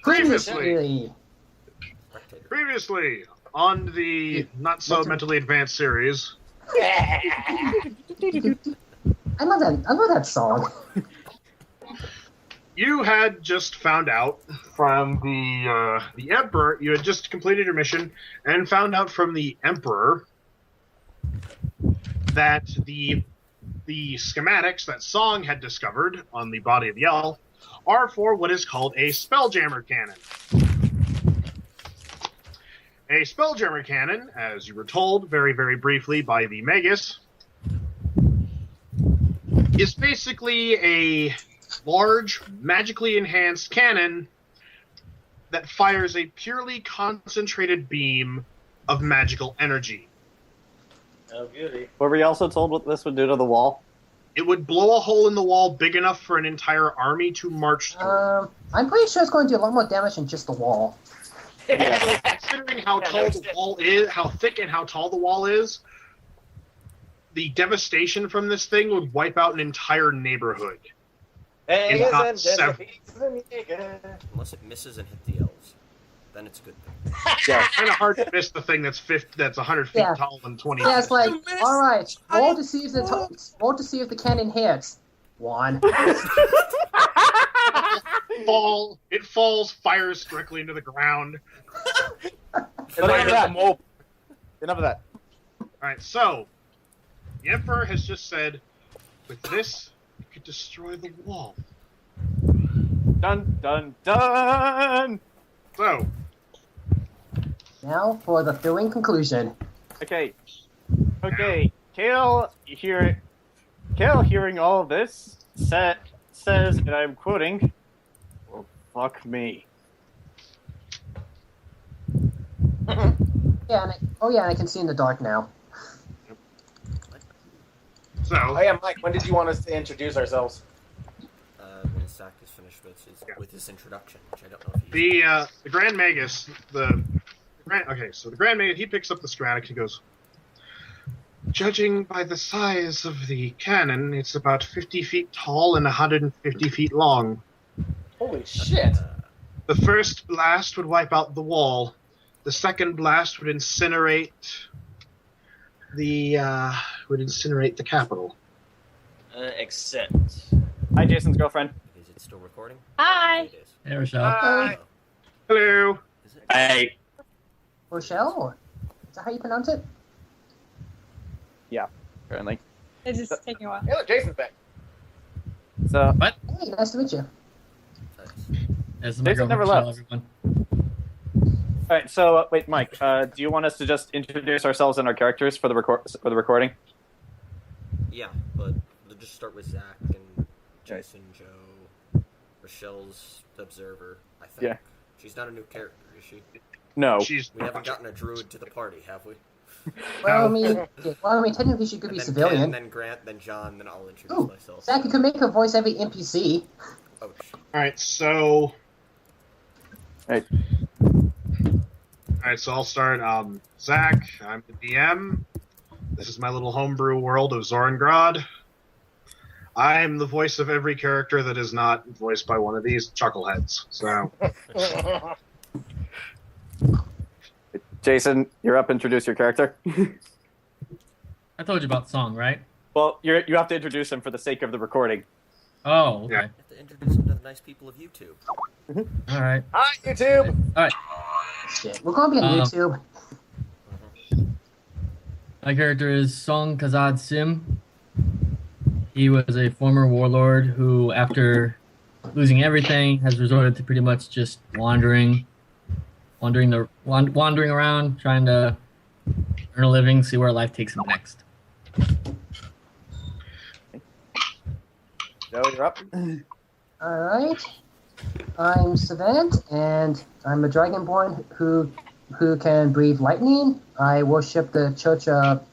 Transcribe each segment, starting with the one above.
Previously on the not so mentally advanced series. I love that song. You had just found out from the Emperor. You had just completed your mission and found out from the Emperor that the schematics that Song had discovered on the body of the elf are for what is called a Spelljammer cannon. A Spelljammer cannon, as you were told very, very briefly by the Magus, is basically a large, magically enhanced cannon that fires a purely concentrated beam of magical energy. Oh, beauty. Were we also told what this would do to the wall? It would blow a hole in the wall big enough for an entire army to march through. I'm pretty sure it's going to do a lot more damage than just the wall. Considering how tall the wall is, how thick and how tall the wall is, the devastation from this thing would wipe out an entire neighborhood. Unless it misses and hit the elves, then it's a good thing. Yeah. Kind of hard to miss the thing that's 100 feet tall and 20 Yeah, it's feet. like, all right, roll to see if the cannon hits. 1. It falls, fires directly into the ground. Enough of that. Alright, so, the Emperor has just said, with this, you could destroy the wall. Dun, dun, dun! So, Now for the thrilling conclusion. Okay, Khale, hearing all of this, says, and I'm quoting, well, fuck me. Yeah, and I can see in the dark now. So, Oh yeah, Mike, when did you want us to introduce ourselves? When Zach is finished with his introduction, which I don't know if he the Grand Magus, the Grand Magus, he picks up the schematic, he goes, judging by the size of the cannon, it's about 50 feet tall and 150 feet long. Holy shit! The first blast would wipe out the wall. The second blast would incinerate the capital. Accept. Hi, Jason's girlfriend. Is it still recording? Hi. It is. Hey, Rochelle. Hi. Hello. Is it? Hey. Rochelle? Or is that how you pronounce it? Yeah, apparently. It's just taking a while. Hey, look, Jason's back. So, What? Hey, nice to meet you. This is my Jason girlfriend, never Rochelle, left. everyone. alright, so, wait, Mike, do you want us to just introduce ourselves and our characters for the recording? Yeah, but we'll just start with Zach and Jayson, Joe, Rochelle's observer, I think. Yeah. She's not a new character, is she? No. We haven't gotten a druid to the party, have we? Well, I mean, technically she could be And then civilian. Ken, then Grant, then John, then I'll introduce Ooh, myself. Zach, you could make her voice every NPC. Oh, shit. Alright, so Right. Alright, so I'll start. Zach, I'm the DM. This is my little homebrew world of Zorengrad. I'm the voice of every character that is not voiced by one of these chuckleheads. So, Jayson, you're up. Introduce your character. I told you about the song, right? Well, you have to introduce him for the sake of the recording. Oh, okay. Yeah. You have to introduce him to the nice people of YouTube. All right. Hi, YouTube! All right. Shit, we're gonna be on YouTube. My character is Song Kazad Sim. He was a former warlord who, after losing everything, has resorted to pretty much just wandering around, trying to earn a living, see where life takes him next. Joe, you're up. Alright. I'm Svent, and I'm a Dragonborn who can breathe lightning. I worship the Church of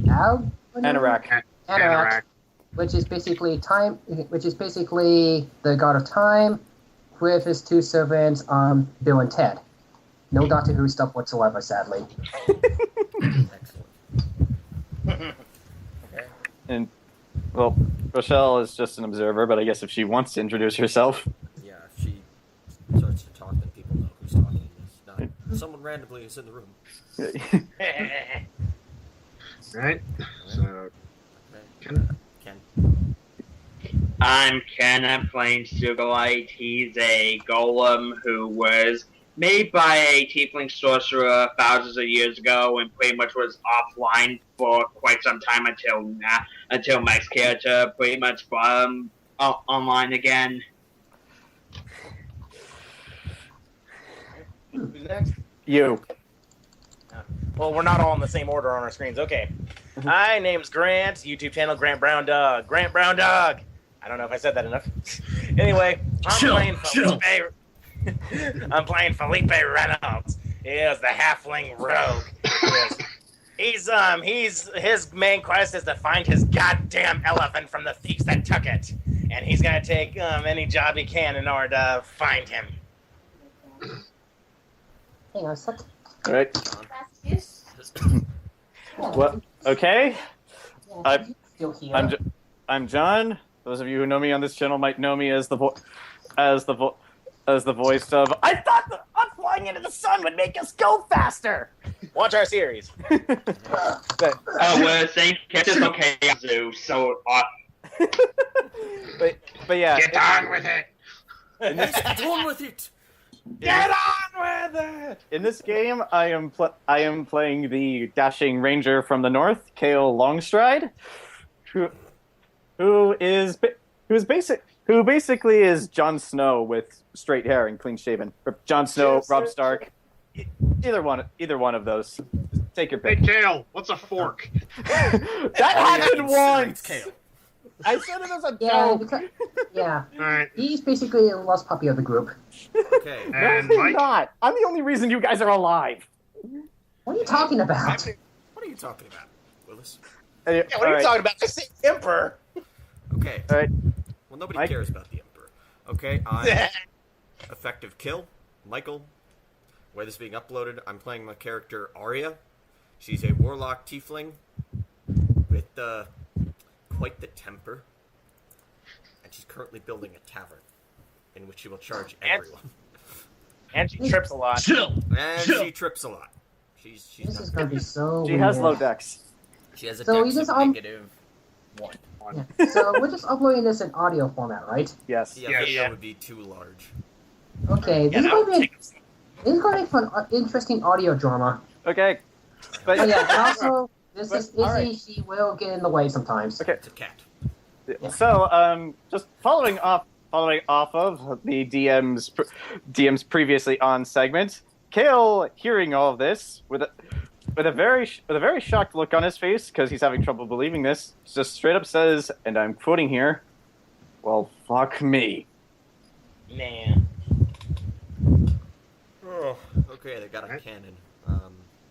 Anorak. Anorak, which is basically the god of time, with his two servants, Bill and Ted. No Doctor Who stuff whatsoever, sadly. Excellent. Okay. And, well, Rochelle is just an observer, but I guess if she wants to introduce herself. Yeah, she wants to talk, then people know who's talking. It's not someone randomly is in the room. Right? So, Ken. I'm Ken. I'm playing Sugulite. He's a golem who was made by a Tiefling sorcerer thousands of years ago and pretty much was offline for quite some time until Mike's character pretty much brought him online again. Who's next? You. Well, we're not all in the same order on our screens. Okay. Hi, name's Grant. YouTube channel Grant Brown Dog. Grant Brown Dog. I don't know if I said that enough. Anyway, I'm playing Phillipe. I'm playing Phillipe Reynolds. He is the halfling rogue. His main quest is to find his goddamn elephant from the thieves that took it, and he's gonna take any job he can in order to find him. Hang on a sec. All right. Well, okay. I'm John. Those of you who know me on this channel might know me as the voice of. I thought the flying into the sun would make us go faster. Watch our series. We're saying characters okay, Zoo. So, but yeah. get on with it! Get on with it! Get on with it! In this game, I am playing the dashing ranger from the north, Khale Longstride, who basically is Jon Snow with straight hair and clean shaven. Or Jon Snow, Robb Stark, either one of those. Take your Hey, pick. Khale, what's a fork? That happened once. Khale. I said it as a Yeah, joke. because, yeah. Alright, He's basically the lost puppy of the group. Okay. and No, Mike? I'm not. I'm the only reason you guys are alive. What are you talking about? What are you talking about, Willis? Yeah, what are you talking about? I say Emperor. Okay. All right. Well, nobody Mike? cares about the Emperor. Okay, I'm Effective Kill, Michael. Where this is being uploaded, I'm playing my character Aria. She's a Warlock Tiefling with quite the temper. And she's currently building a tavern in which she will charge everyone. And she trips a lot. And she trips a lot. She's This not is gonna be so She weird. has low decks. She has a So dex you just, of -1. Yeah. So we're just uploading this in audio format, right? Yes. Yeah, Yes. video would be too large. Okay, this is going to be fun, interesting audio drama. Okay. But Oh yeah, and also this is Izzy. Alright. She will get in the way sometimes. Okay. It's a cat. So, just following off of the DM's previously on segment, Khale, hearing all of this with a very shocked look on his face because he's having trouble believing this, just straight up says, and I'm quoting here, "Well, fuck me." Nah. Oh, okay, they got a cannon.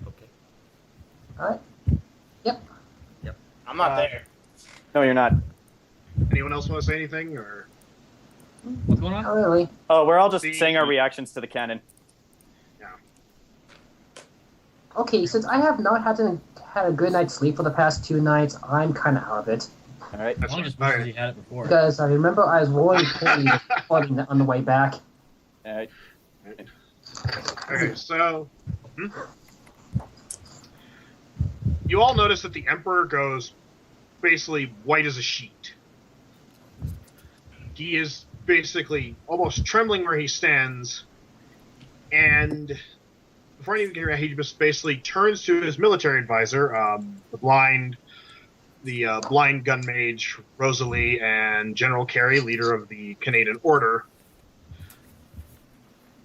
Okay. Alright. Yep. I'm not there. No, you're not. Anyone else want to say anything, or? What's going on? Not really. Oh, we're all just The- saying our reactions to the cannon. Okay, since I have not had a good night's sleep for the past 2 nights, I'm kind of out of it. All right. That's I just fine. wishes he had it before. Because I remember I was rolling pennies on the way back. All right. Okay, so you all notice that the Emperor goes basically white as a sheet. He is basically almost trembling where he stands, and before anyone can hear it, he just basically turns to his military advisor, the blind gun mage Rosalie, and General Carey, leader of the Canadian Order,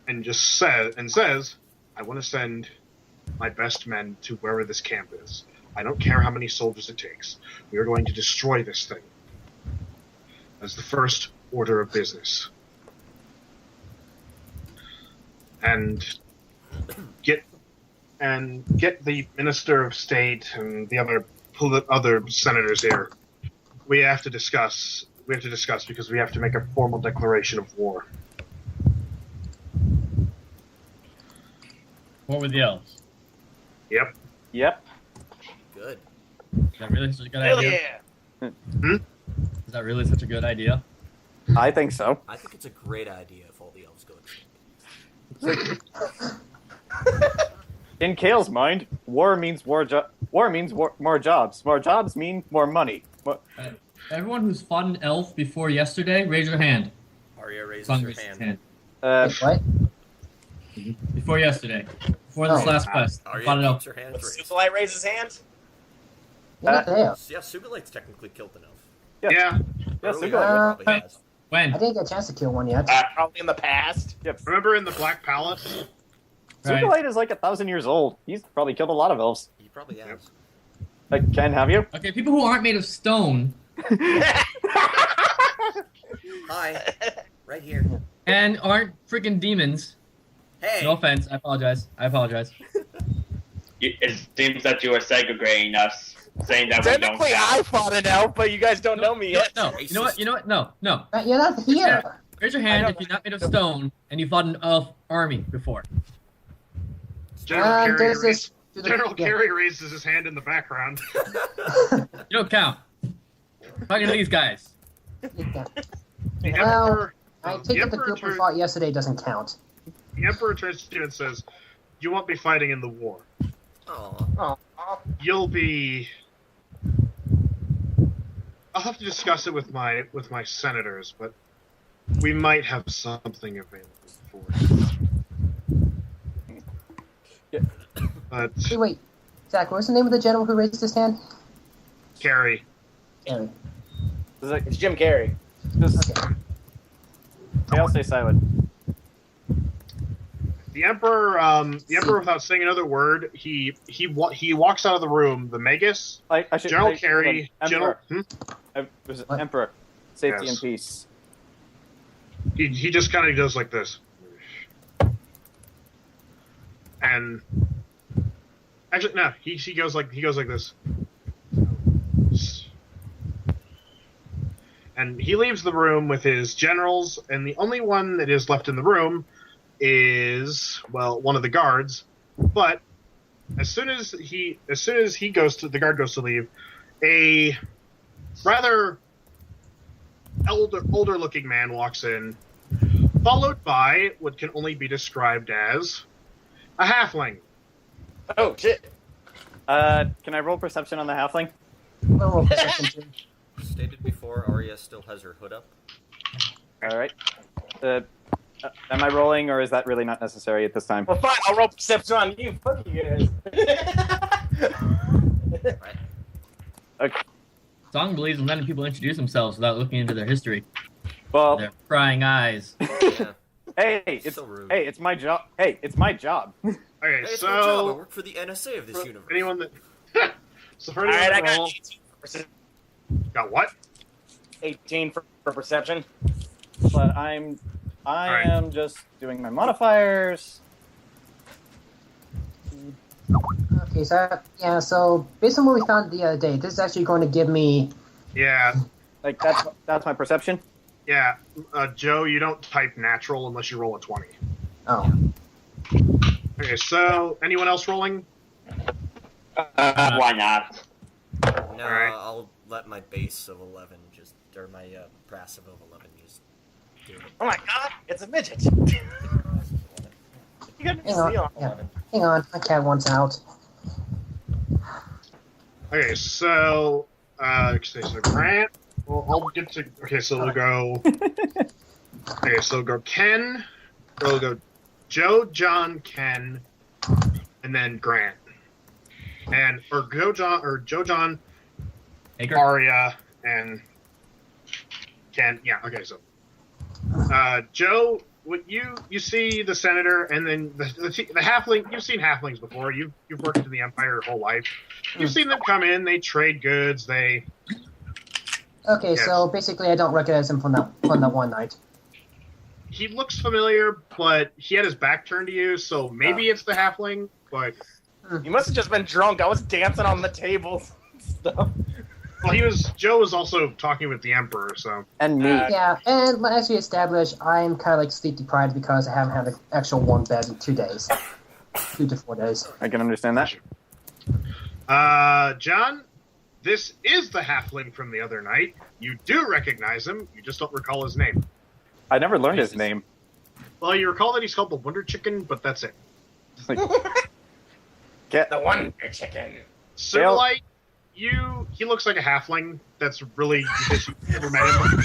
and just says, "I want to send my best men to wherever this camp is. I don't care how many soldiers it takes. We are going to destroy this thing as the first order of business, and get the Minister of State and the other senators here. We have to discuss because we have to make a formal declaration of war." What with the elves? Yep. Yep. Good. Is that really such a good Hell idea? yeah. Is that really such a good idea? I think so. I think it's a great idea if all the elves go extinct. In Khale's mind, war means more jobs. More jobs mean more money. Everyone who's fought an elf before yesterday, raise your hand. Aria raises Song her raises his hand. Wait, what? Before yesterday. Before this Oh. last quest. Aria Fought an elf. keeps her hands raised. Sugulite raise his hand. You're not there. Yeah, Sugulite's technically killed an elf. Yeah. Yeah. Yeah, Early Sugulite. on, he probably has. When? I didn't get a chance to kill one yet. Probably in the past. Yep. Remember in the Black Palace? Right. Sugulite is like 1,000 years old. He's probably killed a lot of elves. He probably has. Like, Ken, have you? Okay, people who aren't made of stone Hi. Right here. and aren't freaking demons. Hey. No offense. I apologize. It seems that you are segregating us, saying that we don't Technically, count. I fought an elf, but you guys don't know me yet. No. You know what? No. You're not here. Raise your hand if you're not made of stone and you fought an elf army before. General there's Carey this. General Carey raises his hand in the background. You don't count. Talking to these guys. Yeah. The Well, Emperor, I the take it the Emperor group we turns- fought yesterday doesn't count. the Emperor turns to you and says, "You won't be fighting in the war. Aw. You'll be." I'll have to discuss it with my senators, but we might have something available for you. Yeah. But Hey, wait. Zach, what was the name of the general who raised his hand? Carey, Aaron. It's Jim Carrey. Just, Okay. Khale, stay silent. the Emperor, without saying another word, he walks out of the room. The Magus, I should. General Carey, Emperor. General. What? Emperor. Safety Yes. and peace. He just kind of goes like this, and actually no, he goes like this, and he leaves the room with his generals, and the only one that is left in the room is one of the guards. But as soon as the guard goes to leave, a rather older looking man walks in, followed by what can only be described as a halfling. Oh shit! Can I roll perception on the halfling? Roll perception too. Stated before, Aria still has her hood up. All right. Am I rolling, or is that really not necessary at this time? Well, fine. I'll roll perception on you. Fuck you guys. Right. Okay. Song believes in letting people introduce themselves without looking into their history. Well, Their prying eyes. Yeah. it's So rude. hey, it's my job. Hey, it's my job. Okay, Hey, it's my job. I so work for the NSA of this for universe. anyone that so for All anyone right, I that got roll, 18 for perception. got what? 18 for perception. But I right. am just doing my modifiers. Okay, so based on what we found the other day, this is actually going to give me. Yeah, Like that's my perception. yeah. Joe, you don't type natural unless you roll a 20. Oh, Okay, so anyone else rolling? Why not? No, Alright. I'll let my base of 11 or my passive of 11 just do it. Oh my god, it's a midget. You got me hang on. seal. Yeah. Hang on, my cat wants out. Okay, so Grant. Well, I'll get to. Okay, so we'll go. Okay, so we'll go Ken. We'll go Joe, John, Ken, and then Grant. Or Joe, John, Hager? Aria, and Ken. Yeah. Okay, so Joe, what you see the senator, and then the halfling. You've seen halflings before. You've worked in the Empire your whole life. You've seen them come in. They trade goods. They. Okay, Yes. so basically, I don't recognize him from that one night. He looks familiar, but he had his back turned to you, so maybe it's the halfling. But You must have just been drunk. I was dancing on the tables and stuff. well, Joe was also talking with the Emperor, so And me. Yeah, and as we established, I'm kind of like sleep deprived because I haven't had an actual warm bed in 2 days, 2 to 4 days. I can understand that. John, this is the halfling from the other night. You do recognize him. You just don't recall his name. I never learned his name. Well, you recall that he's called the Wonder Chicken, but that's it. Get The Wonder Chicken. Sugulite, he looks like a halfling. That's really because you've never met him.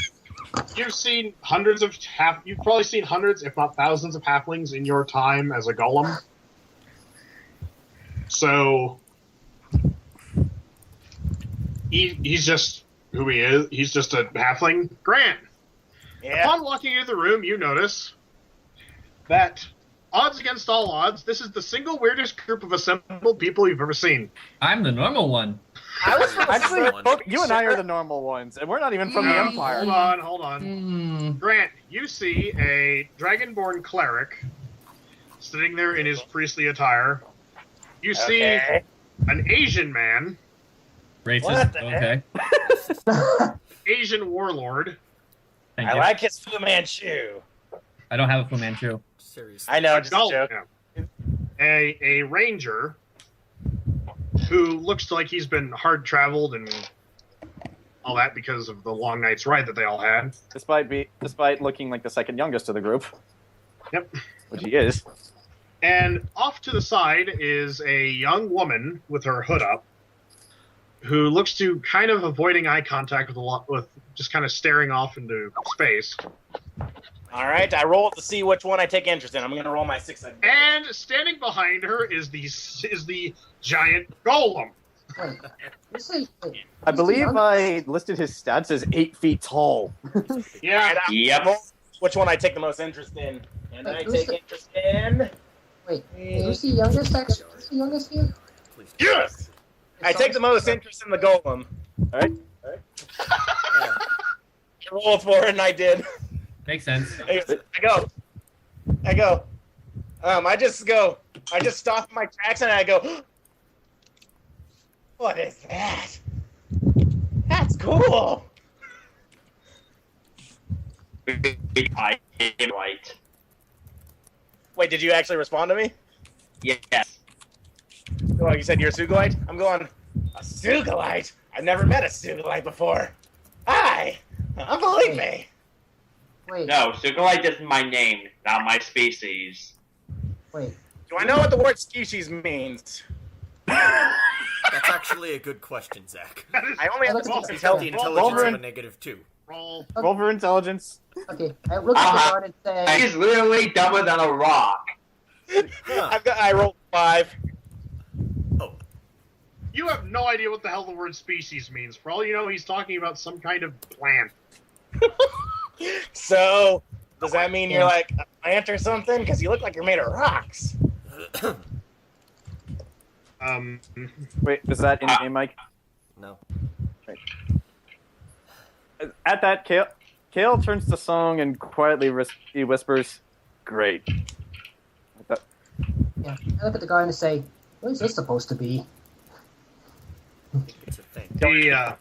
You've probably seen hundreds, if not thousands, of halflings in your time as a golem. So he's just who he is. He's just a halfling. Grant. Yeah. Upon walking into the room, you notice that, odds against all odds, this is the single weirdest group of assembled people you've ever seen. I'm the normal one. Actually, you and I are the normal ones, and we're not even from the Empire. Hold on. Grant, you see a Dragonborn Cleric sitting there in his priestly attire. You see an Asian man. Racist. Okay. Asian Warlord. Thank I you. like his Fu Manchu. I don't have a Fu Manchu. Seriously. I know, just a joke. Yeah. A ranger who looks like he's been hard traveled and all that because of the long night's ride that they all had. Despite looking like the second youngest of the group. Yep. Which he is. And off to the side is a young woman with her hood up, who looks to kind of avoiding eye contact with just kind of staring off into space. All right, I roll to see which one I take interest in. I'm going to roll my 6. And standing behind her is the giant golem. I believe I listed his stats as 8 feet tall. Yeah. Yep. Which one I take the most interest in. And I take interest in... Wait, who's the youngest, actually? Who's the youngest here? Yes! I take the most interest in the golem. All right. I rolled for it, and I did. Makes sense. I go. I just stop my tracks and I go, what is that? That's cool. I am right. Wait, did you actually respond to me? Yes. Oh, you said you're a Sugulite? I'm going, a Sugulite? I've never met a Sugulite before. Hi, I'm Phillipe. Wait, No, Sugulite is my name, not my species. wait. Do I know what the word species means? That's actually a good question, Zach. I only have Let's to get be this The going. intelligence of a -2. Roll. Roll for intelligence. Okay, I look at the guard and say, He's literally dumber than a rock. Huh. I rolled 5. Oh, You have no idea what the hell the word species means. For all you know, he's talking about some kind of plant. So, does that mean you're like a plant or something? Because you look like you're made of rocks. Wait, is that in game, Mike? no. At that, Khale turns to Song and quietly he whispers, "Great." yeah. I look at the guard and say, what is this supposed to be? It's a thing.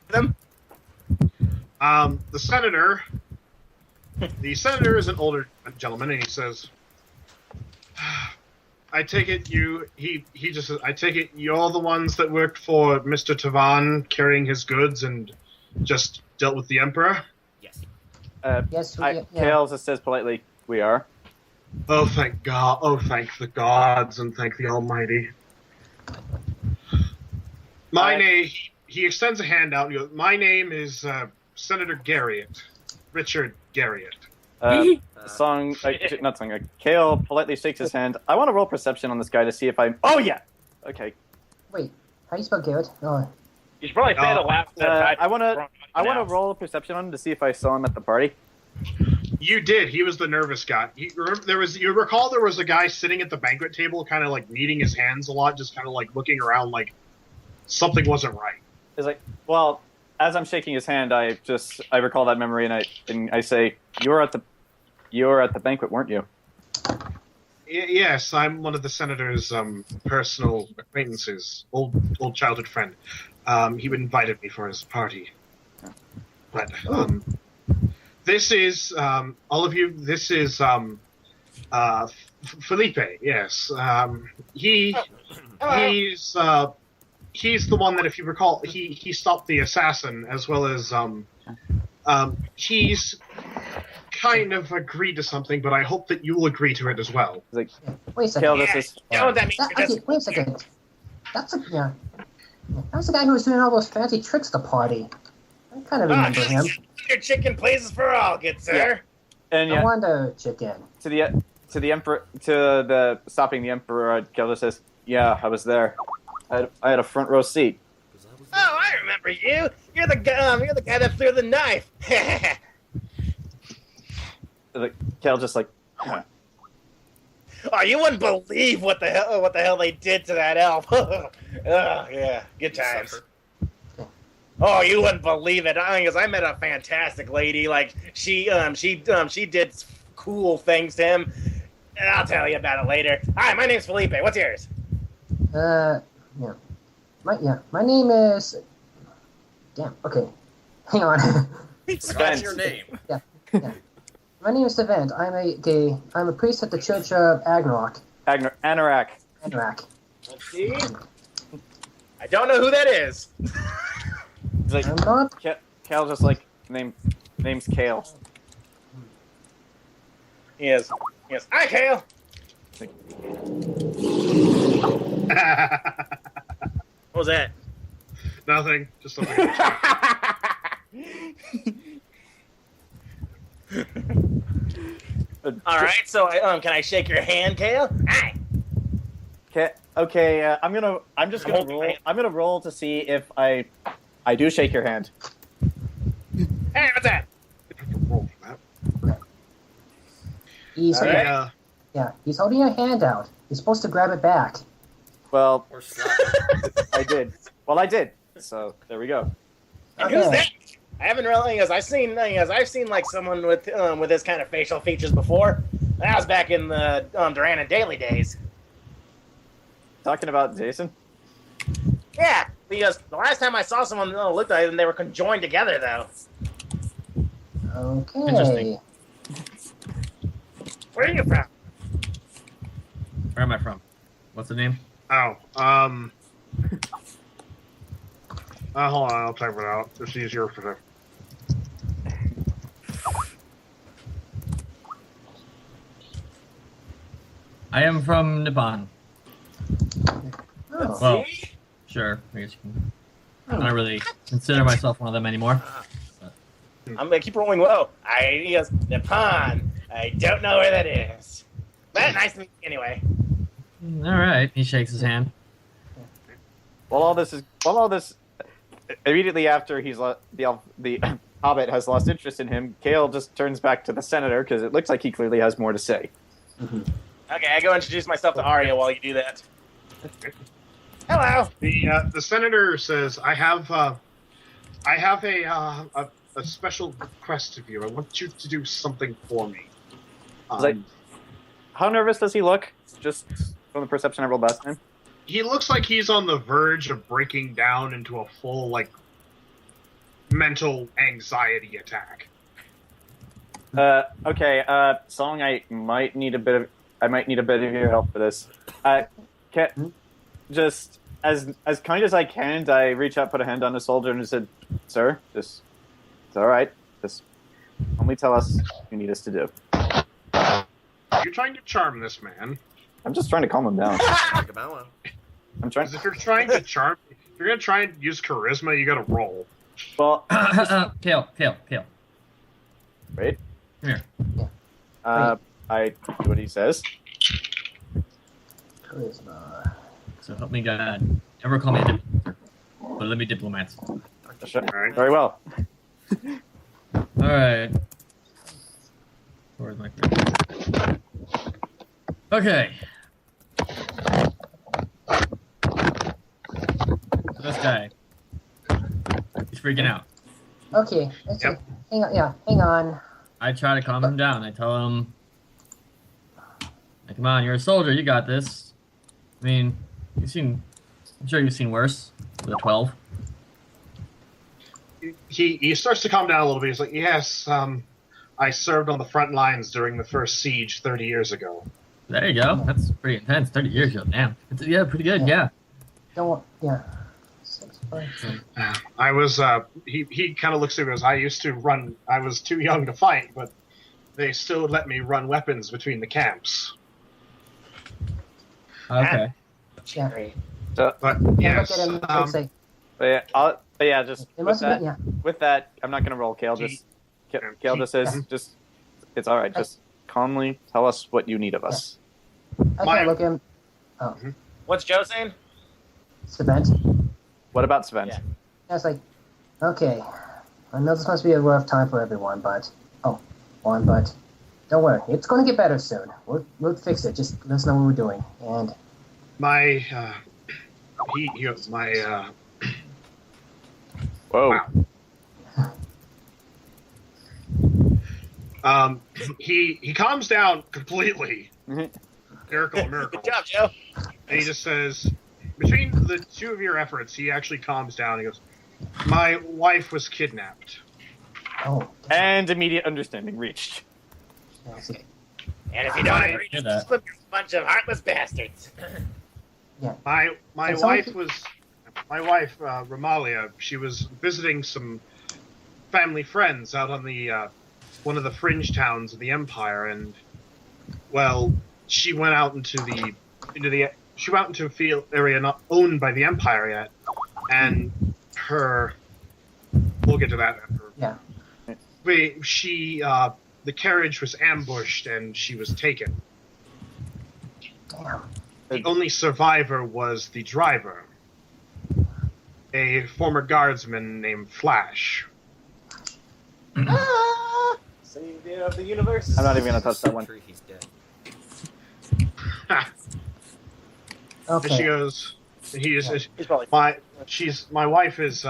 Them? The senator. The senator is an older gentleman, and he says, "I take it He just says, I take it you're the ones that worked for Mr. Tavan, carrying his goods and just dealt with the Emperor." Yes. Yes, Yeah. Khale just says politely, "We are." Oh, thank God! Oh, thank the gods and thank the Almighty. My name. He extends a hand out. And goes, "My name is Senator Garriott, Richard Garriott." Song, not Song. Khale politely shakes his hand. I want to roll perception on this guy to see if I'm. Oh yeah. Okay. Wait, how do you spell Garrett? Oh, You should probably say the last. I want to roll a perception on him to see if I saw him at the party. You did. He was the nervous guy. You recall there was a guy sitting at the banquet table, kind of like kneading his hands a lot, just kind of like looking around, like something wasn't right. It's like, well, as I'm shaking his hand, I recall that memory, and I say, you were at the banquet, weren't you?" Yes, I'm one of the senator's personal acquaintances, old childhood friend. He invited me for his party. But this is all of you. This is Phillipe. Yes, he's the one that, if you recall, he stopped the assassin, as well as he's kind of agreed to something, but I hope that you'll agree to it as well. He's like, Wait a second. Khale, this is. You know what that means? Okay, wait a second. That's a yeah. That was the guy who was doing all those fancy tricks at the party. I kind of remember him. Your chicken places for all, good sir. And I yeah, wonder, chicken. to the emperor, to the stopping the emperor, Khale just says, "Yeah, I was there. I had a front row seat." Oh, I remember you. You're the guy that threw the knife. Like, Khale just like, huh. Oh, you wouldn't believe what the hell they did to that elf. Oh, yeah, good times. Oh, you wouldn't believe it. I met a fantastic lady. Like she did cool things to him. I'll tell you about it later. Hi, my name's Phillipe. What's yours? Yeah. My name is. Damn. Okay. Hang on. What's your name? Yeah. My name is Svent. I'm a priest at the Church of Agnarok. Anorak. Agnarok. Let's see. I don't know who that is. He's like, I'm not. Khale just like name's Khale. Yes. Hi, Khale. What was that? Nothing. Just something. All right. So, can I shake your hand, Khale? Hi. Okay. I'm gonna roll to see if I do shake your hand. Hey, what's that? Roll for that. He's Yeah. he's holding your hand out. You're supposed to grab it back. Well, Or slap. I did. Well, I did. So there we go. And who's that? I haven't really, I've seen like someone with this kind of facial features before. That was back in the Duran and Daily days. Talking about Jayson. Yeah, because the last time I saw someone looked like them, they were conjoined together, though. Okay. Interesting. Where are you from? Where am I from? What's the name? Oh, hold on, I'll type it out. It's easier for them. I am from Nippon. Oh. Well, sure. I guess you can. I don't really consider myself one of them anymore. I'm gonna keep rolling low. He goes, Nippon. I don't know where that is. But nice to meet you anyway. All right. He shakes his hand. While all this, immediately after the Hobbit has lost interest in him, Khale just turns back to the senator because it looks like he clearly has more to say. Okay, I go introduce myself to Aria while you do that. Hello. The senator says, "I have a special request of you. I want you to do something for me." Like, how nervous does he look? Just from the perception I rolled last time. He looks like he's on the verge of breaking down into a full mental anxiety attack. Okay. Song. I might need a bit of your help for this. Just as kind as I can, I reach out, put a hand on the soldier, and said, "Sir, it's all right. Just only tell us what you need us to do." You're trying to charm this man. I'm just trying to calm him down. Like a bow wow. I'm trying. Because if you're trying to charm, if you're gonna try and use charisma, you gotta roll. Well, Khale. wait. Come here. I do what he says. Charisma. So help me God. Never call me a diplomat. But let me diplomat. Sure. Alright. Very well. All right. Where's my charisma? Okay. So this guy. He's freaking out. Okay. Yep. Hang on. Yeah. Hang on. I try to calm him down. I tell him, come on, you're a soldier. You got this. I mean, I'm sure you've seen worse with a 12. He starts to calm down a little bit. He's like, "Yes, I served on the front lines during the first siege 30 years ago." There you go. That's pretty intense. 30 years ago. Damn. Yeah, pretty good. Yeah. Don't. Yeah. 6, 5, 7. I was. He kind of looks at me and goes, "I used to run. I was too young to fight, but they still let me run weapons between the camps. Okay. Yeah. So, But Yeah, yes, look at him and say, but yeah, just it with must have that, been, yeah. with that, I'm not gonna roll. Kale just says, just it's all right. Just calmly tell us what you need of us. I My- can't look at him. Oh, What's Joe saying? Svent. What about Svent? Yeah. I was like, okay, I know this must be a rough time for everyone, but don't worry, it's going to get better soon. We'll fix it. Just let us know what we're doing. And my he goes my Whoa. wow. He calms down completely. Mhm. Miracle. Good job, Joe. And he just says, between the two of your efforts, he actually calms down. He goes, "My wife was kidnapped." oh, And immediate understanding reached. I see. And if you don't agree, Hear just that. slip your bunch of heartless bastards. My And wife was Ramalia. She was visiting some family friends out on the one of the fringe towns of the Empire, and well, she went out into a field area not owned by the Empire yet, and we'll get to that after. Yeah. The carriage was ambushed and she was taken. Damn. The only survivor was the driver, a former guardsman named Flash. Savior of the universe. I'm not even gonna touch that one. He's dead. And she Okay. goes, He's probably my wife is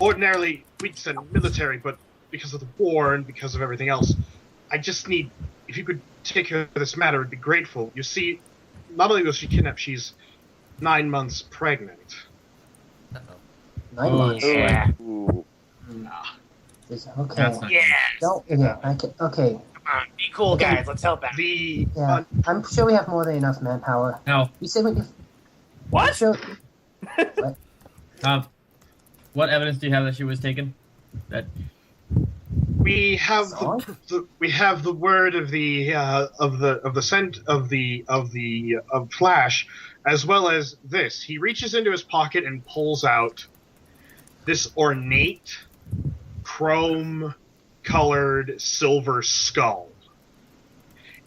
ordinarily we'd send military, but because of the war and because of everything else, I just need, if you could take care of this matter, I'd be grateful. You see, not only was she kidnapped, she's 9 months pregnant. Uh-oh. 9 months. Yeah. Ooh. Okay. That's not Yeah. Don't. Yeah. Okay. Come on, be cool, guys. Let's help out. The Yeah. I'm sure we have more than enough manpower. Now, You said we. What? Sure. what evidence do you have that she was taken? That we have Song? we have the word of Flash, as well as this. He reaches into his pocket and pulls out this ornate, chrome-colored silver skull.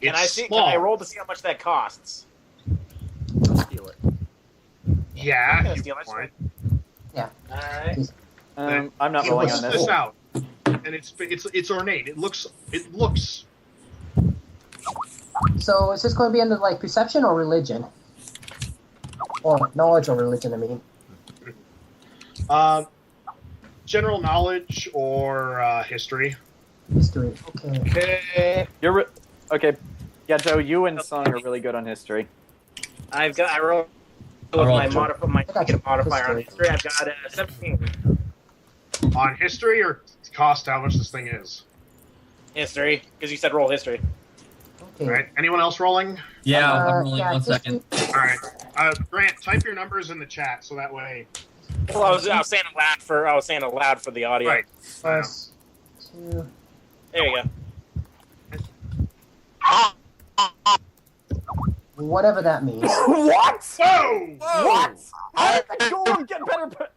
Can It's Can small. I roll to see how much that costs? Steal it. Yeah, I'm gonna you steal it. want. Yeah. All right. I'm not He rolling pulls on this this. out, and it's ornate. It looks. So is this going to be under like perception or religion? Or knowledge or religion? I mean. General knowledge or history. History. Okay. Okay. Okay. Yeah, Joe, you and Song are really good on history. I rolled I'll with roll my too. negative modifier on history. I've got 17. On history or cost, how much this thing is. History, because you said roll history. Okay. All right. Anyone else rolling? yeah, I'm rolling yeah, 1 second. All right. Grant, type your numbers in the chat so that way. Well, I was saying it loud for the audio. Right. Plus 2. There you go. Whatever that means. What? Whoa! What? How did the Golem get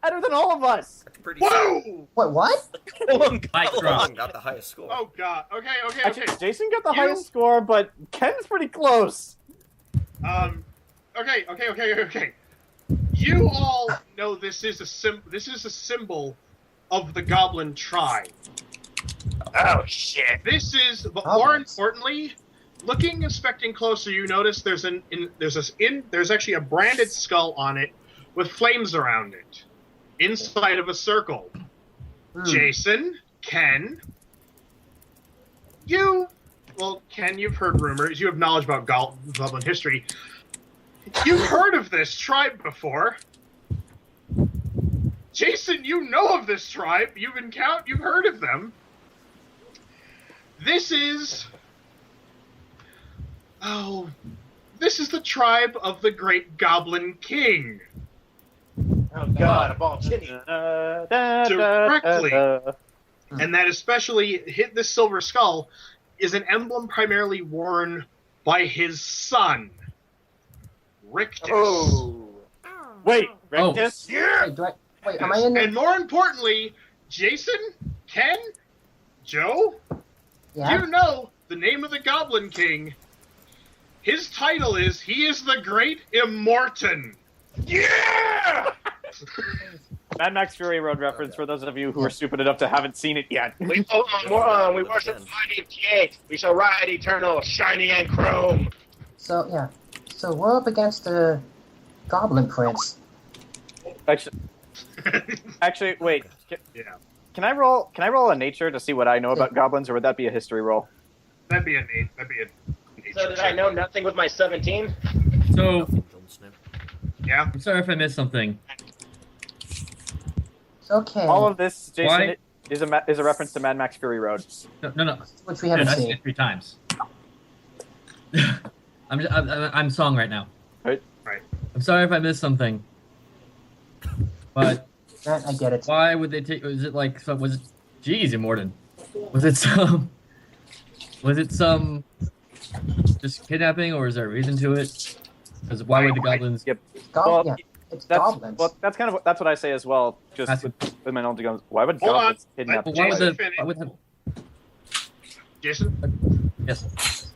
better than all of us? That's pretty Whoa! What? Mic drop. Golem got the highest score. Oh god. Okay. Actually, Jayson got the You- highest score, but Ken's pretty close. Okay. You all know this is a symbol of the Goblin tribe. Oh shit! This is, but Oh. more importantly, inspecting closer, you notice there's actually a branded skull on it with flames around it, inside of a circle. Jayson, Ken, Ken, you've heard rumors. You have knowledge about Goblin history. You've heard of this tribe before. Jayson, you know of this tribe. You've heard of them. This is the tribe of the Great Goblin King. Oh god, a ball chinny. Directly. and that especially hit this silver skull is an emblem primarily worn by his son, Rictus. Oh. Wait, Rictus? Wait, wait, am I in the... And more importantly, Jayson, Ken, Joe, Yeah? you know the name of the Goblin King. His title is, he is the Great Immortan. Yeah! Mad Max Fury Road reference for those of you who are stupid enough to haven't seen it yet. We worship mighty gate. We shall ride eternal, shiny and chrome. So, yeah. So we're up against the Goblin Prince. Actually, wait. Yeah, Can I roll a nature to see what I know about goblins, or would that be a history roll? that'd be a nature So did I check. know nothing with my 17? So, Yeah. I'm sorry if I missed something. It's okay. All of this, Jayson, Why? is a reference to Mad Max Fury Road. No. Which we haven't Dude, I've seen seen. it 3 times. I'm song right now. Right. I'm sorry if I missed something. But That, I get it. why would they take? Was it like? So was it? Jeez, Immortan. Was it some? Was it some? Just kidnapping, or is there a reason to it? Because why would the goblins? Yep. Well, Well, it's That's goblins. well. That's kind of that's what I say as well. Just That's- with my knowledge goes, why would Hold on. goblins kidnap? But why would Jason, the? finish. Why would the Jason? yes.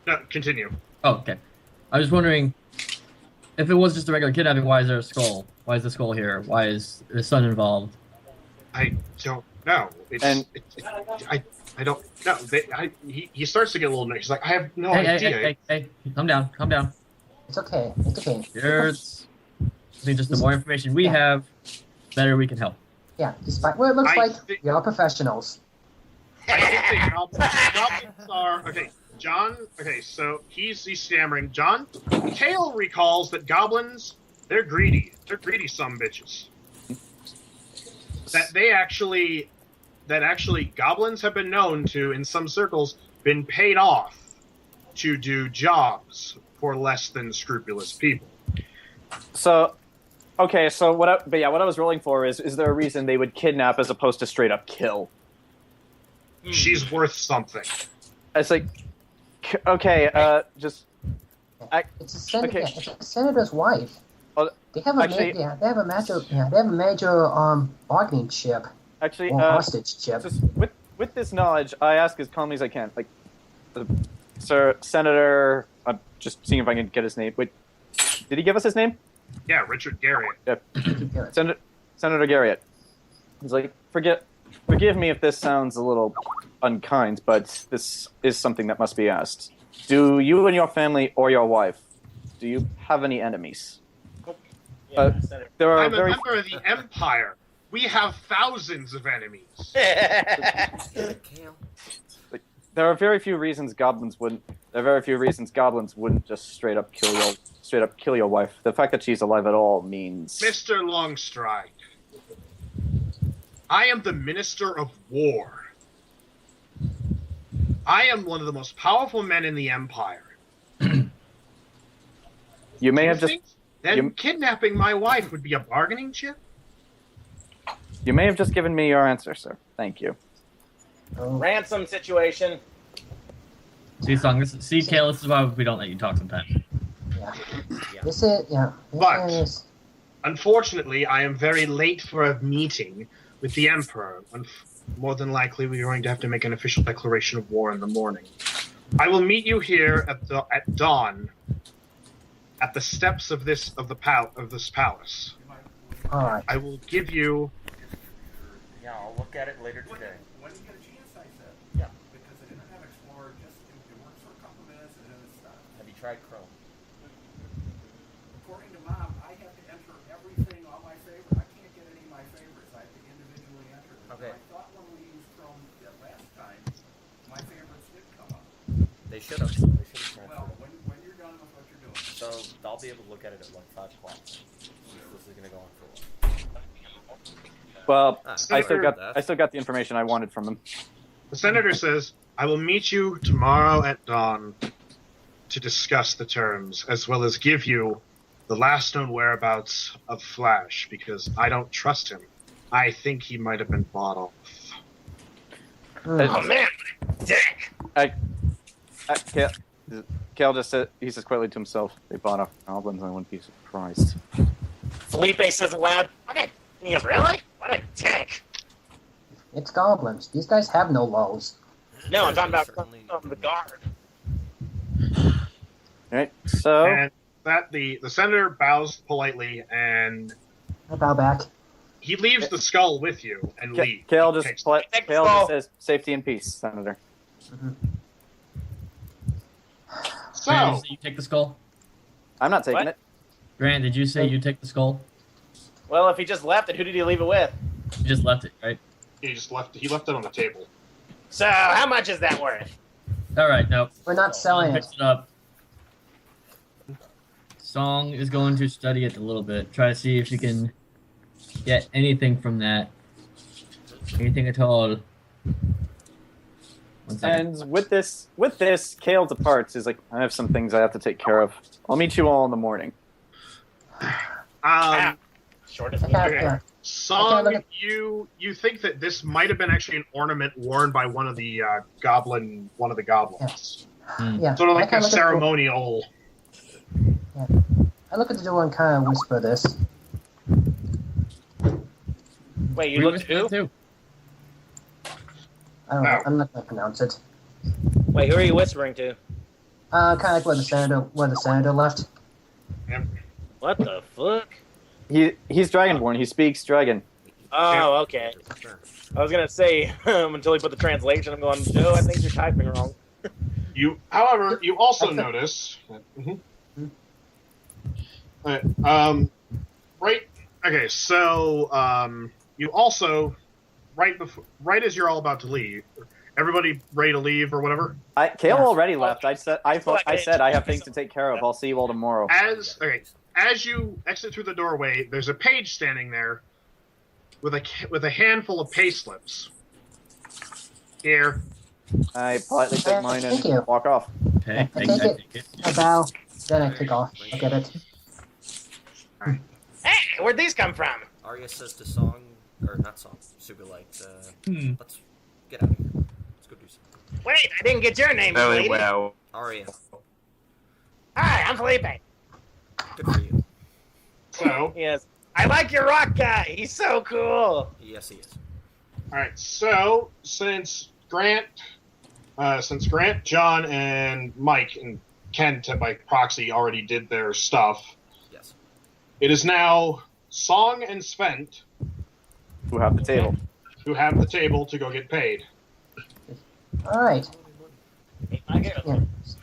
No, continue. Oh, okay. I was wondering if it was just a regular kidnapping. Why is there a skull? Why is the skull here? Why is the son involved? I don't know. I don't know. He starts to get a little nervous. He's like, I have no idea. Hey! Calm down. It's okay. It's okay. Here's. I think just the more information we have, better we can help. Yeah, despite well, it looks I like think- you're professionals. I think that goblins are okay. John. Okay, so he's stammering. John, Khale recalls that goblins, they're greedy. They're greedy some bitches. That actually goblins have been known to, in some circles, been paid off to do jobs for less than scrupulous people. So, okay. So what I was rolling for is there a reason they would kidnap as opposed to straight up kill? She's worth something. It's like, okay, just It's a senator. Okay. It's a senator's wife. Well, They have a actually- they have a major bargaining chip actually, or hostage chip. just with this knowledge, I ask as calmly as I can. Like, Sir Senator, I'm just seeing if I can get his name. Wait, did he give us his name? Yeah, Richard Garriott. Senator Garriott. He's like, forgive me if this sounds a little unkind, but this is something that must be asked. Do you and your family or your wife, do you have any enemies? There are I'm a very member of the Empire. We have thousands of enemies. there are very few reasons goblins wouldn't just straight up kill your wife. The fact that she's alive at all means Mr. Longstride, I am the Minister of War. I am one of the most powerful men in the Empire. you may Do have you just think then kidnapping my wife would be a bargaining chip? given me your answer, sir. Thank you. Ransom situation. See, Khale, this is why we don't let you talk sometimes. Yeah. This is But- is Unfortunately, I am very late for a meeting with the Emperor. More than likely, we are going to have to make an official declaration of war in the morning. I will meet you here at dawn, at the steps of this palace. all right. I will give you. Yeah, I'll look at it later today. When you get a chance, I said. Yeah. Because the Internet Explorer it works for a couple minutes and then it stops. Have you tried Chrome? According to Mom, I have to enter everything, all my favorites. I can't get any of my favorites. I have to individually enter them. Okay. I thought when we used Chrome that last time, my favorites did come up. They should have. They should have transferred Well, it. when you're done with what you're doing. So I'll be able to look at it at like 5 o'clock. This is going to go on for a while. Well, Senator, I still got the information I wanted from him. The senator says, I will meet you tomorrow at dawn to discuss the terms, as well as give you the last known whereabouts of Flash, because I don't trust him. I think he might have been bought off. Oh man, dick. Khale just said, he says quietly to himself, they bought off goblins, I wouldn't be surprised. Phillipe says aloud, he goes, really? What a dick. It's goblins. These guys have no laws. No, I'm talking about Certainly. the guard. Alright, so... And that the senator bows politely, and I bow back. he leaves the skull with you and leaves. Khale He just, takes- Khale just says, safety and peace, Senator. Grant, did So, you say you take the skull? I'm not taking What? it. Grant, did you say you take the skull? Well, if he just left it, who did he leave it with? You just left it, right? he left it on the table. So, how much is that worth? All right, no. We're not selling Picks it. it up. Song is going to study it a little bit. Try to see if she can get anything from that. Anything at all. 1 second. And with this, Khale departs. He's like, I have some things I have to take care of. I'll meet you all in the morning. Shortest I can't, okay. yeah. Song, Okay, look you think that this might have been actually an ornament worn by one of the goblins. Yeah. Sort of like I a kinda look at the- ceremonial. I look at the door and kind of whisper this. Wait, you We looked whispered who? too. I don't know. I'm not going to pronounce it. Wait, who are you whispering to? Kind of like where the senator left. What the fuck? He's Dragonborn. He speaks Dragon. Oh, okay. I was gonna say until he put the translation, I'm going, Joe, I think you're typing wrong. However, you also notice. Right. Okay. So, you also right as you're all about to leave, everybody ready to leave or whatever. Khale already left. I said I have things to take care of. I'll see you all tomorrow. As you exit through the doorway, there's a page standing there with a handful of pay slips. Here. I politely take mine Thank and you. walk off. Okay, I take it. I bow. Then I take off. I get it. Hey, where'd these come from? Aria says to Song, or not Song, Sugulite, Hmm. let's get out of here. Let's go do something. Wait, I didn't get your name, Very lady. well. Aria, Hi, I'm Phillipe. good for you. So, Yes. I like your rock guy. He's so cool. Yes, he is. all right. So, since Grant, John, and Mike and Kent by proxy already did their stuff, Yes. it is now Song and Svent Who have the table? who have the table to go get paid. All right. Yeah.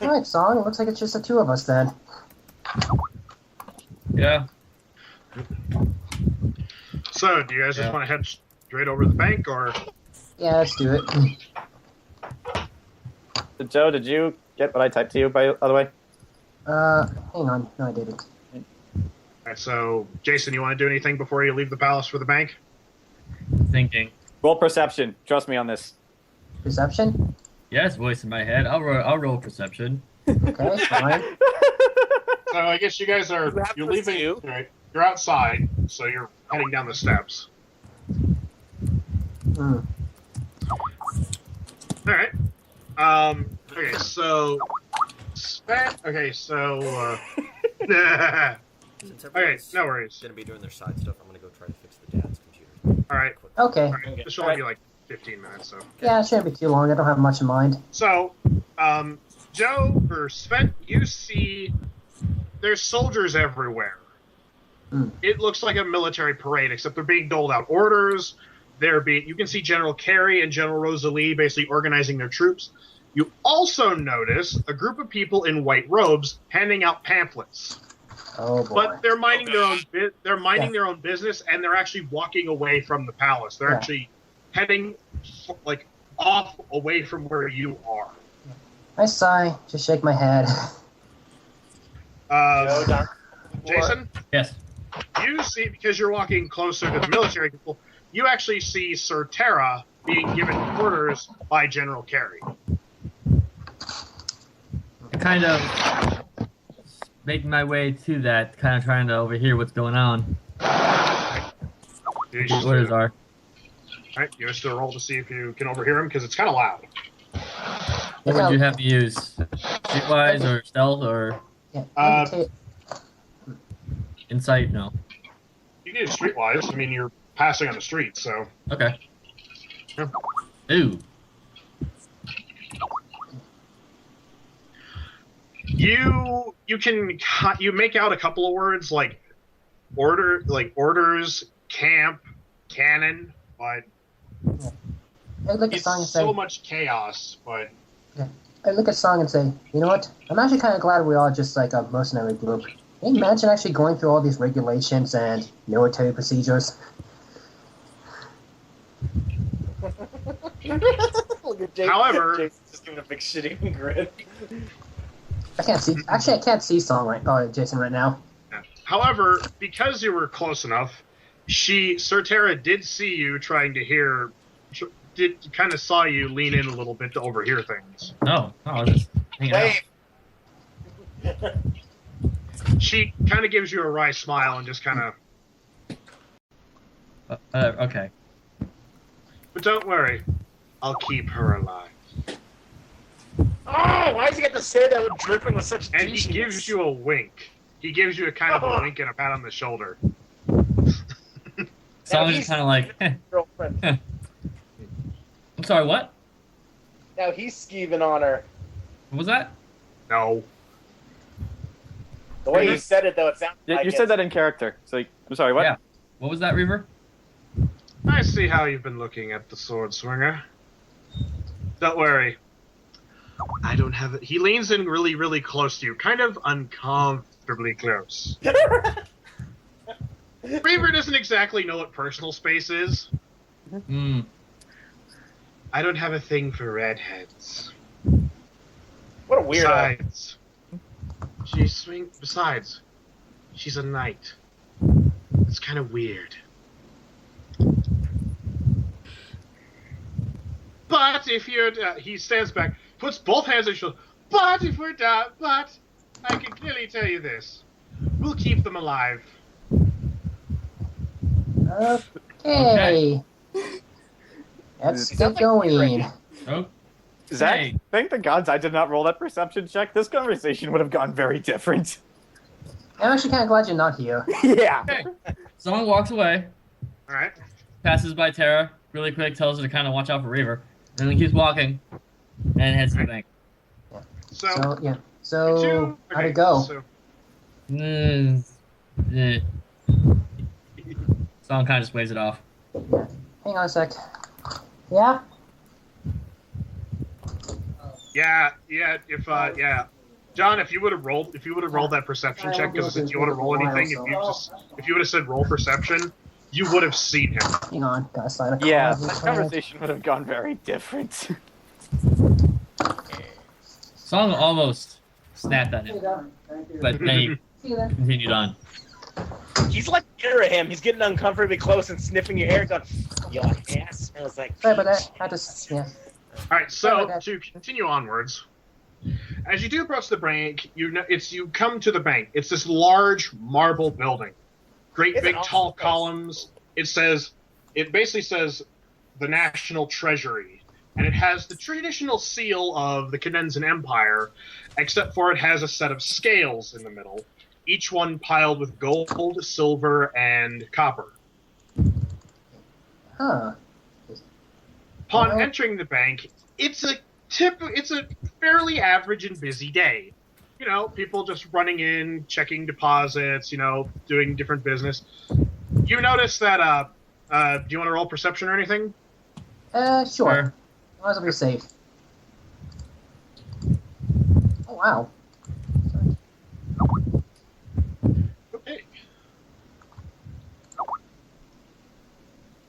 All right, Song. It looks like it's just the two of us then. Yeah. So, do you guys just want to head straight over to the bank, or? Yeah, let's do it. Joe, did you get what I typed to you, by the way? Hang on. No, I didn't. All right, so, Jayson, you want to do anything before you leave the palace for the bank? Thinking. Roll perception. Trust me on this. Perception? Yes, voice in my head. I'll roll perception. Okay, fine. So, I guess you guys You have you're to leaving. pursue. Right, you're outside, so you're heading down the steps. Hmm. All right. Okay, so. Okay, so. Since Okay, everyone's no worries. going to be doing their side stuff, I'm going to go try to fix the dad's computer. All right. Okay. All right. This should only be like 15 minutes, so. Yeah, it shouldn't be too long. I don't have much in mind. So, Joe or Svent, you see there's soldiers everywhere. Hmm. It looks like a military parade, except they're being doled out orders. You can see General Carey and General Rosalie basically organizing their troops. You also notice a group of people in white robes handing out pamphlets. Oh boy. But they're minding their own business, and they're actually walking away from the palace. They're Yeah. actually heading like off away from where you are. I sigh. Just shake my head. Joe, Don. Jayson, Yes. you see, because you're walking closer to the military people, you actually see Sir Terra being given orders by General Carey. I kind of making my way to that, kind of trying to overhear what's going on. What the orders are. Alright, you guys still roll to see if you can overhear him, because it's kind of loud. What would you have to use? Streetwise or stealth or Yeah. insight? No. You can use streetwise. I mean, you're passing on the street, so... Okay. Yeah. Ooh. You make out a couple of words like orders, camp, cannon, but I'd look at it's song and say, so much chaos. But I'd look at song and say, you know what? I'm actually kind of glad we're all just like a mercenary group. Can you imagine actually going through all these regulations and military procedures? Look at Jayson. However- Jason's just giving a big shitty grin. I can't see. Actually, I can't see song Jayson right now. however, because you were close enough, Sertera did see you trying to hear. Did kind of saw you lean in a little bit to overhear things. No, I was just hanging out. Wait. She kind of gives you a wry smile and just kind of. Okay. But don't worry, I'll keep her alive. Oh, why does he get to say that with dripping with such And he douchiness? gives you a wink. He gives you a kind of a wink and a pat on the shoulder. So I'm he's- just kind of like, girlfriend. I'm sorry, what? Now he's skeeving on her. What was that? No. The way you said it, though, it sounded You, like you said that in character. So I'm sorry. What? Yeah. What was that, Reaver? I see how you've been looking at the sword swinger. Don't worry. I don't have it. He leans in really, really close to you, kind of uncomfortably close. Reaver doesn't exactly know what personal space is. Hmm. I don't have a thing for redheads. What a weirdo. Besides, she's a knight. It's kind of weird. But if you're, he stands back, puts both hands on his shoulder. But if we're down, but I can clearly tell you this: we'll keep them alive. Okay. Let's get going. Oh. Zach, Hey. thank the gods I did not roll that perception check. This conversation would have gone very different. I'm actually kind of glad you're not here. Yeah. Okay. Someone walks away, All right. passes by Tara really quick, tells her to kind of watch out for Reaver, and then keeps walking, and heads to the bank. So, So, yeah. you So, two- how'd okay, it go? So, Eh. Song kind of just waves it off. Hang on a sec. Yeah? yeah. John, if you would have rolled that perception check, because since you want to roll anything, if you would have said roll perception, you would have seen him. Hang on. Gotta sign a Yeah, card. that conversation would have gone very different. Song almost snapped at him, but then he See you there. continued on. He's like near him. He's getting uncomfortably close and sniffing your hair, going, "You like ass?" I was like, Sorry about that. I just, yeah. All right, so Okay. to continue onwards, as you do approach the bank, you come to the bank. It's this large marble building, great It's big an awesome tall place. columns. It basically says the National Treasury, and it has the traditional seal of the Cadenzen Empire, except for it has a set of scales in the middle, each one piled with gold, silver, and copper. Huh. Upon Oh. entering the bank, it's a fairly average and busy day. You know, people just running in, checking deposits, doing different business. You notice that, do you want to roll perception or anything? Sure. Might as well be safe. Oh, wow. Okay.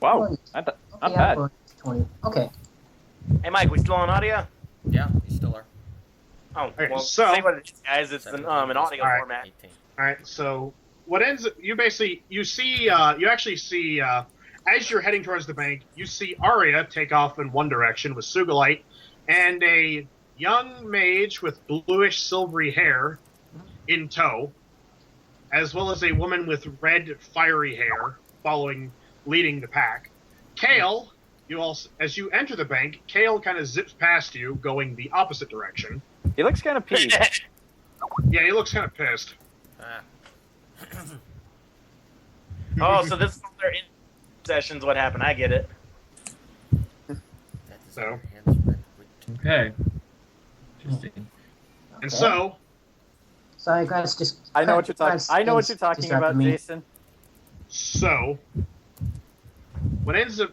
Wow, not Okay, bad. 20. Okay. "Hey, Mike, we still on audio?" Yeah, you still are. Oh, Okay, well, so- say what it is, guys. It's an audio All right. format. 18. All right. So what ends? You actually see as you're heading towards the bank, you see Aria take off in one direction with Sugulite, and a young mage with bluish silvery hair in tow, as well as a woman with red fiery hair leading the pack. Khale as you enter the bank, Khale kind of zips past you, going the opposite direction. He looks kind of peeved. Yeah, he looks kind of pissed. Oh, so this is their in sessions. What happened? I get it. So. Okay. Interesting. And so. Sorry, guys. Just. I know what you're talking. I know what you're talking about, me. Jayson. So. What ends up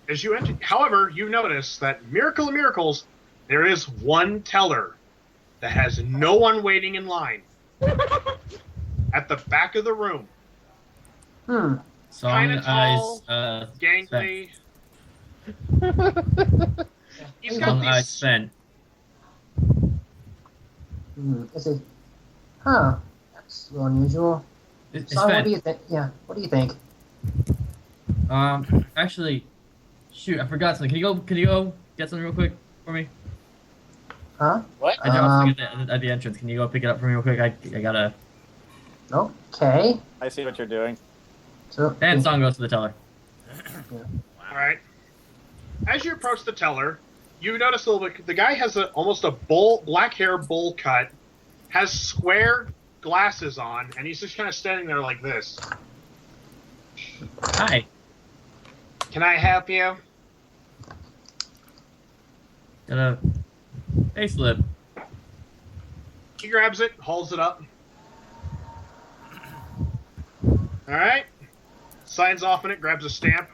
as you enter, however, you notice that miracle of miracles, there is one teller that has no one waiting in line at the back of the room. Song Kinda tall, eyes, gangly. He's got Song eyes these. Svent. Is it? Huh. That's a little unusual. It's So, what Svent. do you think? Yeah. What do you think? Actually, shoot, I forgot something. Can you go get something real quick for me? Huh? What? I dropped something at the entrance. Can you go pick it up for me real quick? I gotta. Okay. I see what you're doing. So. And song goes to the teller. All right. As you approach the teller, you notice a little bit. The guy has almost a black hair bowl cut, has square glasses on, and he's just kind of standing there like this. Hi. Can I help you? Got a payslip. He grabs it, holds it up. All right. Signs off on it, grabs a stamp.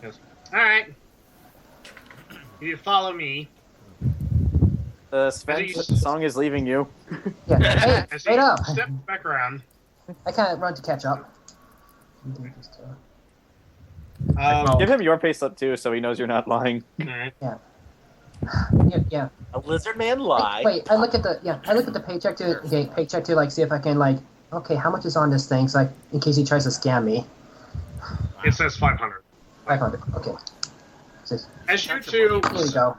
Yes. All right. You follow me. Sven's song is leaving you. Yeah. Hey, As straight he up. steps back around. I kind of run to catch up. Give him your payslip too, so he knows you're not lying. All right. Yeah. A lizard man lie. Wait, I look at the paycheck to like see if I can like, okay, how much is on this thing? So like, in case he tries to scam me. It says 500. 500. Okay. As you two, Here we go.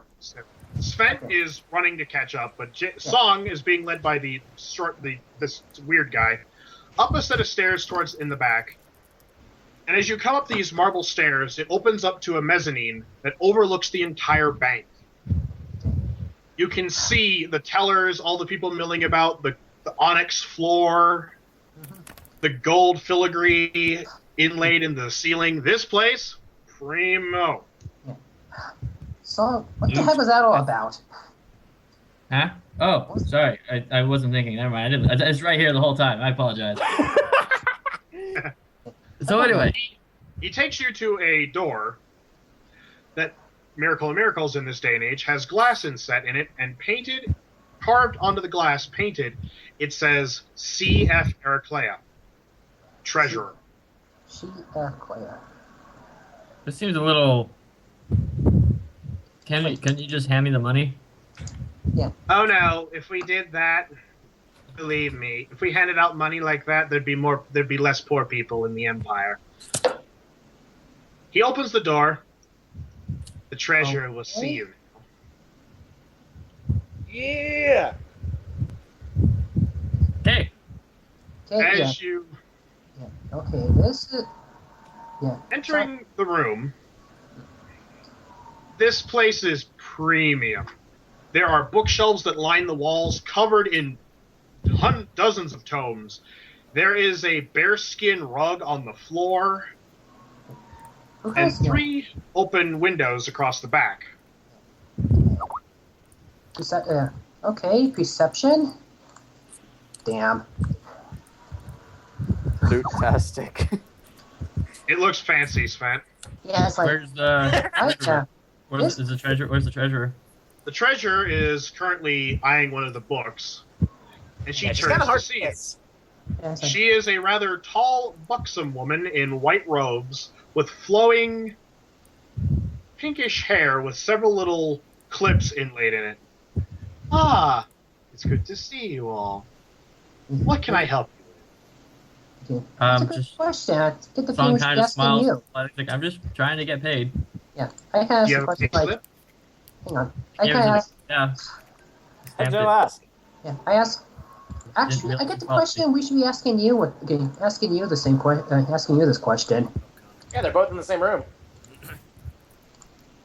Svent is running to catch up, but Song is being led by this weird guy up a set of stairs towards in the back. And as you come up these marble stairs, it opens up to a mezzanine that overlooks the entire bank. You can see the tellers, all the people milling about, the onyx floor, the gold filigree inlaid in the ceiling. This place, primo. So, what the heck was that all about? Huh? Oh, sorry. I wasn't thinking. Never mind. I didn't. It's right here the whole time. I apologize. So anyway. He takes you to a door that Miracle of Miracles in this day and age has glass inset in it, and carved onto the glass, it says C.F. Heraclea, Treasurer. Heraclea. This seems a little. Can you just hand me the money? Yeah. Oh no, if we did that, believe me, if we handed out money like that, there'd be less poor people in the Empire. He opens the door. The treasurer will see you. Yeah. Hey. Okay, As you Okay, this is... Yeah. entering the room, this place is premium. There are bookshelves that line the walls covered in dozens of tomes. There is a bearskin rug on the floor and 3 open windows across the back. Okay, perception. Damn. Fantastic. It looks fancy, Svent. Yeah, it's like... Where's the treasurer? Where's the treasurer? Where's the treasurer? The treasurer is currently eyeing one of the books, and she She's turns got a to hard see. Yeah, it's like, She is a rather tall, buxom woman in white robes with flowing pinkish hair with several little clips inlaid in it. Ah, it's good to see you all. What can I help you with? okay. That's a good Just question. I get the Song feeling kind she's of asking smiles. you. Like, I'm just trying to get paid. Yeah, I kind of Do you asked the have a question pay like... slip? Hang on. I Yeah, kind of asked... yeah. I Stamped do it. ask. Yeah, I asked... Actually, I get the question we should be asking you. Asking you the same question. Asking you this question. Yeah, they're both in the same room.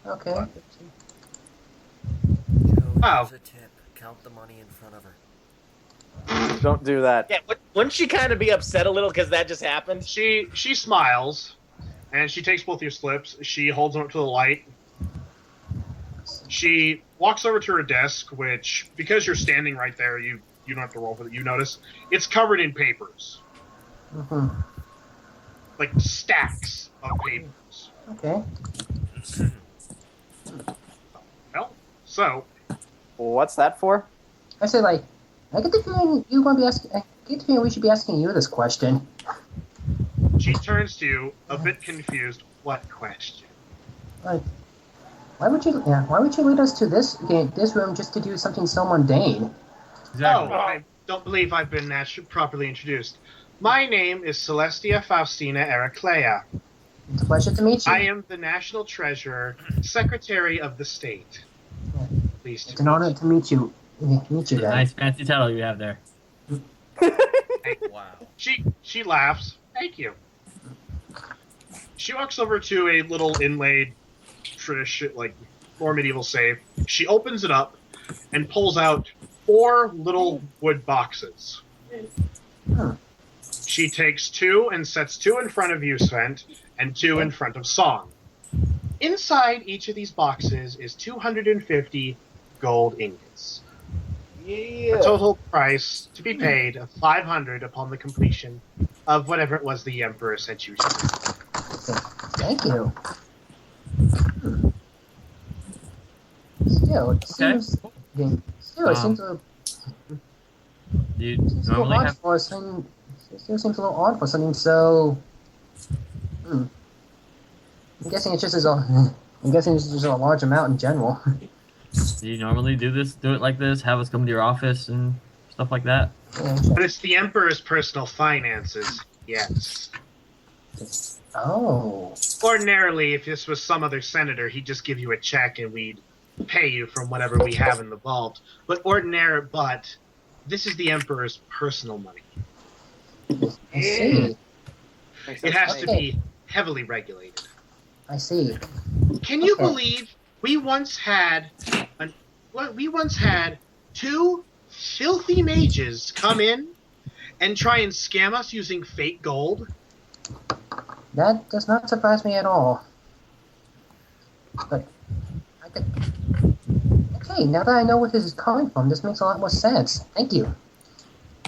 Okay. Joe, Oh. here's a tip. Count the money in front of her. Don't do that. Yeah, wouldn't she kind of be upset a little because that just happened? She smiles, and she takes both your slips. She holds them up to the light. She walks over to her desk, which, because you're standing right there, you don't have to roll for it. You notice it's covered in papers, Mm-hmm. like stacks of papers. Okay. Well, so What's that for? I said, like, I get the feeling you want to be asking. I get the feeling we should be asking you this question. she turns to you, a bit confused. What question? Like, why would you lead us to this room just to do something so mundane? Exactly. Oh, I don't believe I've been properly introduced. My name is Celestia Faustina Ericlea. It's a pleasure to meet you. I am the National Treasurer, Secretary of the State. Pleased It's to an meet honor you. to meet you. Meet you, guys. Nice fancy title you have there. Wow. She laughs. Thank you. She walks over to a little inlaid, tradition, like more medieval safe. She opens it up and pulls out 4 little wood boxes. Hmm. She takes 2 and sets 2 in front of you, Svent, and 2 in front of Song. Inside each of these boxes is 250 gold ingots. Yeah. A total price to be paid of 500 upon the completion of whatever it was the Emperor sent you to. Thank you. Hmm. Still, it seems. Still, it seems a You seems a little normally odd have. for something. It still seems a little odd for something so. Hmm. I'm guessing it's just as a. I'm guessing it's just a large amount in general. Do you normally do it like this? Have us come to your office and stuff like that? Yeah, But it's the Emperor's personal finances, yes. oh. Ordinarily, if this was some other senator, he'd just give you a check and we'd pay you from whatever we have in the vault. But this is the Emperor's personal money. I see. It has to be heavily regulated. I see. Can you Okay. believe we once had 2 filthy mages come in and try and scam us using fake gold? That does not surprise me at all. But I think. Okay, now that I know where this is coming from, this makes a lot more sense. Thank you.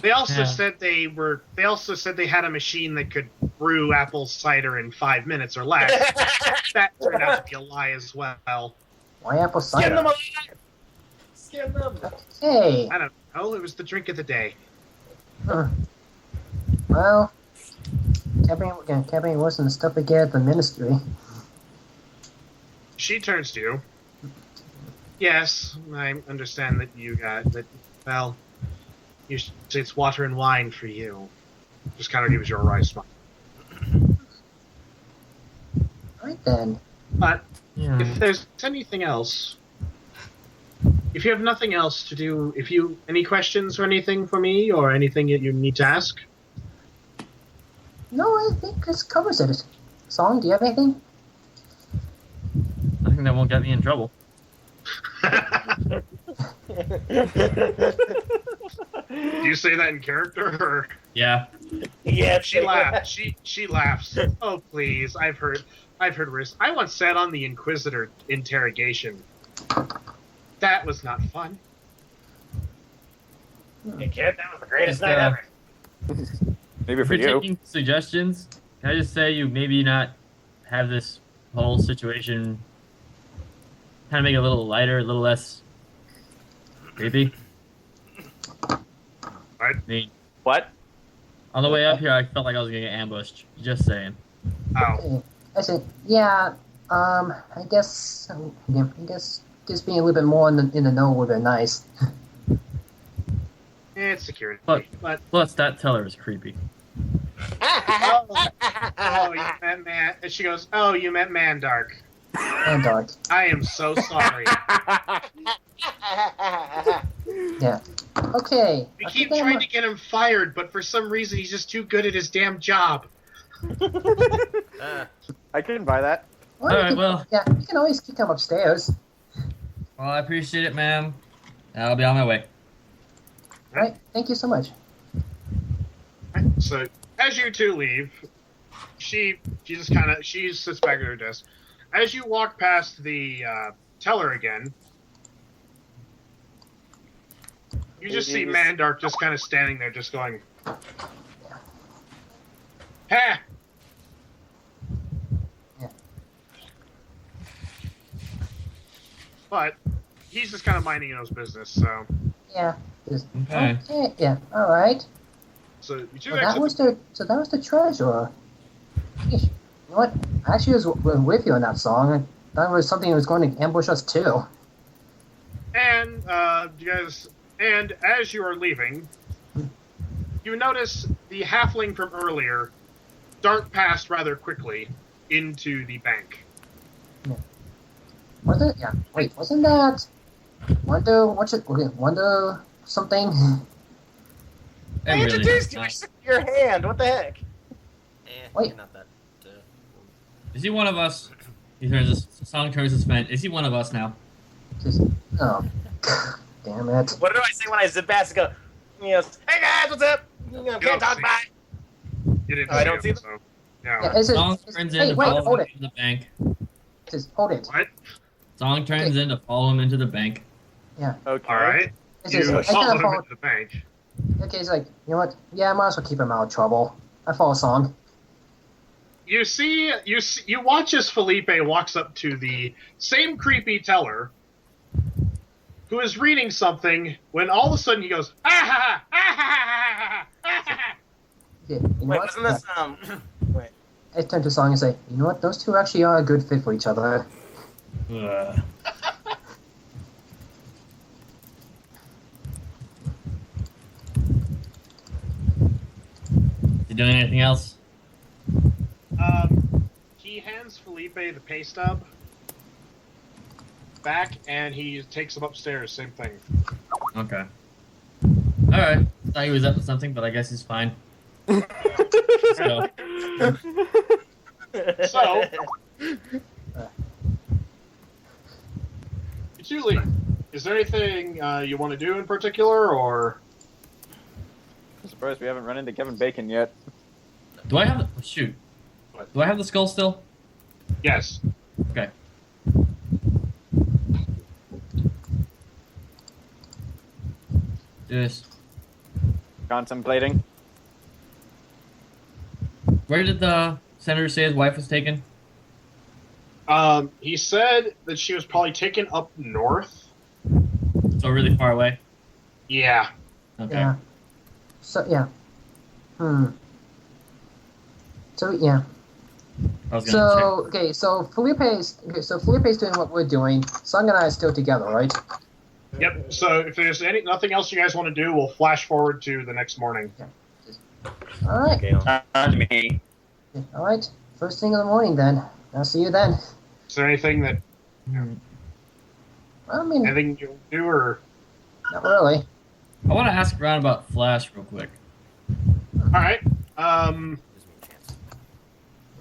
They also Yeah. said they had a machine that could brew apple cider in 5 minutes or less. That turned out to be a lie as well. Why apple Skin cider? them alive! Skin them! Hey. I don't know. It was the drink of the day. Huh. Well, can't be worse than the stuff we get at the ministry. She turns to you. Yes, I understand that you got that. Well, it's water and wine for you. Just kind of gives you a wry smile. Right then. But Yeah. if there's anything else, if you have nothing else to do, any questions or anything for me or anything that you need to ask? No, I think this covers it. Song, do you have anything? Nothing that won't get me in trouble. Do you say that in character or? Yeah. Yeah, She laughs. She laughs. Oh please, I've heard worse. I once sat on the Inquisitor interrogation. That was not fun. Hey kid, that was the greatest It's, night ever. Maybe If for you're you. taking suggestions, can I just say you maybe not have this whole situation kind of make it a little lighter, a little less creepy? Right? I mean, What? on the way up here, I felt like I was gonna get ambushed. Just saying. Oh, I said, yeah. I guess just being a little bit more in the know would be nice. it's security. But- But Plus, that teller is creepy. oh, you met Man. And she goes, "Oh, you met Mandark. And dark. I am so sorry. Yeah. Okay. We I keep think trying to get him fired, but for some reason he's just too good at his damn job." I can buy that. Well, All right, well. Yeah, you can always kick him upstairs. Well, I appreciate it, ma'am. I'll be on my way. All right, thank you so much. So as you two leave, she sits back at her desk. As you walk past the teller again, you just see Mandark just kind of standing there, just going, "Ha!" Yeah. But he's just kind of minding his own business. So, Yeah. Just, Okay. okay. Yeah. All right. so you two So that exit. was the treasurer. Yeesh. You know what? I actually was with you on that song. I thought it was something that was going to ambush us too. And you guys, and as you are leaving, you notice the halfling from earlier dart past rather quickly into the bank. Was it? Yeah. Wait, wasn't that Wonder something? It I really introduced is you. I not. shook your hand. What the heck? Wait. You're not that. Is he one of us? He turns. Song turns to Svent. Is he one of us now? Just, oh, damn it. What do I say when I zip past and go? He goes, "Hey guys, what's up? Can't talk bye." You didn't Oh, I don't see him, them? so yeah. Yeah, is it? Song turns in Hey, to wait, follow hold him it. into the bank. Just hold it. What? Song turns in to follow him into the bank. Yeah. Okay. All right. It's You just, I follow kind him of follow. into the bank. Okay, it's like, you know what? Yeah, I might as well keep him out of trouble. I follow song. You watch as Phillipe walks up to the same creepy teller who is reading something when all of a sudden he goes, "Ah ha ha! Ah ha ha ha ha ha!" Yeah, you know Wait, what? wasn't this Wait. I turn to song and say, you know what? Those two actually are a good fit for each other. Ugh. You doing anything else? He hands Phillipe the pay stub back, and he takes him upstairs. Same thing. Okay. All right. Thought he was up to something, but I guess he's fine. So, So, Julie, is there anything you want to do in particular, or? I'm surprised we haven't run into Kevin Bacon yet. do I have the shoot? What? Do I have the skull still? Yes. Okay. Just Contemplating. where did the senator say his wife was taken? He said that she was probably taken up north. So really far away. Yeah. Okay. Yeah. So, yeah. So, yeah. I was gonna So, okay, so Felipe's doing what we're doing. Sung and I are still together, right? Yep. So if there's nothing else you guys want to do, we'll flash forward to the next morning. All right. Okay, Sounds me. All right. First thing in the morning, then. I'll see you then. Is there anything that I mean, anything you do, or not really. I want to ask around about Flash real quick. all right?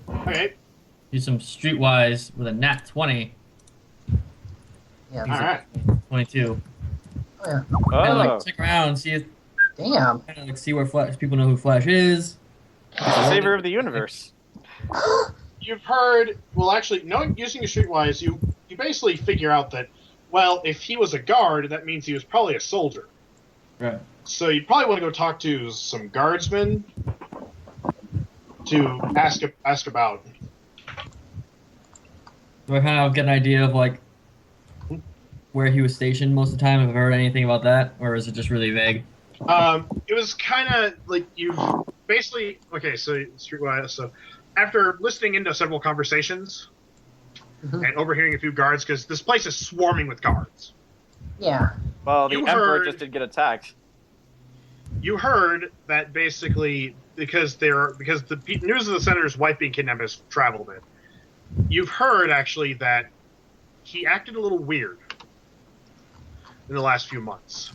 Okay. Do some streetwise with a nat 20. Yeah. All right. 22. Oh, yeah. Kind of Oh, like check around, see if Damn. kind of like see where Flash people know who Flash is. the savior of the universe. You've heard. Well, actually, using the streetwise, you basically figure out that, well, if he was a guard, that means he was probably a soldier. Right. So you probably want to go talk to some guardsmen to ask about. Do I kind of get an idea of like where he was stationed most of the time? Have I heard anything about that, or is it just really vague? It was kind of like you basically okay. So streetwise. So after listening into several conversations Mhm. and overhearing a few guards, because this place is swarming with guards. Yeah. Well, the You Emperor heard- just did get attacked. You heard that basically because the news of the senator's wife being kidnapped has traveled in. You've heard actually that he acted a little weird in the last few months.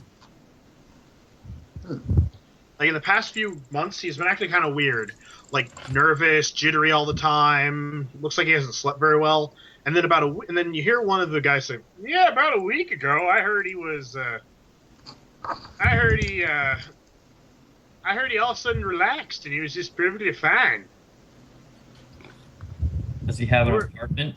Like in the past few months, he's been acting kind of weird, like nervous, jittery all the time. Looks like he hasn't slept very well. And then and then you hear one of the guys say, "Yeah, about a week ago, I heard he was, I heard he all of a sudden relaxed and he was just perfectly fine." Does he have an apartment?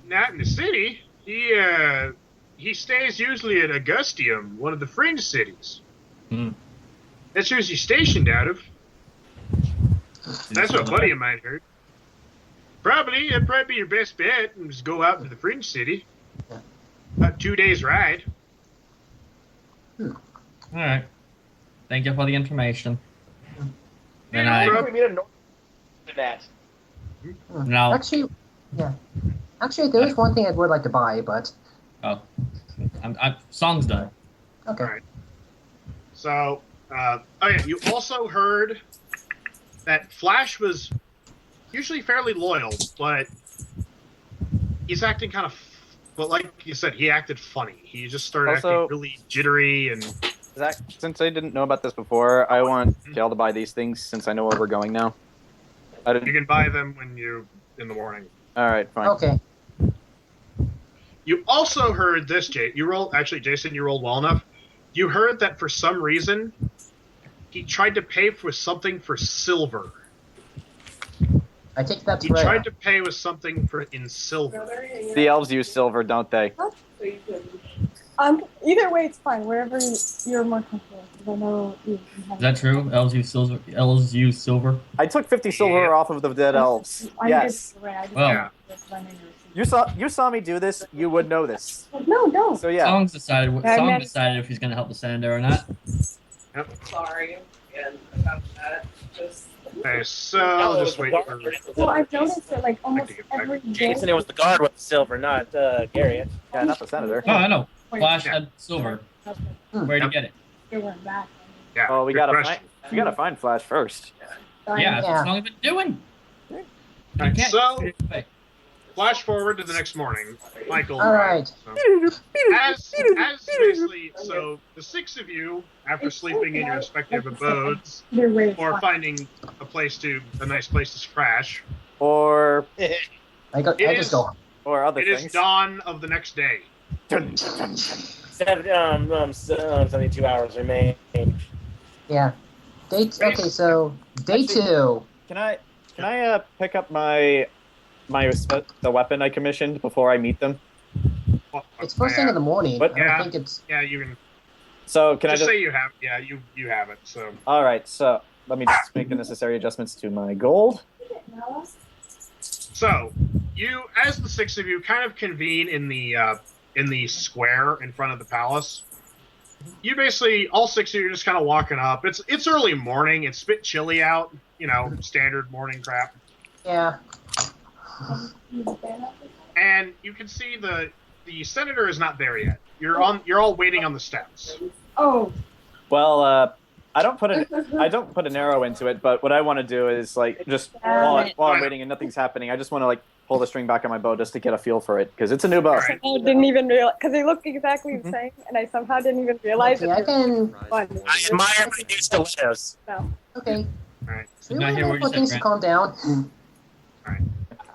Not in the city. He stays usually at Augustium, one of the fringe cities. Hmm. That's where he's stationed out of. That's what a buddy of mine heard. That'd probably be your best bet, and just go out to the fringe city. About 2 days ride. All right. Thank you for the information. Then Yeah, We need a north than that. no. Actually, yeah. Actually, there is one thing I would like to buy, but Oh, song's done. okay. Alright. So, you also heard that Flash was usually fairly loyal, but he's acting kind of. But like you said, he acted funny. He just started Also- acting really jittery and. Zach, since I didn't know about this before, I want Khale to buy these things since I know where we're going now. You can buy them when you in the morning. All right, fine. Okay. You also heard this, Jayson, you rolled well enough. You heard that for some reason, he tried to pay for something for silver. I take that He to tried to pay with something in silver. The elves use silver, don't they? Either way, it's fine. Wherever you're more comfortable. 'Cause I know you can have Is that true? Elves use silver. Elves use silver. I took 50 silver off of the dead elves. I'm Yes. good. I just Well. Yeah. You saw me do this. You would know this. No, don't. So yeah. Song decided meant- if he's gonna help the senator or not. Sorry again about that. Just Okay, so I'll just wait for. Well, I've noticed that like almost get back. every day. Jason, it was the guard with the silver, not Gary. Yeah, not the senator. Oh, I know. Flash had silver. Where'd he get it? They weren't back. Yeah, Well, we good gotta question. find Flash first. Yeah, that's what Song's been doing. Right, can't- so flash forward to the next morning. Michael. All right. As basically, so the six of you, after sleeping in your respective abodes, They're way or fun. finding a nice place to crash, Or I just go. other it is things. dawn of the next day. 72 hours remain. Yeah. Okay, so day 2. Can I pick up the weapon I commissioned before I meet them? It's first thing in the morning. What? I don't think it's. Yeah, you can So can just I just say you have. Yeah, you have it. So All right, so let me just make the necessary adjustments to my gold. So, as the six of you, kind of convene in the square in front of the palace. You basically, all six of you are just kind of walking up. It's early morning. It's a bit chilly out. Standard morning crap. Yeah. And you can see the senator is not there yet. You're all waiting on the steps. Oh. Well, I don't put an arrow into it, but what I want to do is just while I'm waiting and nothing's happening, I just want to pull the string back on my bow just to get a feel for it because it's a new bow. Right. I didn't even realize because they look exactly the same, and I somehow didn't even realize Okay, I can. Fun. I admire my new stilettos. No. Okay. Alright. So we Not wait here where for you things said, to calm down.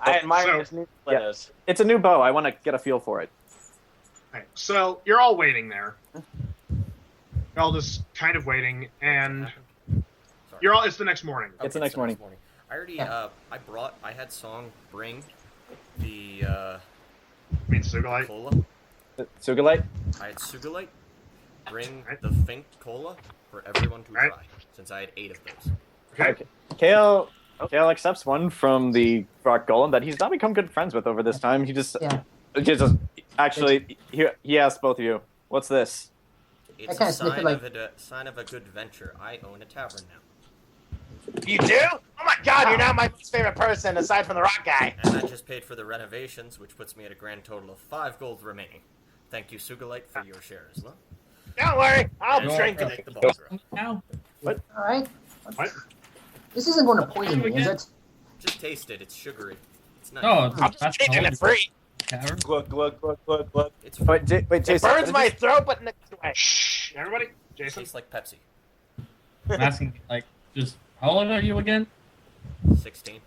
I admire So- his new stilettos. It's a new bow. I want to get a feel for it. Alright, so you're all waiting there. You're all just kind of waiting, and Sorry. it's the next morning. It's the next morning. I already, Yeah. I had Song bring the, I mean, Sugulite. cola. Sugulite? I had Sugulite bring Right. the Fink cola for everyone to Right. try, since I had 8 of those. Okay. Khale accepts one from the rock golem that he's not become good friends with over this time. He just, Yeah. actually, he asked both of you, what's this? It's kinda a sniff it sign of a good venture. I own a tavern now. You do? Oh my god, you're now my most favorite person aside from the rock guy. And I just paid for the renovations, which puts me at a grand total of 5 gold remaining. Thank you, Sugulite, for your share as well. Don't worry, I'll And drink I'll it. take the balls around. Now, Alright. What? This isn't going to poison me, is it? Just taste it. It's sugary. It's nice. oh, I'm that's just taking it free. Tavern. Glug, glug, glug, glug, glug. It's Wait, It Jayson. burns my throat, but next way. Shh, everybody. Jayson? Tastes like Pepsi. I'm asking, like, just how old are you again? 16.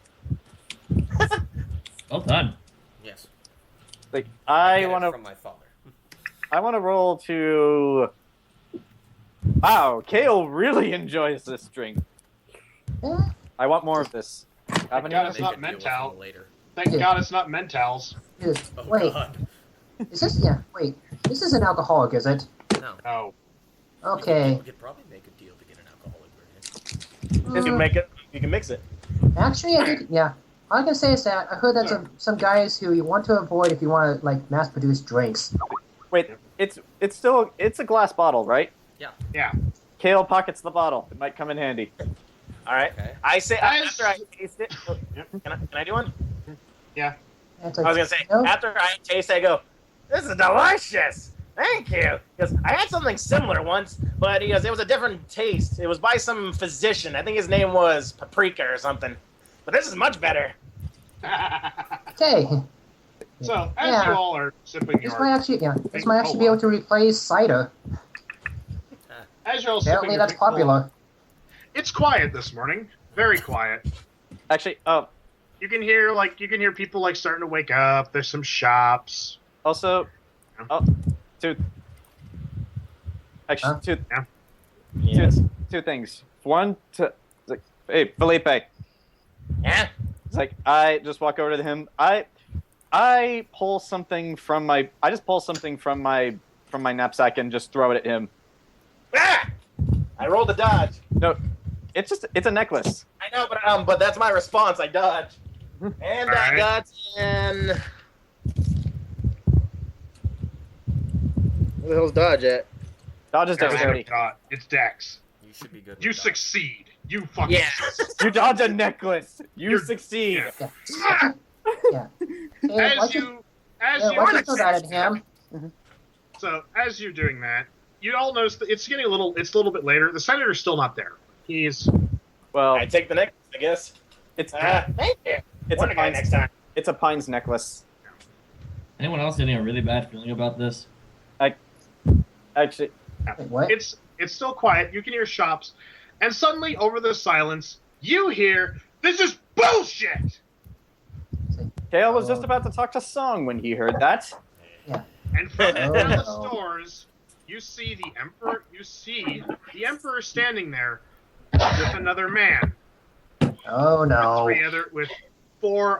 Well done. Yes. Like I I get it want to. from my father. I want to roll to. Wow, Khale really enjoys this drink. Yeah. I want more of this. Have any? God, it's Make not a deal with mental. him later. Thank Yeah. God it's not mentals. Dude, Oh wait, God. is this? Yeah, wait. This is an alcoholic, is it? No. No. Okay. We could probably make a deal to get an alcoholic version. You can Mm, make it. You can mix it. actually, I think, yeah. All I can say is that I heard that some guys who you want to avoid if you want to like mass produce drinks. Wait, it's a glass bottle, right? Yeah. Khale pockets the bottle. It might come in handy. All right. Okay. I say Guys- after I taste it. Yep. Can I do one? It's I like, was gonna say you know, after I taste, it, I go, "This is delicious. Thank you." Because I had something similar once, but he goes, "It was a different taste. It was by some physician. I think his name was Paprika or something. But this is much better." okay. So, as Yeah. you all are sipping This your, might actually, this might actually be able to replace cider. as you're all sipping Apparently, your that's big bowl, popular. it's quiet this morning. Very quiet. Actually, You can hear people like starting to wake up. There's some shops. also, two. Actually, Huh? Yes. two things. One, it's like, hey, Phillipe. Yeah. It's like I just walk over to him. I pull something from my. I just pull something from my knapsack and just throw it at him. Ah! I rolled a dodge. No, it's a necklace. I know, but that's my response. I dodge, and I Alright. got in. Where the hell's dodge at? Dodge is It's dexterity. not. It's Dex. You should be good. You with that. succeed. You fucking. Yeah. You dodge a necklace. You You're- succeed. yeah. Yeah. Yeah. Hey, why don't As yeah, you why don't you throw that at him? So as you're doing that, you all notice that it's getting a little bit later. The senator's still not there. He's Well, I take the necklace, I guess. it's Thank you. it's Wonder a guy pines, next time. it's a pines necklace. Anyone else getting a really bad feeling about this? Actually, Wait, what? it's still quiet. You can hear shops, and suddenly over the silence, you hear, "This is bullshit!" Khale was just about to talk to Song when he heard that. And from Oh, down the no. stores, you see the emperor. You see the emperor standing there with another man. Oh no. With five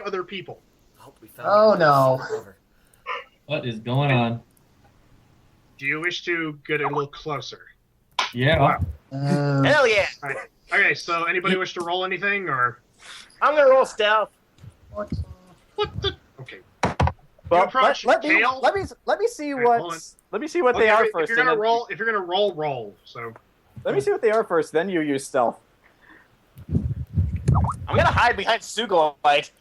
other people. Oh, we found Oh, it. no. Over. What is going on? Do you wish to get a little closer? Yeah. Wow. Hell yeah. Okay, so anybody wish to roll anything, or I'm gonna roll stealth. What? what the? Okay. Well, approach let me Khale? let me see Alright, hold on. let me see what Okay, they are if first. you're and gonna then- if you're gonna roll. So Let me see what they are first. Then you use stealth. I'm gonna hide behind Sugulite.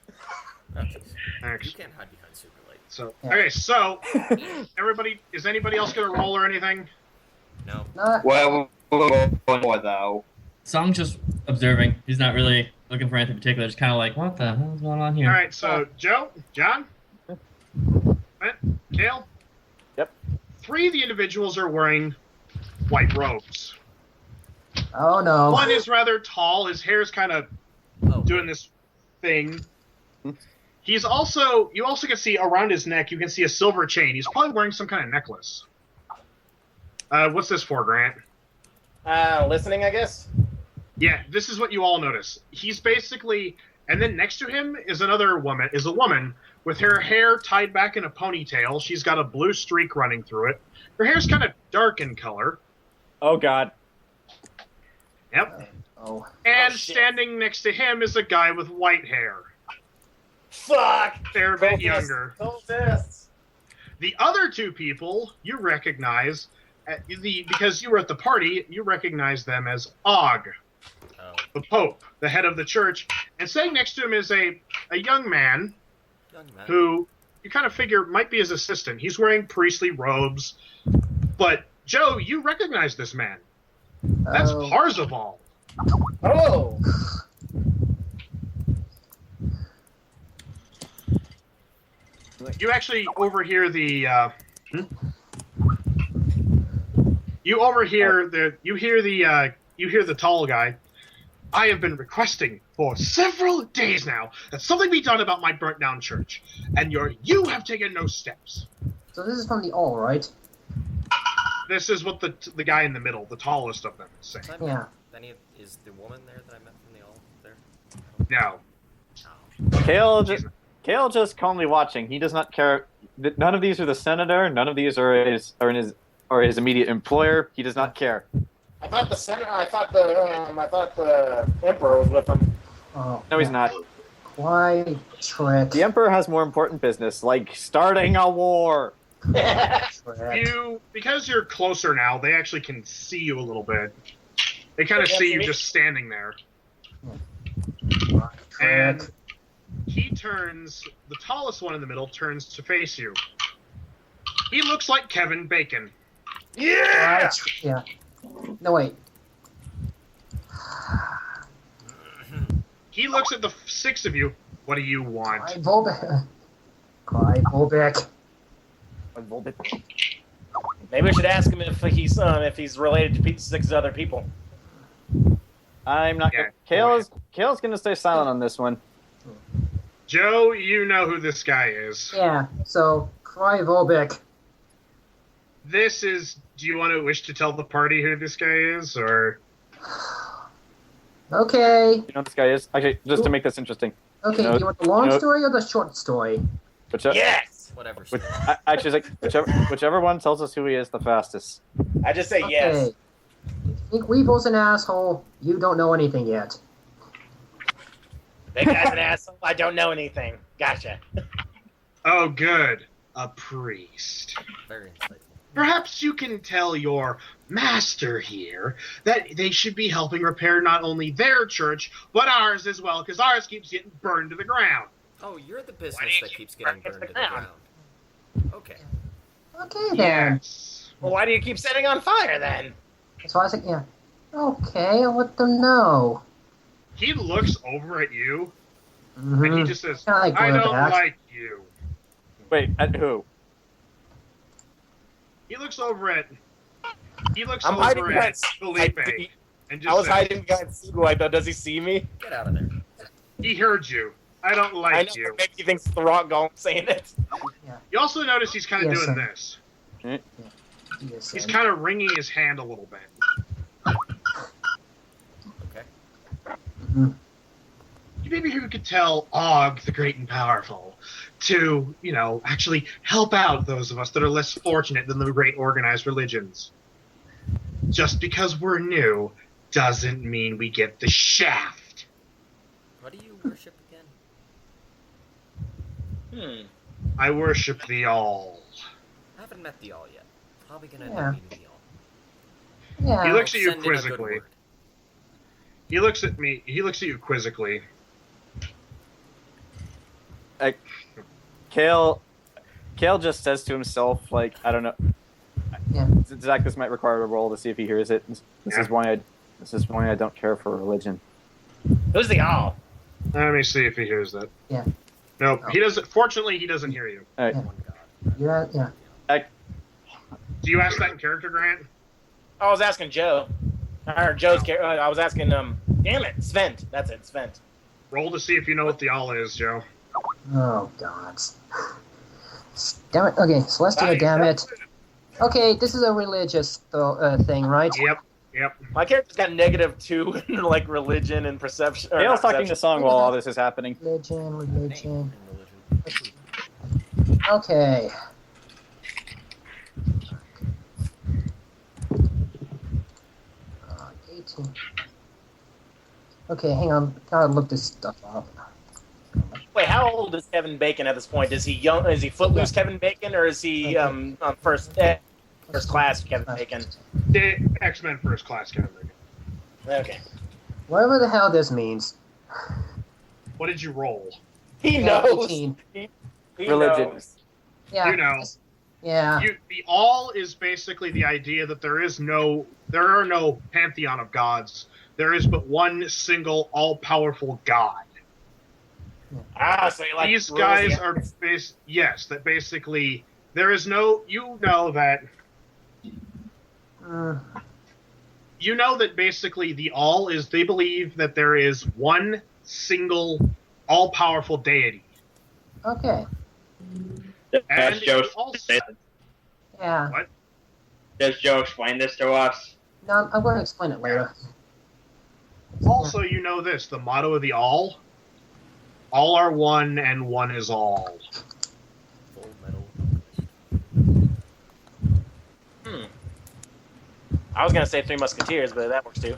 Oh, jeez. You actually, can't hide behind Sugulite. so Yeah. okay, so is anybody else gonna roll or anything? No. Not. Well, we're going more though. Song's just observing. He's not really looking for anything particular. Just kind of like, what the hell's going on here? All right, so Joe, John, Svent, Khale. Yep. 3 of the individuals are wearing white robes. Oh no. One is rather tall. His hair's kind of Oh. doing this thing. You also can see around his neck, you can see a silver chain. He's probably wearing some kind of necklace. What's this for, Grant? Listening, I guess. Yeah, this is what you all notice. He's basically, and then next to him is a woman with her hair tied back in a ponytail. She's got a blue streak running through it. Her hair's kind of dark in color. Oh God. Yep. Oh. And Oh, shit. standing next to him is a guy with white hair. Fuck. They're a bit younger. Cultists. The other 2 people you recognize, because you were at the party, you recognize them as Og, Oh. the Pope, the head of the church. And sitting next to him is a young man Young man. who you kind of figure might be his assistant. He's wearing priestly robes. But, Joe, you recognize this man. That's Oh. Parzival. Oh. You actually overhear the You overhear you hear the tall guy. I have been requesting for several days now that something be done about my burnt down church, and you have taken no steps. So this is from the all, right? This is what the guy in the middle, the tallest of them, is saying. Yeah. Is the woman there that I met from the all there? No. Khale just calmly watching. He does not care. None of these are the senator. None of these are his immediate employer. He does not care. I thought the senator. I thought the emperor was with him. Oh, No, he's not. Why trick? The emperor has more important business, like starting a war. Trick. Because you're closer now, they actually can see you a little bit. They kind of see you just standing there. And he turns, the tallest one in the middle turns to face you. He looks like Kevin Bacon. Yeah. Yeah. No wait. He looks at the 6 of you. What do you want? Clive Volbeck. Maybe we should ask him if he's related to 6 other people. I'm not. Yeah, Khale's gonna stay silent on this one. Joe, you know who this guy is. Yeah. So Clive Volbeck. This is. Do you want to wish to tell the party who this guy is, or? Okay. You know what this guy is? Actually, just to make this interesting. Okay. You know- Do you want the long you know- story or the short story? Yes. Whatever. Actually, it's like whichever one tells us who he is the fastest. I just say yes. Okay. You think Weevil's an asshole? You don't know anything yet. That guy's an asshole. I don't know anything. Gotcha. Oh, good. A priest. Very insightful. Perhaps you can tell your master here that they should be helping repair not only their church, but ours as well, because ours keeps getting burned to the ground. Oh, you're the Why business do you that keep keeps getting burning burned to it the down? ground. Okay. Okay then. Yes. Well, why do you keep setting on fire then? That's why I said, yeah. Okay, I'll let them know. He looks over at you, Mm-hmm. and he just says, Kinda like I don't Warlock. like you. Wait, at who? He looks over at I'm hiding over behind at Phillipe, and just I was says, hiding behind Sugulite though. Does he see me? Get out of there. he heard you. I don't I like know. you. Maybe he thinks it's the rock golem saying it. You also notice he's kind of Yes, doing sir. this. Yes, He's kind of wringing his hand a little bit. Okay. Mhm. Maybe who could tell Og, the great and powerful, to, actually help out those of us that are less fortunate than the great organized religions. Just because we're new doesn't mean we get the shaft. What do you worship again? I worship the All. I haven't met the all yet. Probably gonna end Yeah. up meeting the all. Yeah. He looks at you Send in a good quizzically. word. He looks at me. He looks at you quizzically. Khale just says to himself, like, I don't know. Yeah. Zach, this might require a roll to see if he hears it. This is why I don't care for religion. Who's the all? Let me see if he hears that. Yeah. Nope. Oh. He doesn't. Fortunately, he doesn't hear you. All right. Yeah. Yeah. Do you ask that in character, Grant? I was asking Joe. Or I was asking damn it, Svent. That's it, Svent. Roll to see if you know what the All is, Joe. Oh God. Damn it. Okay, Celestia. Damn it. Okay, this is a religious thing, right? Yep. My character's got -2 in like religion and perception. or Khale's not talking perception. to song while all this is happening. Religion. Okay. 18. Okay, hang on. Gotta look this stuff up. Wait, how old is Kevin Bacon at this point? Is he young? Is he footloose Kevin Bacon, or is he on first class Kevin Bacon? The X-Men First Class Kevin Bacon. Okay. Whatever the hell this means. What did you roll? He knows. 18. He Religion. knows. Yeah. You know. Yeah. The All is basically the idea that there are no pantheon of gods. There is but one single all-powerful God. Ah, so you like These rules guys the- are that basically there is no, that You know that basically the all is, they believe that there is one single all-powerful deity. Okay. And Joe also, Yeah. what? Does Joe explain this to us? No, I'm going to explain it later. Also, you know this, the motto of the all are one and one is all. Full metal. I was gonna say Three Musketeers, but that works too.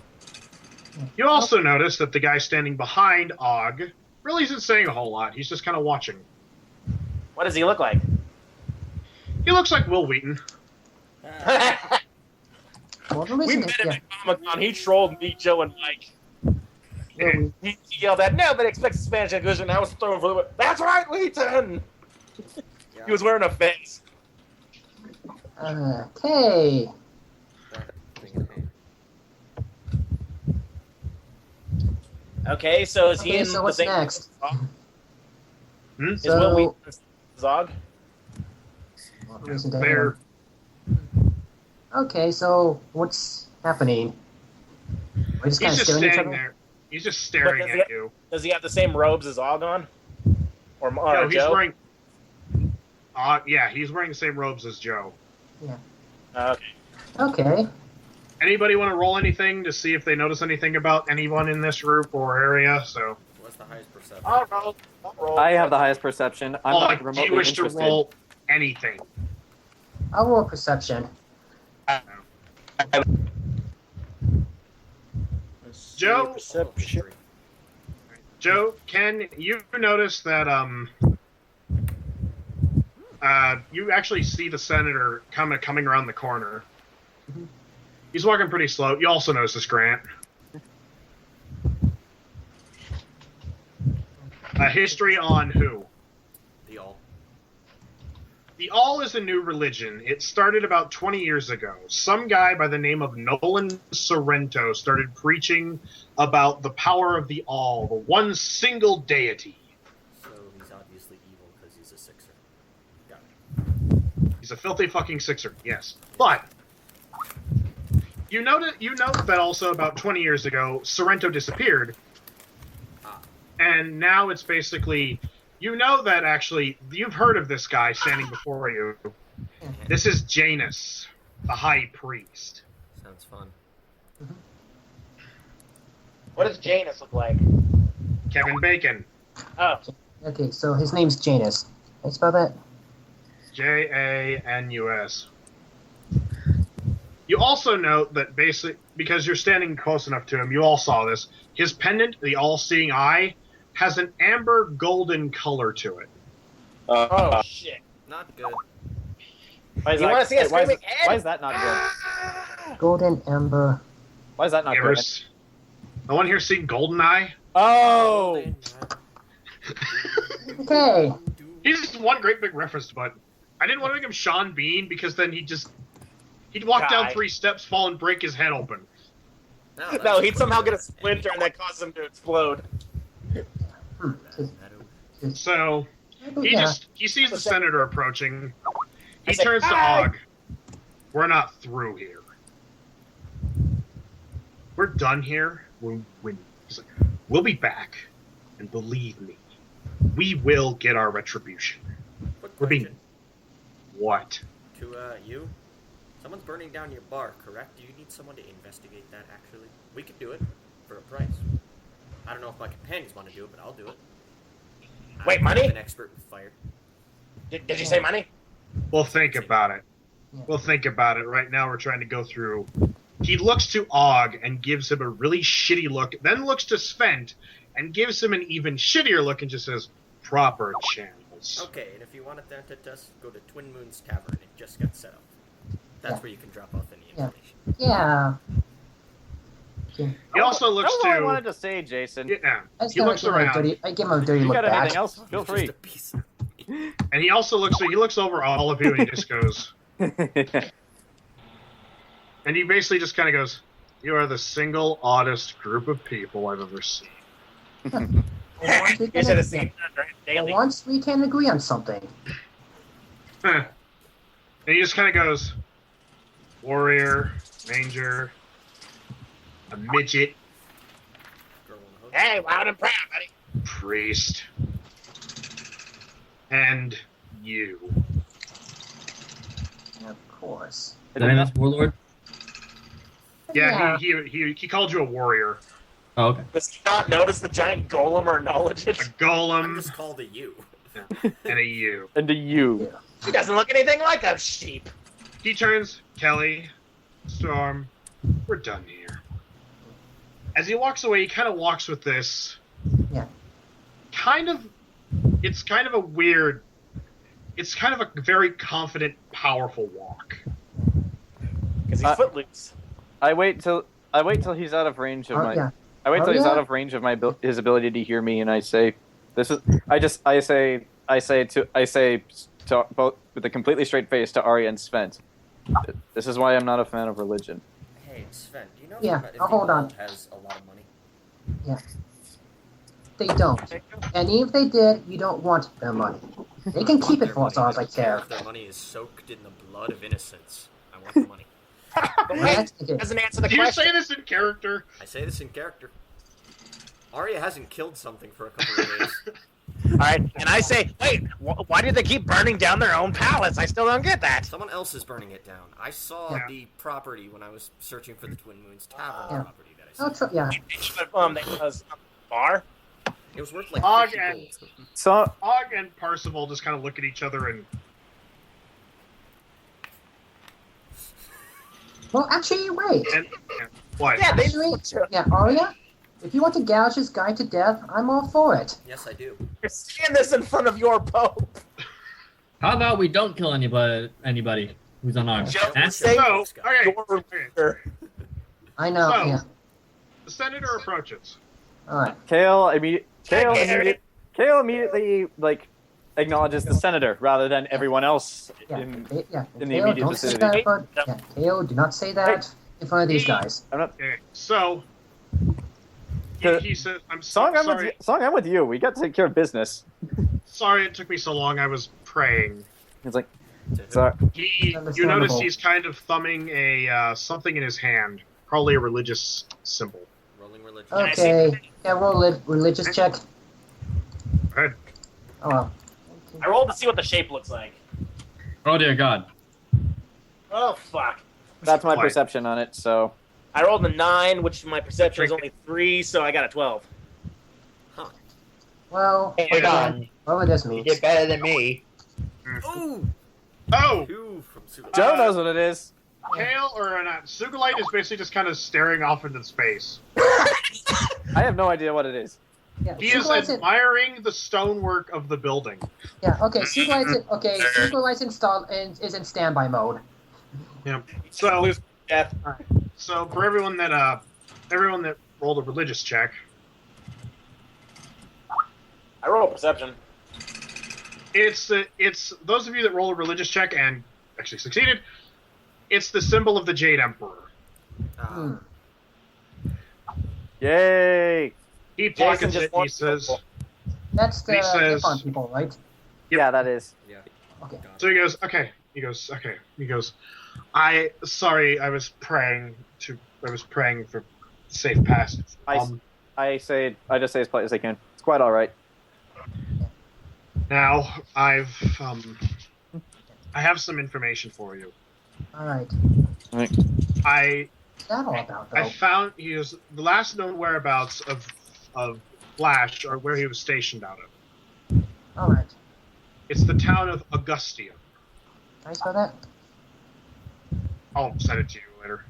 You also notice that the guy standing behind Og really isn't saying a whole lot. He's just kind of watching. What does he look like? He looks like Will Wheaton. Well, the We reason met is, him at Comic-Con. He trolled me, Joe, and Mike. He yelled at, nobody expects a Spanish English, and I was throwing for the... That's right, Wheaton! He was wearing a fence. Okay. Okay, so is he Okay, in so the what's same... next? Is So- Will Wheaton Zog? They're, Okay, so what's happening? We're just kind he's of just staring at each standing other? there. He's just staring But does at he- you. Does he have the same robes as Og on? Or No, he's Joe? wearing... yeah, he's wearing the same robes as Joe. Okay. Okay. Anybody want to roll anything to see if they notice anything about anyone in this group or area? So, What's the highest perception? I'll roll. I have the highest perception. I'm not do remotely you wish interested. to roll anything? I'll roll perception. Joe, Perception. Joe, Ken, you notice that you actually see the senator coming around the corner. He's walking pretty slow. You also notice this, Grant. History on who? The all. The All is a new religion. It started about 20 years ago. Some guy by the name of Nolan Sorrento started preaching about the power of the All, the one single deity. So he's obviously evil because he's a sixer. Got it. He's a filthy fucking sixer, yes. But you note that also about 20 years ago, Sorrento disappeared. And now it's basically, you know that actually, you've heard of this guy standing before you. This is Janus, the high priest. Sounds fun. What does Janus look like? Kevin Bacon. Oh, Okay, so his name's Janus. How you spell that? Janus. You also note that because you're standing close enough to him, you all saw this. His pendant, the all-seeing eye, has an amber golden color to it. oh shit. Not good. Why is You that- wanna see a wait, why is screaming it- head? Why is that not good? Golden Amber. Why is that not You ever good? no one here seen Goldeneye? Oh! Okay. He's just one great big reference, but I didn't want to make him Sean Bean because then he'd walk down Die. 3 steps, fall, and break his head open. No, he'd somehow get a splinter and that causes him to explode. So Yeah. he sees the senator approaching. He I say, turns to "Hi." Og. We're not through here. We're done here. He's like, we'll be back, and believe me, we will get our retribution. Quick We're being question what? to you. Someone's burning down your bar, correct? Do you need someone to investigate that, actually? We could do it for a price. I don't know if my companions want to do it, but I'll do it. Wait, I'm money? an expert with fire. Did you say money? We'll think about it. We'll think about it. Right now, we're trying to go through. He looks to Og and gives him a really shitty look, then looks to Svent and gives him an even shittier look and just says, proper channels. Okay, and if you want to just go to Twin Moons Tavern. It just got set up. That's where you can drop off any information. Yeah. Okay. He also looks That's all I to. wanted to say, Jason. Yeah, I just he gotta looks give him a around. dirty- I give him a dirty You look got back. anything else? Feel Just free. a piece. And he also looks over all of you and he just goes, and he basically just kind of goes, you are the single oddest group of people I've ever seen. Once we You can- should have seen that right? Daily. Once we can agree on something. And he just kind of goes, warrior, ranger, a midget, Girl in the hood. Hey, loud and proud, buddy. priest, and you. Of course. Did I miss Warlord? Yeah, he called you a warrior. Oh, okay. Does he not notice the giant golem or acknowledge A it? I'm golem just called a you. and a you. And to you. He doesn't look anything like a sheep. He turns, Kelly, Storm, we're done here. As he walks away, he kind of walks with this. Yeah. It's kind of a weird. It's kind of a very confident, powerful walk. Because he's footloose. I wait till he's out of range of my. Yeah. I wait till he's Aria? out of range of his ability to hear me, and I say, "This is." I say to both with a completely straight face to Aria and Svent. This is why I'm not a fan of religion. Hey, Sven, do you know Yeah, if the hold on. world has a lot of money? They don't. And even if they did, you don't want their money. They can keep it for as long as I care. If their money is soaked in the blood of innocence, I want the money. That's it. Doesn't answer the Do you question. say this in character? I say this in character. Arya hasn't killed something for a couple of days. All right, and I say, wait, why do they keep burning down their own palace? I still don't get that. Someone else is burning it down. I saw Yeah. the property when I was searching for the Twin Moons Tavern Yeah. property that I Oh, saw. yeah. That was bar. It was worth like Og 50 and gold. So Og and Parsival just kind of look at each other and Well, actually, wait. what? Yeah, they Actually, yeah, Aria, if you want to gouge this guy to death, I'm all for it. Yes, I do. You're saying this in front of your pope. How about we don't kill anybody who's unarmed? Just Huh? say So, okay, your leader. I know, So- yeah. the senator approaches. Alright. Kale immediately like acknowledges the senator rather than everyone else Yeah, in Ka- yeah. in the Kale, immediate don't say vicinity. that, but, yeah, Kale, do not say that in front of these guys. I'm not. Okay, so The- he says, "I'm Song, I'm sorry. with you. Song, I'm with you. We got to take care of business. Sorry it took me so long. I was praying." It's like, sorry. You Understandable. notice he's kind of thumbing a something in his hand, probably a religious symbol. Rolling religion. Okay. Yeah, roll a religious check. Go ahead. Oh, well. I rolled to see what the shape looks like. Oh dear God. Oh fuck! That's my Quiet. perception on it. So I rolled a 9, which my perception is only 3, so I got a 12. Well, Hold on. whatever this You means. did better than me. Ooh! Oh, Two from Sugulite. Joe knows what it is. Khale or not? Sugulite is basically just kind of staring off into space. I have no idea what it is. Yeah, He is Sugulite's in, admiring the stonework of the building. yeah, okay, Sugulite's installed and is in standby mode. So, Death. so for everyone that rolled a religious check, I rolled perception. it's those of you that roll a religious check and actually succeeded. It's the symbol of the Jade Emperor. Hmm. Yay! He Jayson pockets just it. He wants says. That's the He says- Nippon people, right? Yep. Yeah, that is. Yeah. Okay. So he goes, okay. He goes, okay. He goes, sorry, I was praying for safe passage. I just say as polite as I can. It's quite all right. Now I have some information for you. Alright. I What's that all about, I though? found he was the last known whereabouts of Flash, or where he was stationed out of. Alright. It's the town of Augustia. Can I spell that? I'll send it to you later.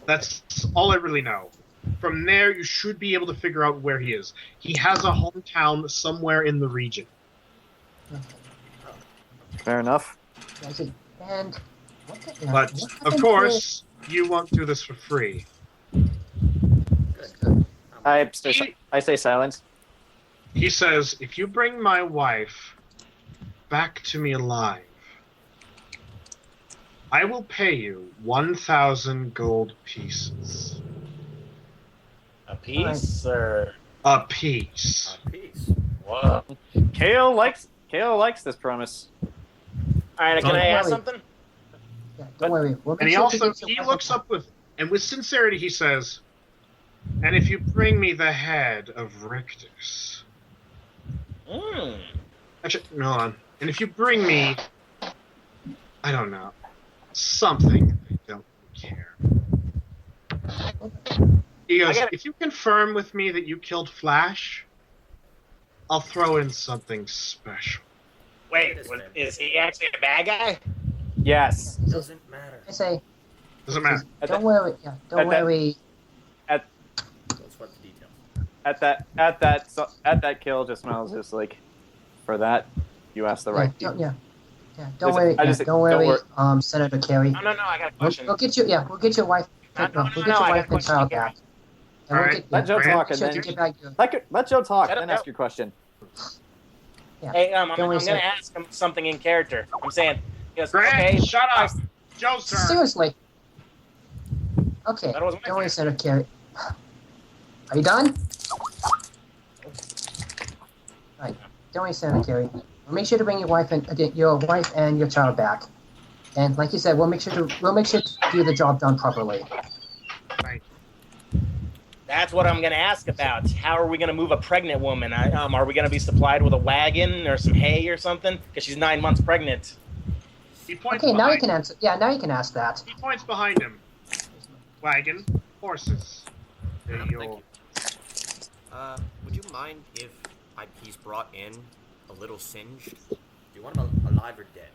That's all I really know. From there, you should be able to figure out where he is. He has a hometown somewhere in the region. Fair enough. I see. And what the, yeah, But, what of happened course, you won't do this for free. to- I stay silent. He says, if you bring my wife back to me alive, I will pay you 1,000 gold pieces. A piece or A piece. Peace. whoa? Kale likes this promise. All right, can I ask Really? something? Yeah, don't worry. We'll make And he sure to also get your he wife looks back. up with sincerity he says, "And if you bring me the head of Rictus." Actually, no, hold on. And if you bring me, I don't know, something, I don't care. He goes, if you confirm with me that you killed Flash, I'll throw in something special. Wait, is he actually a bad guy? Yes. Doesn't matter. I say, Doesn't matter. don't worry. Yeah, don't worry. Don't sweat the details. At that kill, just smells just like, for that, you asked the right people. Don't worry. Don't worry. Senator Carey. No, I got a question. We'll get you. Yeah, we'll get your wife. We'll get your wife and child back. And we'll get, Let Joe talk, and then let Joe talk, then ask your question. Yeah. Hey, I'm going to ask him something in character. I'm saying, Grant, okay, shut up. Joe's turn. Seriously. Okay. Don't worry, Senator Carey. Are you done? Right. Don't worry, Senator Carey. We'll make sure to bring your wife and your child back. And like you said, we'll make sure to do the job done properly. Right. That's what I'm going to ask about. How are we going to move a pregnant woman? Are we going to be supplied with a wagon or some hay or something? Because she's 9 months pregnant. He points Okay, now you behind can answer. Yeah, now you can ask that. He points behind him. Wagon, horses. There you go. Would you mind if he's brought in a little singed? Do you want him alive or dead?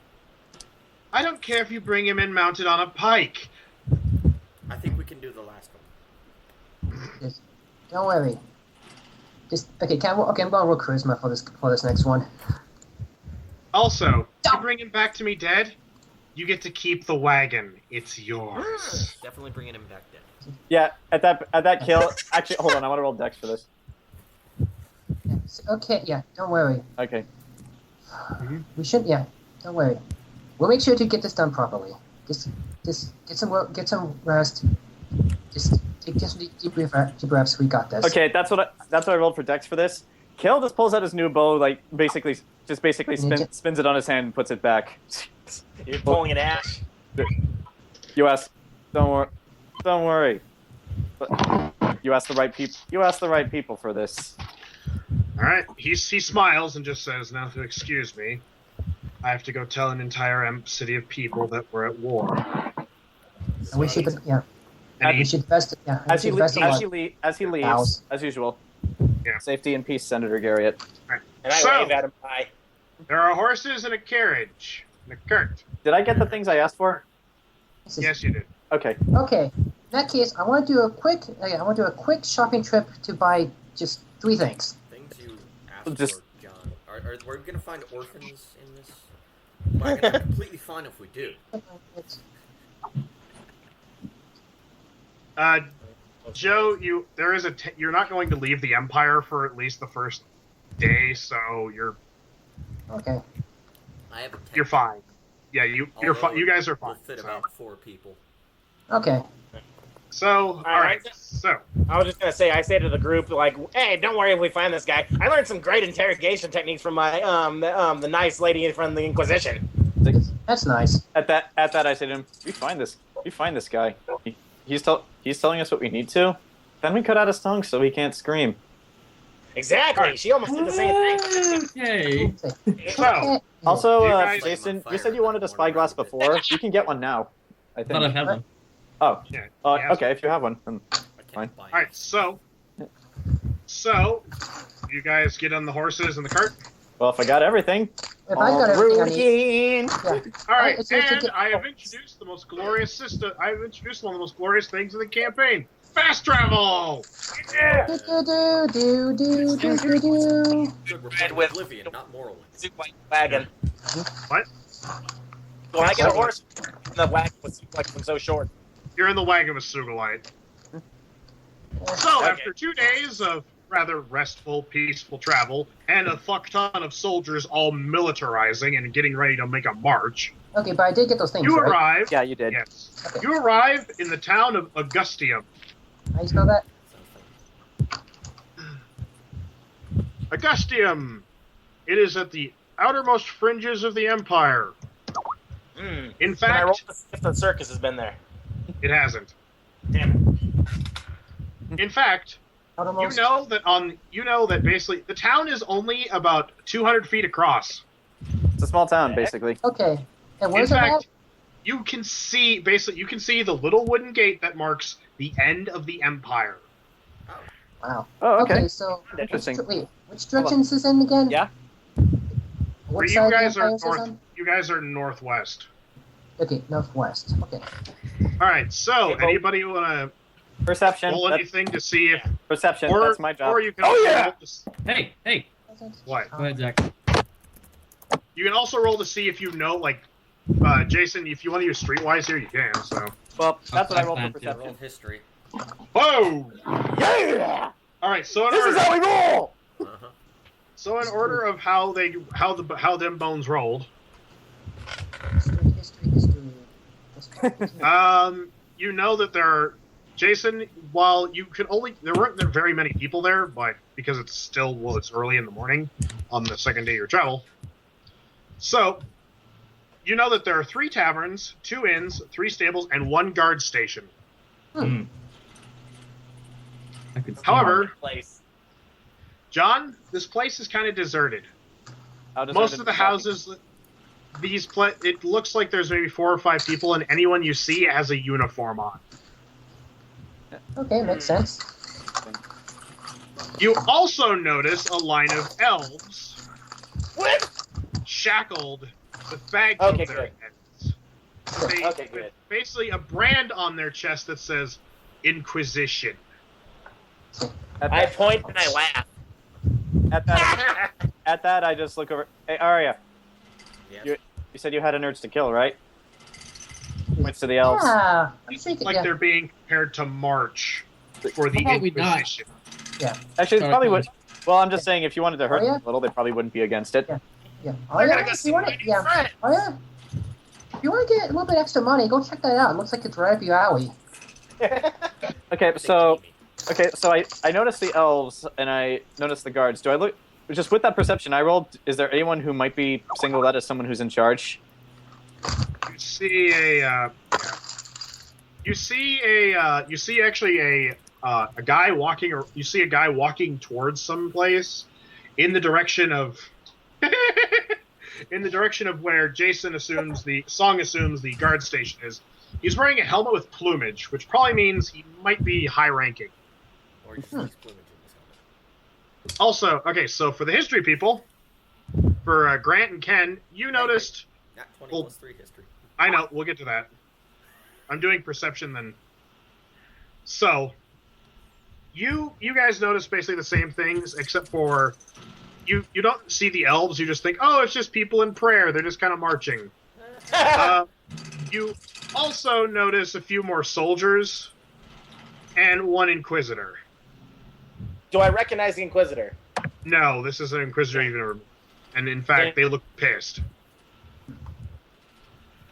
I don't care if you bring him in mounted on a pike. I think we can do the last one. Don't worry. I'm going to roll charisma for this next one. Also, if you bring him back to me dead, you get to keep the wagon. It's yours. Definitely bringing him back dead. Yeah, at that kill. Actually, hold on. I want to roll dex for this. Okay, yeah, don't worry. Okay. We should, yeah, don't worry. We'll make sure to get this done properly. Just get some rest. Just take deep breaths. We got this. Okay, that's what I rolled for dex for this. Kill just pulls out his new bow, like basically spins it on his hand and puts it back. You're pulling an ash. U.S. Don't worry. You asked the right people. You asked the right people for this. All right. He smiles and just says, "Now, if you'll excuse me, I have to go tell an entire city of people that we're at war." And we should, yeah. And we should best, yeah. As he leaves, as usual. Yeah. Safety and peace, Senator Garriott. Right. And I wave at him. Bye. There are horses and a carriage and a cart. Did I get the things I asked for? Yes, you did. Okay. Okay. In that case, I want to do a quick shopping trip to buy just 3 things. Things you asked for, John. Are we going to find orphans in this? Well, I'm completely fine if we do. Joe, you're not going to leave the Empire for at least the first day, so you're okay. You're fine. Yeah, you're fine. You guys are fine. We'll fit about 4 people. Okay. So, all right. So, I was just gonna say, I say to the group, like, "Hey, don't worry if we find this guy. I learned some great interrogation techniques from my the nice lady from the Inquisition." That's nice. At that, I say to him, "We find this guy. He's telling us what we need to. Then we cut out his tongue so he can't scream." Exactly. She almost did the same thing. Okay. So, also, guys- Jayson, you said you wanted a spyglass before. You can get one now. I Thought I think. had one. Oh. yeah. Okay. If you have one, then fine. All right. So, you guys get on the horses and the cart. Well, if I got everything. If I got everything I need. Yeah. All right, It's just to and get- I have introduced the most glorious system. I have introduced one of the most glorious things in the campaign: fast travel. Yeah. Do. Good, we're playing with- Oblivion, not Morrowind. Soup white wagon. What? When I get a horse, the wagon was so short. You're in the wagon with Sugulite. So, after 2 days of rather restful, peaceful travel, and a fuck ton of soldiers all militarizing and getting ready to make a march, Okay, but I did get those things, you right? arrive. Yeah, you did. Yes. Okay. You arrive in the town of Augustium. How do you spell that? Augustium! It is at the outermost fringes of the Empire. In Can I fact, roll to see if the circus has been there? it hasn't. Damn In fact, you know that basically the town is only about 200 feet across. It's a small town, basically. Okay. And where's In it fact, at? you can see the little wooden gate that marks the end of the empire. Wow. Oh, okay. So Interesting. Which direction is this in again? Yeah. What Where you side of the guys are empire is this north. on? You guys are northwest. Okay, northwest. Okay. All right. So, Okay, anybody want to Perception. roll That's, anything to see if, perception. or, That's my job. or you can Oh, also yeah! roll to, Hey. what? Go ahead, Zach. You can also roll to see if you know, like, Jayson. If you want to use Streetwise here, you can. So. Well, that's what I rolled for Fine, yeah. perception. Roll history. Whoa! Yeah! All right. So in This order, is how we roll! Uh-huh. so in order of how them bones rolled. History. You know that Jayson, while there weren't very many people there, but because it's early in the morning on the second day of your travel. So, you know that there are 3 taverns, 2 inns, 3 stables, and 1 guard station. I could see However, place. John, this place is kind of deserted. How does Most that of the affect- houses, it looks like there's maybe 4 or 5 people, and anyone you see has a uniform on. Okay, makes sense. You also notice a line of elves shackled with bags Okay, of their good. heads. Okay, good. With basically a brand on their chest that says Inquisition. I point and I laugh. At that, I just look over. Hey, Aria, Yes. you said you had an urge to kill, right? Points to the elves. Yeah, I'm It's thinking. like Yeah. they're being prepared to march for the How about we not? Inquisition. Actually, it Sorry, probably go would. Well, I'm just saying, if you wanted to hurt Oh, yeah? them a little, they probably wouldn't be against it. Yeah. Oh They're yeah. gonna go If see you want my it, new yeah. friend. Oh yeah. If you want to get a little bit extra money, go check that out. It looks like it's right up your alley. Okay, so I noticed the elves and I noticed the guards. Do I look just with that perception I rolled? Is there anyone who might be singled out as someone who's in charge? You see actually a guy walking, or you see a guy walking towards some place in the direction of where Jayson assumes the guard station is. He's wearing a helmet with plumage, which probably means he might be high ranking. Or you can use plumage in this helmet. Also, okay, so for the history people, for Grant and Ken, you noticed. Not 20 Well- plus 3 history. I know, we'll get to that. I'm doing perception then. So, you guys notice basically the same things, except for you don't see the elves. You just think, oh, it's just people in prayer. They're just kind of marching. You also notice a few more soldiers and 1 inquisitor. Do I recognize the Inquisitor? No, this is an inquisitor even, and in fact, they look pissed.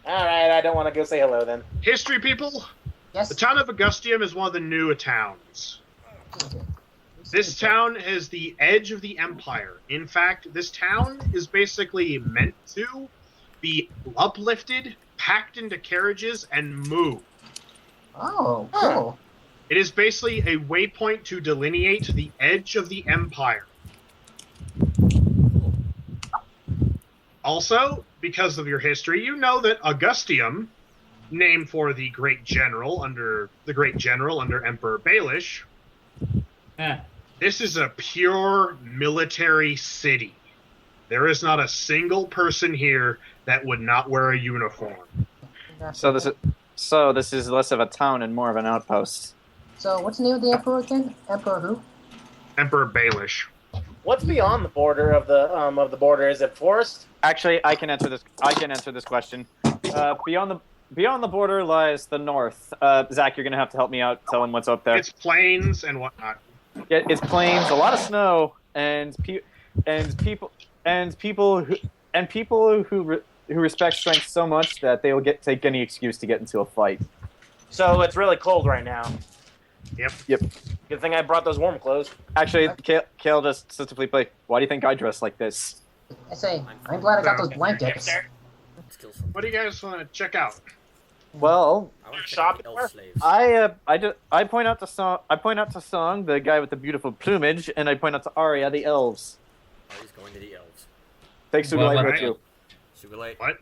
Alright, I don't want to go say hello then. History people, Yes. the town of Augustium is one of the newer towns. This town is the edge of the empire. In fact, this town is basically meant to be uplifted, packed into carriages, and moved. Oh, cool. It is basically a waypoint to delineate the edge of the empire. Also, because of your history, you know that Augustium, named for the great general under Emperor Baelish, this is a pure military city. There is not a single person here that would not wear a uniform. So this is less of a town and more of an outpost. So what's the name of the emperor again? Emperor who? Emperor Baelish. What's beyond the border of the border? Is it forest? Actually, I can answer this question. Beyond the border lies the north. Zach, you're gonna have to help me out. Tell him what's up there. It's plains and whatnot. Yeah, it's plains, a lot of snow, and people who respect strength so much that they will take any excuse to get into a fight. So it's really cold right now. Yep. Good thing I brought those warm clothes. Actually, Khale just says to Phillipe, "Why do you think I dress like this?" I say, I'm glad I got those blankets. Let's kill some. What do you guys want to check out? Well, I want to check Shop out the elf there? slaves. I point out to Song, the guy with the beautiful plumage, and I point out to Aria, the elves. He's going to the elves. Take Sugulite Well, with right. you. Sugulite. What?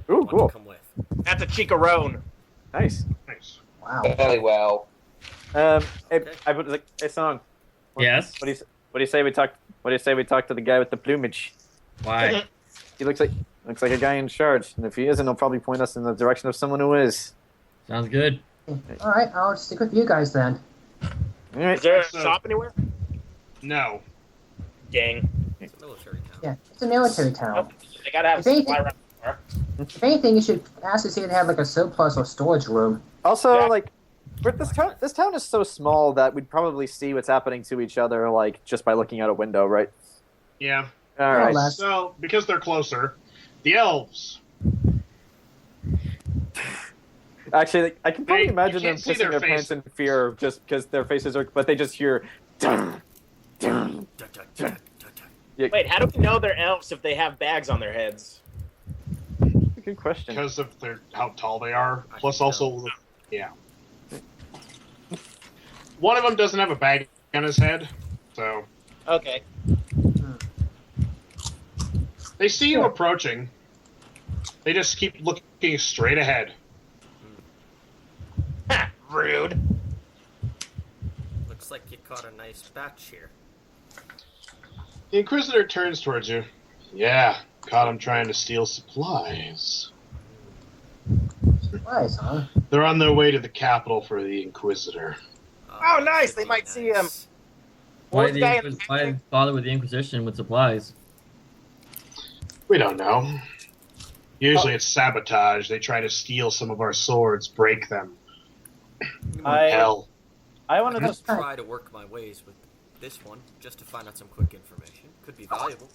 Ooh, Want to cool. come with. That's a Chicarone. Nice. Nice. Wow. Very well. I put like, hey, Song. Yes. What do you say we talk? What do you say we talk to the guy with the plumage? Why? He looks like a guy in charge, and if he isn't, he'll probably point us in the direction of someone who is. Sounds good. All right, I'll stick with you guys then. All right. Is there a So- shop anywhere? No. Dang. It's a military town. Yeah, it's a military town. Nope. They gotta have If anything- supply around there. If anything, you should ask to see if they have like a surplus or storage room. Also, Yeah. like, this town is so small that we'd probably see what's happening to each other, like, just by looking out a window, right? Yeah. All More or right. less. So, because they're closer, the elves. Actually, like, I can probably You imagine them can't see pissing their their pants in fear just because their faces are, but they just hear. Dun, dun. Dun, dun, dun, dun, dun. Yeah, Wait, how do we know they're elves if they have bags on their heads? good question. Because of how tall they are. I Plus, can also, yeah. One of them doesn't have a bag on his head, so Okay. they see you Yeah. approaching. They just keep looking straight ahead. Ha! Rude. Looks like you caught a nice batch here. The Inquisitor turns towards you. Yeah, caught him trying to steal supplies. Supplies, huh? They're on their way to the capital for the Inquisitor. Oh, nice, should they be might see him. nice. What was the guy Why bother with the Inquisition with supplies? We don't know. Usually it's sabotage. They try to steal some of our swords, break them. Hell. I want to I'll just just try to work my ways with this one, just to find out some quick information. Could be valuable.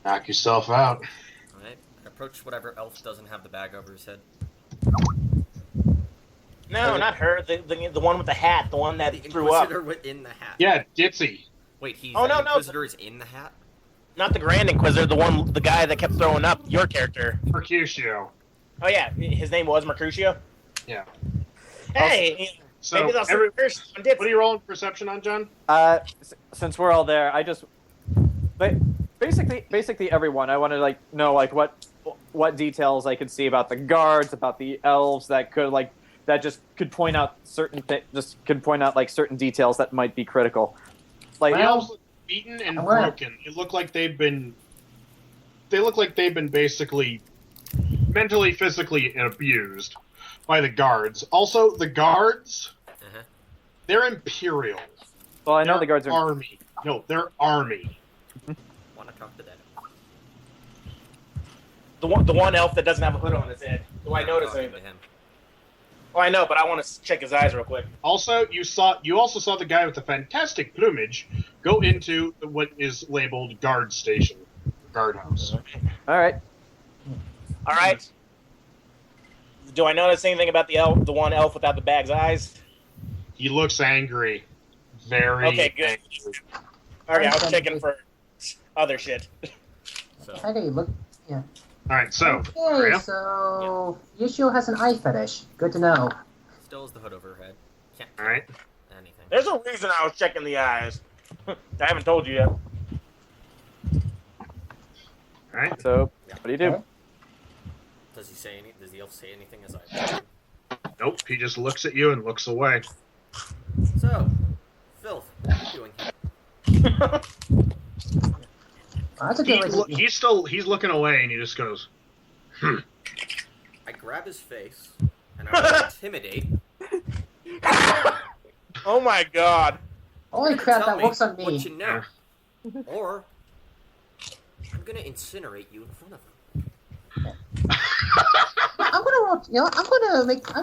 Knock yourself out. Alright, approach whatever elf doesn't have the bag over his head. No, not her. The one with the hat. The one that The threw up. Inquisitor in the hat. Yeah, Ditzy. Wait, he's Oh, the no, no. Inquisitor is in the hat? Not the Grand Inquisitor. The guy that kept throwing up. Your character. Mercutio. Oh yeah, his name was Mercutio. Yeah. Hey, So, maybe that's every, the first one. what are you rolling perception on, John? since we're all there, but basically everyone. I want to like know like what details I could see about the guards, about the elves that could point out certain certain details that might be critical. Like The elves look beaten and I'm gonna- broken. They look like they've been basically mentally, physically abused by the guards. Also, the guards, Uh-huh. they're imperial. well, I know They're the guards are. army. No, they're army. Want to talk to that elf. The one elf that doesn't have a hood on his head. Do I notice Talking to anything? him. Oh, I know, but I want to check his eyes real quick. Also, you also saw the guy with the fantastic plumage go into what is labeled guard station, guardhouse. All right. All right. Do I notice anything about the one elf without the bag's eyes? He looks angry, very Okay, good. angry. Okay, I was checking for other shit. So, How do you look? Yeah. All right, so Okay, Aria? so Yishio has an eye fetish. Good to know. still has the hood over her head. Can't all right. anything. There's a reason I was checking the eyes. I haven't told you yet. All right. So what do you do? Okay. Does he say any? Does the elf say anything as I? Nope. He just looks at you and looks away. So, Filth, what are you doing? Oh, that's a good way to. He's looking away, and he just goes, I grab his face and I will intimidate. Oh my god. Holy crap, Tell that me works on me. what you know, or I'm gonna incinerate you in front of him. I'm gonna roll. You know, I'm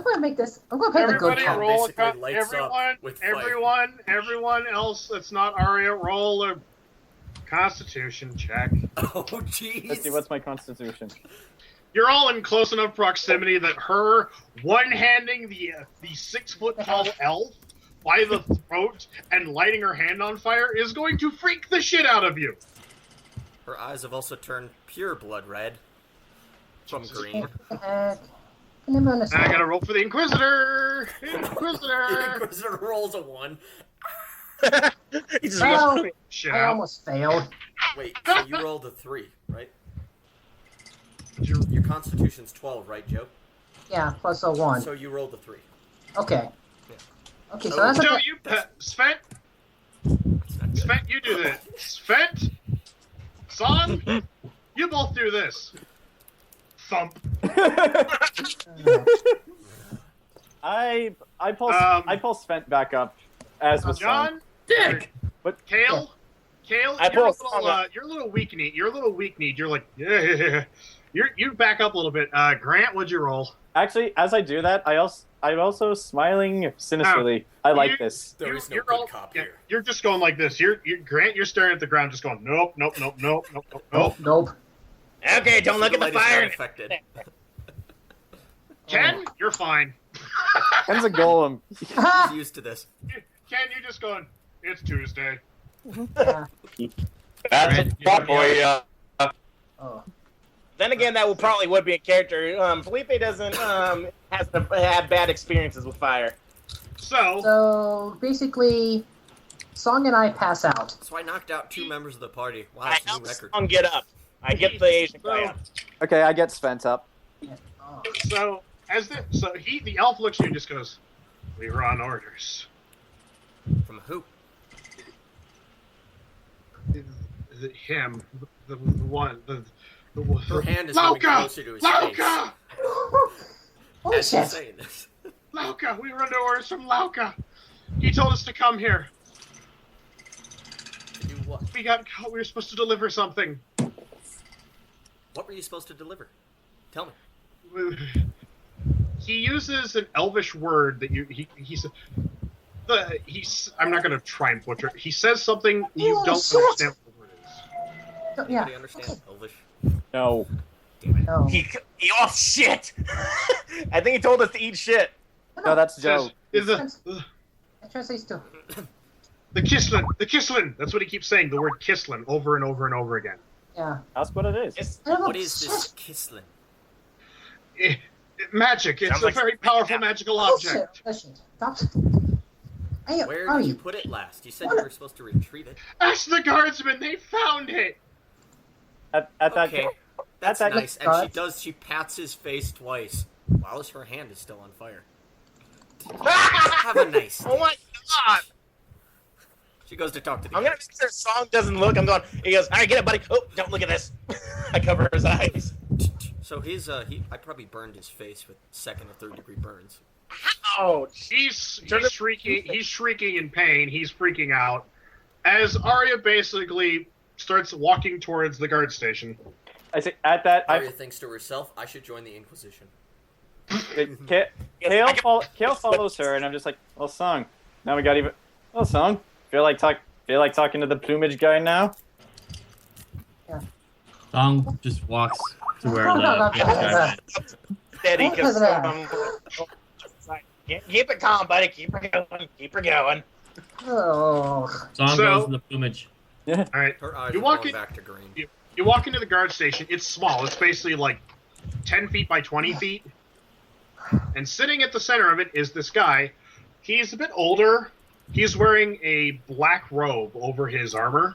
gonna make this. I'm gonna play the good everybody card. roll a Basically lights up with fire. everyone else that's not Aria, roll a Constitution check. Oh Let's see. jeez. What's my constitution? You're all in close enough proximity that her one-handing the 6-foot-tall elf by the throat and lighting her hand on fire is going to freak the shit out of you. Her eyes have also turned pure blood red. From green. What the heck? I never I understand. gotta roll for the Inquisitor! The Inquisitor! Inquisitor rolls a 1. He just Well, Shit I out. almost failed. Wait, so you rolled a 3, right? Your Constitution's 12, right, Joe? Yeah, plus a 1. So you rolled a 3. Okay. Yeah. Okay, so Oh, that's Joe, like you, Svent, That's not good. Svent, you do this. Svent, Song, you both do this. Thump. I pull Um, I pull Svent back up as was John, Dick! Kale, I you're pull a little weak kneed. You're a little weak kneed. You're like, yeah. You back up a little bit. Grant, what'd you roll? Actually, as I do that, I'm also smiling sinisterly. I like this. There is no You're good all- cop yeah, here. You're just going like this. Grant, you're staring at the ground, just going, nope, nope, nope, nope, nope, nope, nope. Nope. Okay, don't look at the Sugulite is not fire. affected. Ken, you're fine. Ken's a golem. He's used to this. Ken, you just going, it's Tuesday. Yeah. That's a fuck boy. Oh. Then again, that would be a character. Phillipe doesn't have bad experiences with fire. So basically, Song and I pass out. So I knocked out 2 members of the party. Wow, I that's a help new record. Song get up. I get the Asian guy up. Okay, I get Svent up. Oh. So the elf looks at you and just goes, we were on orders. From who? Him, the one, Her hand is moving Lauka! closer to his face. Lauka! Holy As he's shit! saying this. Lauka! We were under orders from Lauka. He told us to come here. To do what? We were supposed to deliver something. What were you supposed to deliver? Tell me. He uses an elvish word that I'm not going to try and butcher it. He says something you Oh, don't shit. understand what the word is. Yeah. Anybody understand Elvish? No. Damn it. No. He shit. I think he told us to eat shit. No, that's It Joe. says, It translates to. the Kisslin. That's what he keeps saying, the word Kisslin, over and over and over again. Yeah. That's what it is. It's, What is this Kisslin? Magic. It's Sounds a like- very powerful magical Bullshit. object. Bullshit. Stop. Hey, Where Ari, did you put it last? You said you were supposed to retrieve it. Ask the guardsmen. They found it. At that Okay, that's that- nice. And she pats his face twice, while her hand is still on fire. Have a nice day. oh my god! She goes to talk to the I'm gonna make sure Song doesn't look. I'm going. He goes, all right, get it, buddy. Oh, don't look at this. I cover his eyes. So I probably burned his face with 2nd or 3rd degree burns. Ouch. He's shrieking. He's shrieking in pain. He's freaking out. As Aria basically starts walking towards the guard station. I say at that Aria thinks to herself, I should join the Inquisition. Khale follows her, and I'm just like, well, Song. Now we got even. Well, Song. Feel like talking to the plumage guy now? Song just walks to where the guy is. Steady, Look at because keep it calm, buddy. Keep her going. Keep her going. Oh. Song So- goes to the plumage. All right. Her eyes You are walk going in- back to green. You walk into the guard station. It's small. It's basically like 10 feet by 20 feet. And sitting at the center of it is this guy. He's a bit older. He's wearing a black robe over his armor.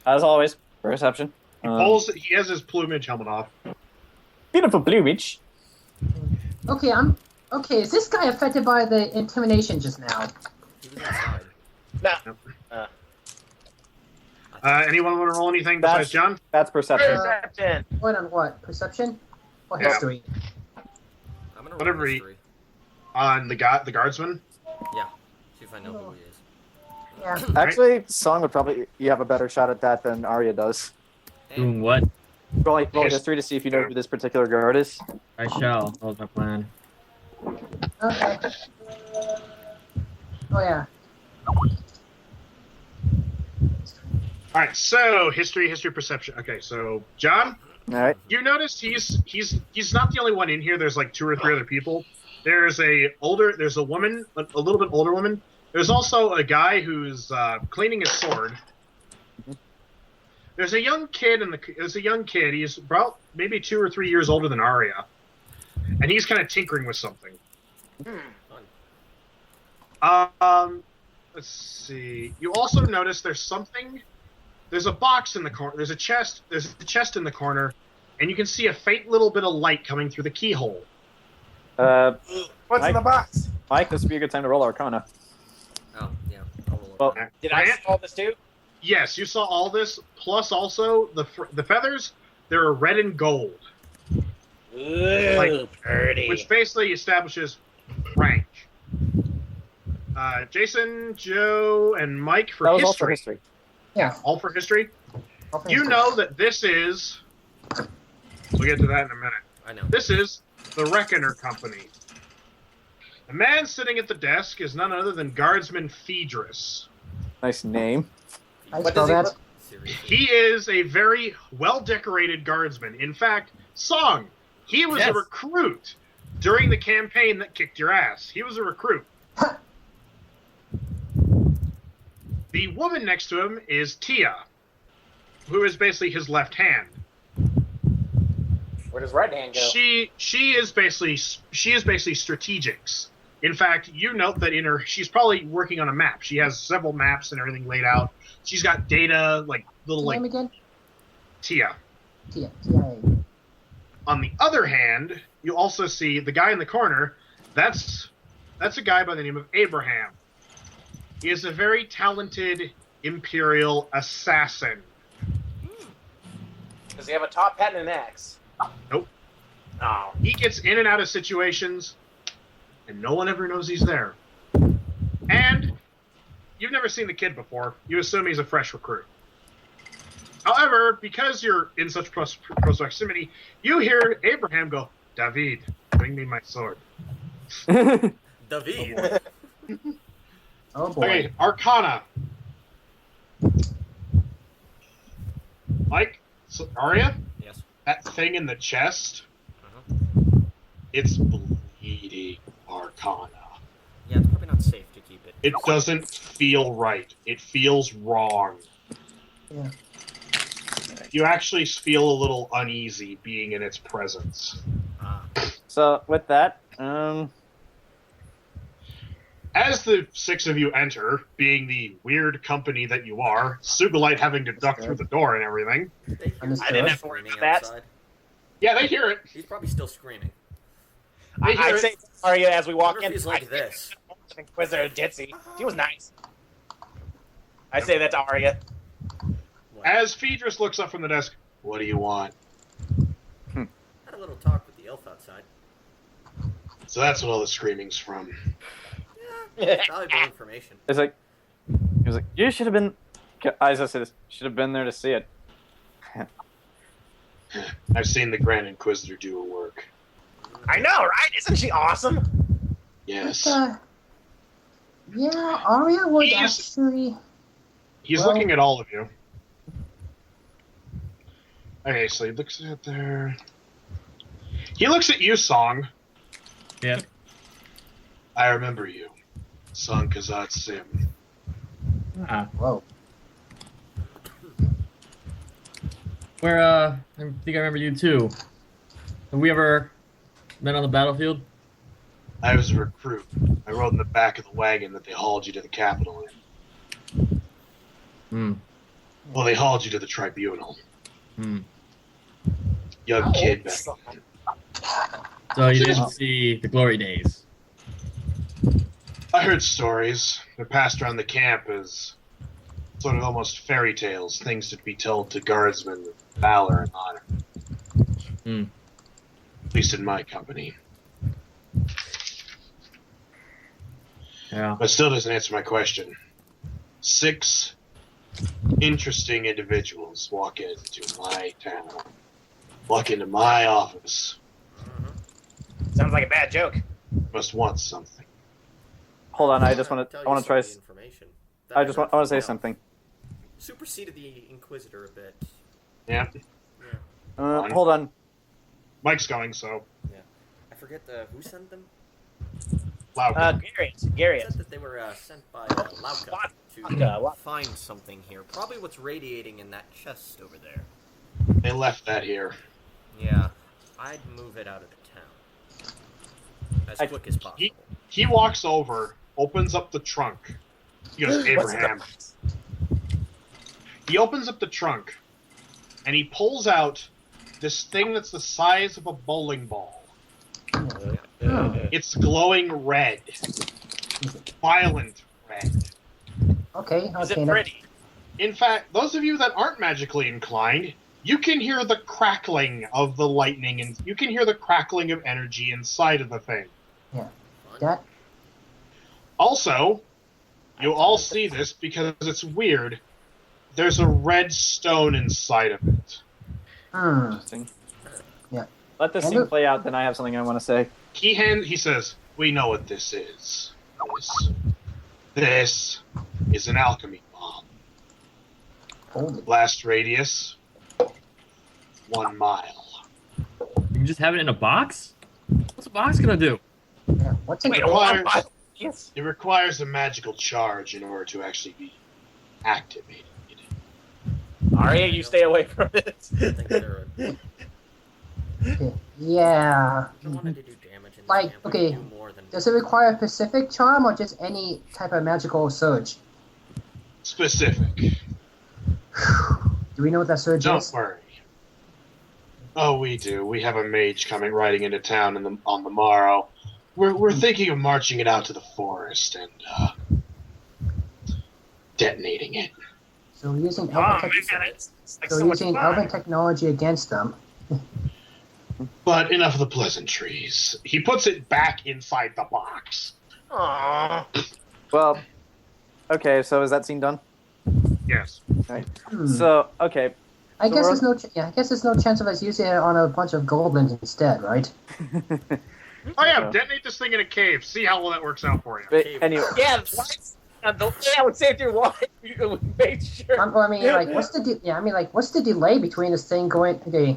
As always, perception. He has his plumage helmet off. Beautiful plumage. Okay, Okay, is this guy affected by the intimidation just now? He was inside. No. Anyone want to roll anything besides John? That's perception. Perception. What on what? Perception? Or Yeah. history? I'm gonna Whatever roll he- history. On the guardsman? Yeah. See if I know who he is. Yeah. Actually, Song would probably you have a better shot at that than Aria does. Doing what? Roll history to see if you know who this particular guard is. I shall. That was my plan. Okay. Oh yeah. Alright, so history, perception. Okay, so John, All right. you noticed he's not the only one in here. There's like 2 or 3 other people. There's a woman, a little bit older woman. There's also a guy who's cleaning his sword. There's a young kid There's a young kid. He's about maybe 2 or 3 years older than Aria, and he's kind of tinkering with something. Let's see. You also notice there's something. There's a box in the corner. There's a chest. There's a chest in the corner, and you can see a faint little bit of light coming through the keyhole. What's in the box? Mike, this would be a good time to roll Arcana. Oh, yeah. I'll roll it. Well, Did I see all this too? Yes, you saw all this. Plus, also the feathers. They're red and gold, Ooh, pretty. which basically establishes rank. Jayson, Joe, and Mike for that was history. all for history. Yeah. All for history. I'll finish You it. know that this is. We'll get to that in a minute. I know. This is the Reckoner Company. The man sitting at the desk is none other than Guardsman Phaedrus. Nice name. I What spell does that. Seriously. He is a very well-decorated guardsman. In fact, Song, he was Yes. a recruit during the campaign that kicked your ass. He was a recruit. The woman next to him is Tia, who is basically his left hand. Where does right hand go? She is basically strategics. In fact, you note that she's probably working on a map. She has several maps and everything laid out. She's got data, like little Name like again? Tia. Tia. On the other hand, you also see the guy in the corner. That's a guy by the name of Abraham. He is a very talented Imperial assassin. Does he have a top hat and an axe? Nope. Oh. He gets in and out of situations, and no one ever knows he's there. And you've never seen the kid before. You assume he's a fresh recruit. However, because you're in such close proximity, you hear Abraham go, "David, bring me my sword." David. Oh boy. Okay, Arcana. Mike, Aria, Yes. that thing in the chest, Uh-huh. it's bleeding Arcana. Yeah, it's probably not safe to keep it. It doesn't feel right. It feels wrong. Yeah. You actually feel a little uneasy being in its presence. Ah. So with that, As the 6 of you enter, being the weird company that you are, Sugulite having to duck through the door and everything. They hear Understood. I didn't have to worry screaming about that. outside. Yeah, they hear it. He's probably still screaming. They hear I it. say to Aria as we walk Wonder if in. he's like this. Inquisitor Jitsi. He was nice. I say that to Aria. What? As Phaedrus looks up from the desk, "What do you want?" Had a little talk with the elf outside. So that's what all the screaming's from. Valuable information. it's like he was like, "You should have been." As I said, should have been there to see it. I've seen the Grand Inquisitor do her work. I know, right? Isn't she awesome? Yes. Yeah, Aria would He's- actually. He's Well- looking at all of you. Okay, so he looks at there. He looks at you, Song. Yeah. I remember you. Song Kazat Sim. Ah. Whoa. I think I remember you too. Have we ever met on the battlefield? I was a recruit. I rode in the back of the wagon that they hauled you to the capital in. Hmm. Well, they hauled you to the tribunal. Hmm. Young kid back old? then. So you didn't see the glory days. I heard stories. They're passed around the camp as sort of almost fairy tales, things to be told to guardsmen with valor and honor. Hmm. At least in my company. Yeah. But still doesn't answer my question. 6 interesting individuals walk into my town. Walk into my office. Sounds like a bad joke. Must want something. Hold on, I just want Tell to. you I want to try. some of the information. I just want. I want to say Yeah. something. Superseded the Inquisitor a bit. Yeah. Hold on. Mike's going, so. I forget who sent them. Lauka. Garrett. Said that they were sent by Lauka to find something here. Probably what's radiating in that chest over there. They left that here. Yeah, I'd move it out of the town as quick as possible. He walks over, opens up the trunk. He goes, Abraham. He opens up the trunk, and he pulls out this thing that's the size of a bowling ball. It's glowing red. Violent red. Okay. Is it pretty? In fact, those of you that aren't magically inclined, you can hear the crackling of the lightning, and you can hear the crackling of energy inside of the thing. Yeah. That. Also, you all see this because it's weird. There's a red stone inside of it. Interesting. Yeah. Let this scene play out, then I have something I want to say. He says, we know what this is. This is an alchemy bomb. Blast radius, 1 mile. You can just have it in a box? What's a box gonna do? Yeah. What's in It requires a magical charge in order to actually be activated. Aria, you stay away from it. Yeah. I wanted to do damage in Like, okay, does it require a specific charm or just any type of magical surge? Specific. Do we know what that surge Don't is? worry. Oh, we do. We have a mage coming riding into town on the morrow. We're thinking of marching it out to the forest and detonating it. So we're using elven technology against them. But enough of the pleasantries. He puts it back inside the box. Aww. Well, okay, so is that scene done? Yes. Right. So, okay. I guess there's no chance of us using it on a bunch of goblins instead, right? Oh yeah, detonate this thing in a cave. See how well that works out for you. But anyway. Yeah, I would say if you're watching, you made sure. I mean, like, what's the delay between this thing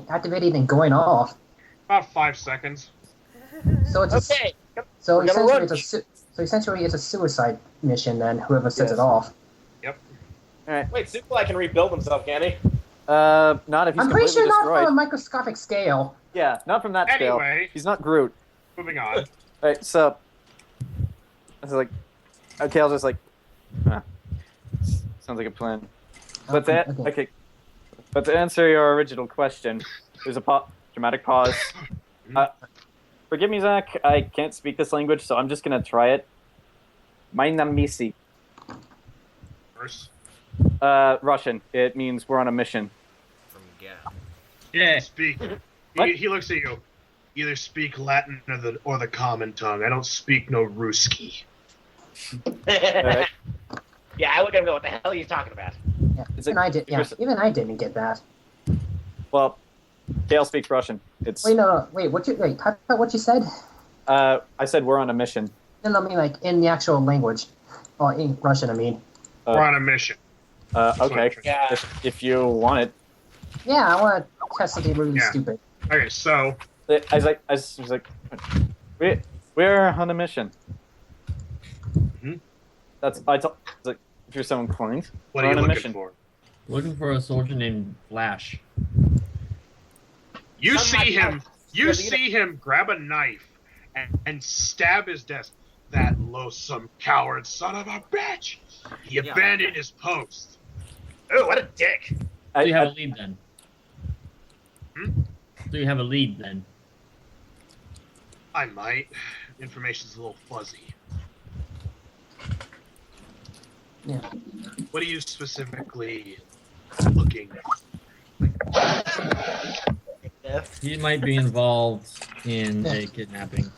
activating and going off? About 5 seconds. So it's okay. So essentially, it's a suicide mission then. Whoever sets it off. Yep. All right. Wait, Sugulite can rebuild himself, can he? Not if he's I'm pretty sure destroyed. not from a microscopic scale. Yeah, not from that scale. Anyway. He's not Groot. Moving on. Alright, so I was like, okay, I'll just like, sounds like a plan. But but to answer your original question, there's a dramatic pause. Forgive me, Zach, I can't speak this language, so I'm just gonna try it. Meine Misi. First. Russian. It means we're on a mission. From Gap. Yeah. Speak. He looks at you. Either speak Latin or the common tongue. I don't speak no Ruski. Right. Yeah, I look at him and go, what the hell are you talking about? Yeah, even I didn't get that. Well, Khale speaks Russian. It's Wait, type out what you said. I said we're on a mission. No, I mean like in the actual language, or in Russian. I mean. We're on a mission. Okay. Yeah. If you want it. Yeah, I want to test something really stupid. Okay, so. I was like, we're on a mission. Mm-hmm. Like, if you're so inclined. What are you looking for? Looking for a soldier named Flash. You see him grab a knife and stab his desk. That loathsome coward son of a bitch! He abandoned his post. Oh, what a dick! So you have a lead then. So you have a lead then. I might. Information's a little fuzzy. Yeah. What are you specifically looking He might be involved in a kidnapping.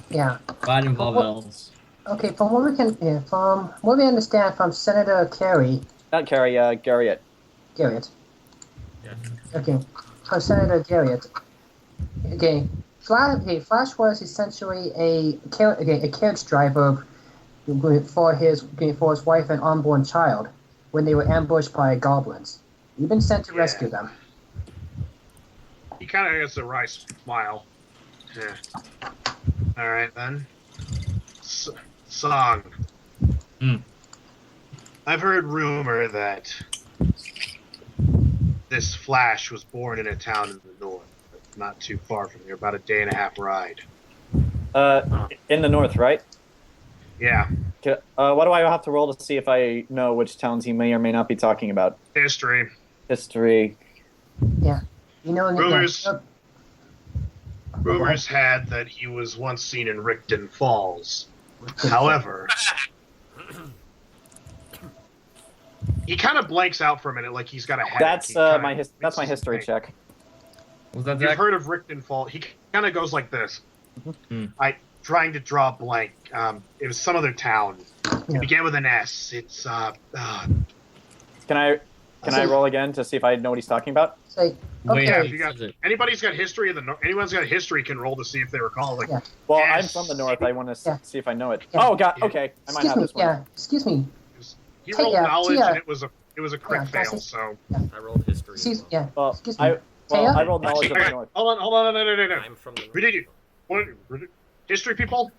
Yeah. Might involve elves. Okay, from what we understand from Senator Carey. Not Carey, Garriott. Garriott. Yeah. Okay, from Senator Garriott. Okay, Flash was essentially a carriage driver for his wife and unborn child when they were ambushed by goblins. You've been sent to rescue them. He kind of gets a wry smile. Yeah. All right then. Song. Hmm. I've heard rumor that this Flash was born in a town in the north, not too far from here, about a day and a half ride. In the north, right? Yeah. What do I have to roll to see if I know which towns he may or may not be talking about? History. History. Yeah. You know, Rumors had that he was once seen in Rickton Falls. However, he kind of blanks out for a minute, like he's got a headache. That's my history check. Was that You've Zach? heard of Rickton Falls? He kind of goes like this. Hmm. Trying to draw a blank. It was some other town. It began with an S. It's Can I roll again to see if I know what he's talking about? Say, Wait, yeah. okay. If you got anybody's got history of the anyone's got history can roll to see if they recall. Like, Yeah. Well, yes. I'm from the north. I want to Yeah. see if I know it. Yeah. Oh God. Okay, I might Excuse have me. this one. Yeah. Excuse me. he rolled Taya, knowledge Tia. and it was a crit Yeah, fail. that's it. So I rolled history. as Excuse. well. Yeah. Well, Excuse me. I Taya? rolled knowledge of the okay, north. hold on, no. I'm from the north. We did you. What? History people.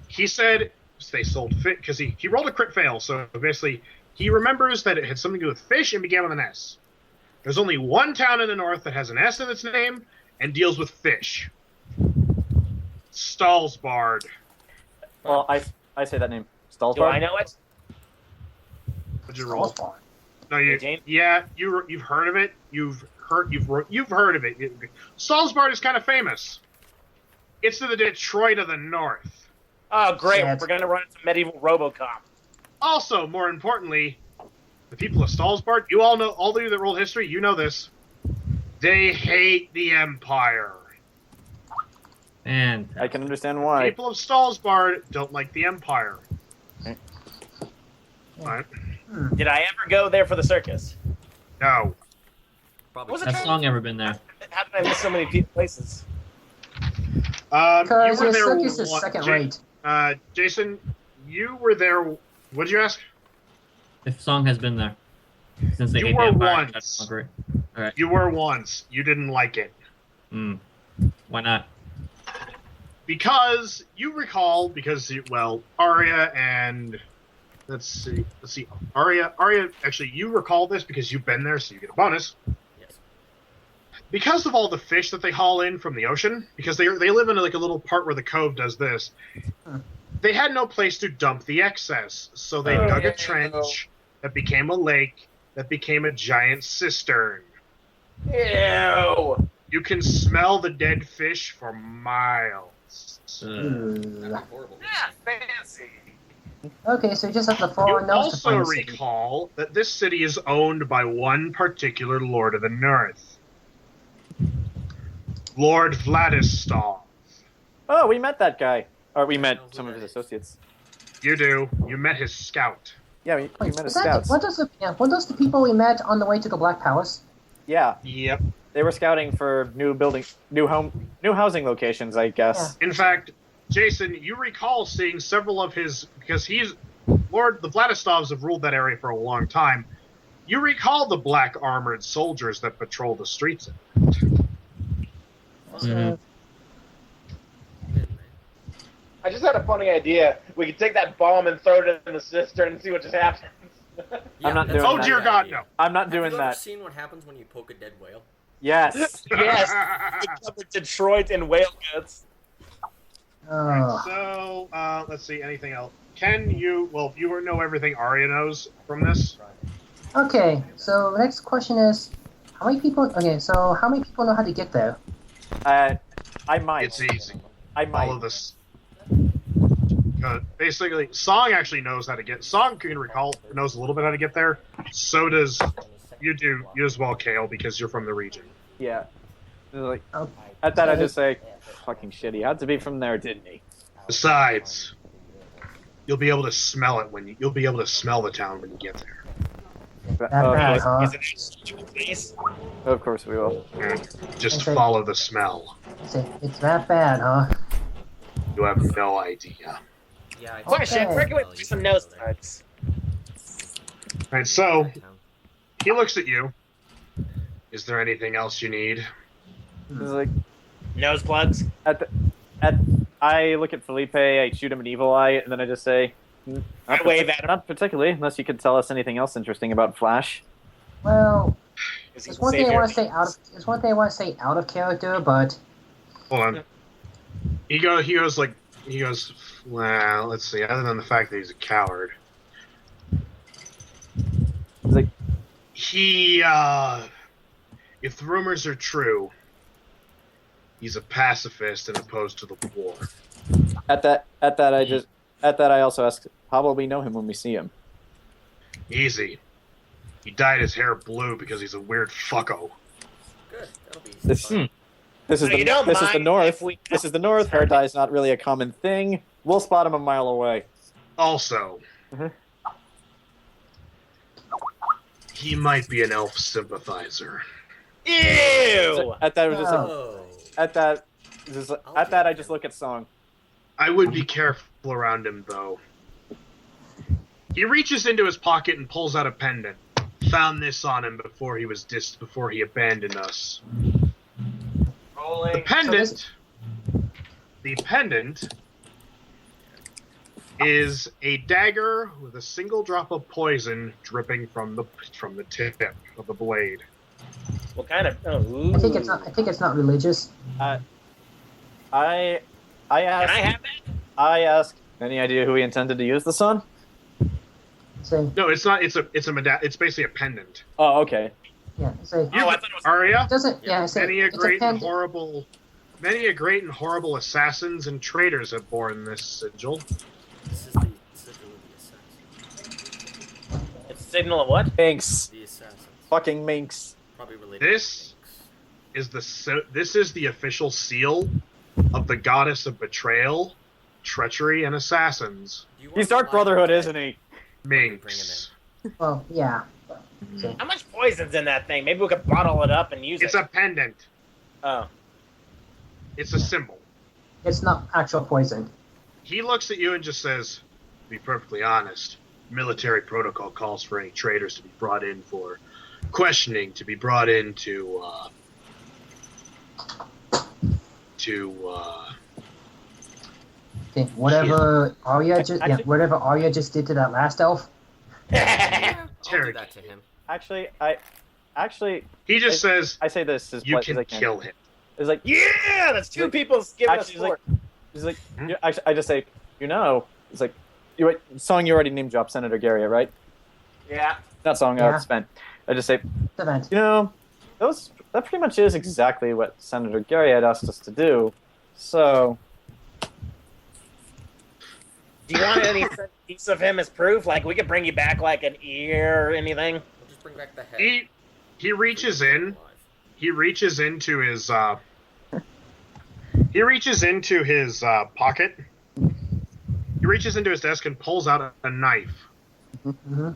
He said they sold fish because he rolled a crit fail. So basically, he remembers that it had something to do with fish and began with an S. There's only one town in the north that has an S in its name and deals with fish. Stalsbard. Well, I say that name. Do Stalsbard. I know it? What'd you roll? Stalsbard. No, Jane? you've heard of it. You've heard of it. Stalsbard is kind of famous. It's to the Detroit of the north. Oh, great. Shit. We're going to run into medieval Robocop. Also, more importantly, the people of Stalsbard, you all know, all of you that rolled history, you know this. They hate the Empire. And I can understand why. People of Stalsbard don't like the Empire. Okay. Right? Did I ever go there for the circus? No. Probably. Was it has Song ever been there? How did I miss so many places? You Because were your there circus is one- second Ja- rate. Jason, you were there. What did you ask? If Song has been there since they You hate the were Empire. once. That's not great. All right. You were once. You didn't like it. Why not? Because you recall, Aria and let's see, Aria, actually, you recall this because you've been there, so you get a bonus. Yes. Because of all the fish that they haul in from the ocean, because they live in like a little part where the cove does this, they had no place to dump the excess, so they dug a trench that became a lake that became a giant cistern. Ew. You can smell the dead fish for miles. Horrible. Ah, fancy. Okay, so you just have the You 4 notes to also find the city. recall that this city is owned by one particular Lord of the North. Lord Vladislav. Oh, we met that guy. Or we met some of his associates. You do. You met his scout. Yeah, we Wait, met his is that, scouts. what those the people we met on the way to the Black Palace? Yeah, Yep. they were scouting for new housing locations, I guess. In fact, Jason, you recall seeing several of his, because the Vladislavs have ruled that area for a long time. You recall the black armored soldiers that patrol the streets. Mhm. I just had a funny idea. We could take that bomb and throw it in the cistern and see what just happens. I'm not that's doing a that. Oh dear good God, idea. no. I'm not Have doing you ever that. seen what happens when you poke a dead whale? Yes. Yes. We covered Detroit and whale guts. Oh. So, let's see, anything else? You know everything Aria knows from this? Okay, so the next question is, how many people know how to get there? I might. It's easy. I might. Follow this. Basically, Song actually knows how to get. Song knows a little bit how to get there. So does you as well, Khale, because you're from the region. Yeah. It was like, Okay. at that, I just say, fucking shit. He had to be from there, didn't he? Besides, you'll be able to smell it you'll be able to smell the town when you get there. That bad, huh? Is it face? Of course we will. Just Okay. follow the smell. It's that bad, huh? You have no idea. Yeah. I Question, Okay. where can we put some nose studs? Right, so he looks at you. Is there anything else you need? It was like, Nose plugs? at I look at Phillipe, I shoot him an evil eye, and then I just say, I wave at him. not particularly, unless you could tell us anything else interesting about Flash. Well, Is he there's the one thing I savior? want to say out of. There's one thing I want to say out of character, but Hold on. He goes, well, let's see, other than the fact that he's a coward. He's like, If the rumors are true, he's a pacifist and opposed to the war. at that I also ask, how will we know him when we see him? Easy. He dyed his hair blue because he's a weird fucko. Good. That'll be This, fun. this is So you don't the mind north. if we- This is the north. Hair dye is not really a common thing. We'll spot him a mile away. Also, Mhm. he might be an elf sympathizer. Ew! At that, it was just like, Oh. at that, I just look at Song. I would be careful around him, though. He reaches into his pocket and pulls out a pendant. Found this on him before he abandoned us. Rolling. The pendant is a dagger with a single drop of poison dripping from the tip of the blade. What kind of? Oh, I think it's not. I think it's not religious. I Can I have that? ask. Any idea who he intended to use this on? Say, No, it's not. It's basically a pendant. Oh, okay. yeah. Say, Oh, I thought it was. Aria, doesn't. Yeah. Say, many a it's a great and pen. horrible assassins and traitors have borne this sigil. This is the sigil of the assassins. It's a signal of what? Minx. The assassins. Fucking minx. Probably related This is the official seal of the goddess of betrayal, treachery, and assassins, He's Dark Brotherhood, isn't he? Minx. Well, yeah. How much poison's in that thing? Maybe we could bottle it up and use It's it. a pendant. Oh. It's a symbol. It's not actual poison. He looks at you and just says, to be perfectly honest, military protocol calls for any traitors to be brought in for questioning, to be brought in to Okay, whatever Aria just Actually- whatever Aria just did to that last elf. I'll do Terry. that to him. Actually, He just says, I say this as you polite as I can can. kill him. It's like, Yeah, that's two people giving us Actually, four. it's like, I just say, it's like, Song, you already name dropped Senator Garria, right? Yeah. Not Song, Yeah. Svent. I just say, Event. that pretty much is exactly what Senator Garria had asked us to do. So, Do you want any piece of him as proof? Like, we could bring you back, like, an ear or anything? We'll just bring back the head. He reaches in. He reaches into his pocket. He reaches into his desk and pulls out a knife. Mm-hmm.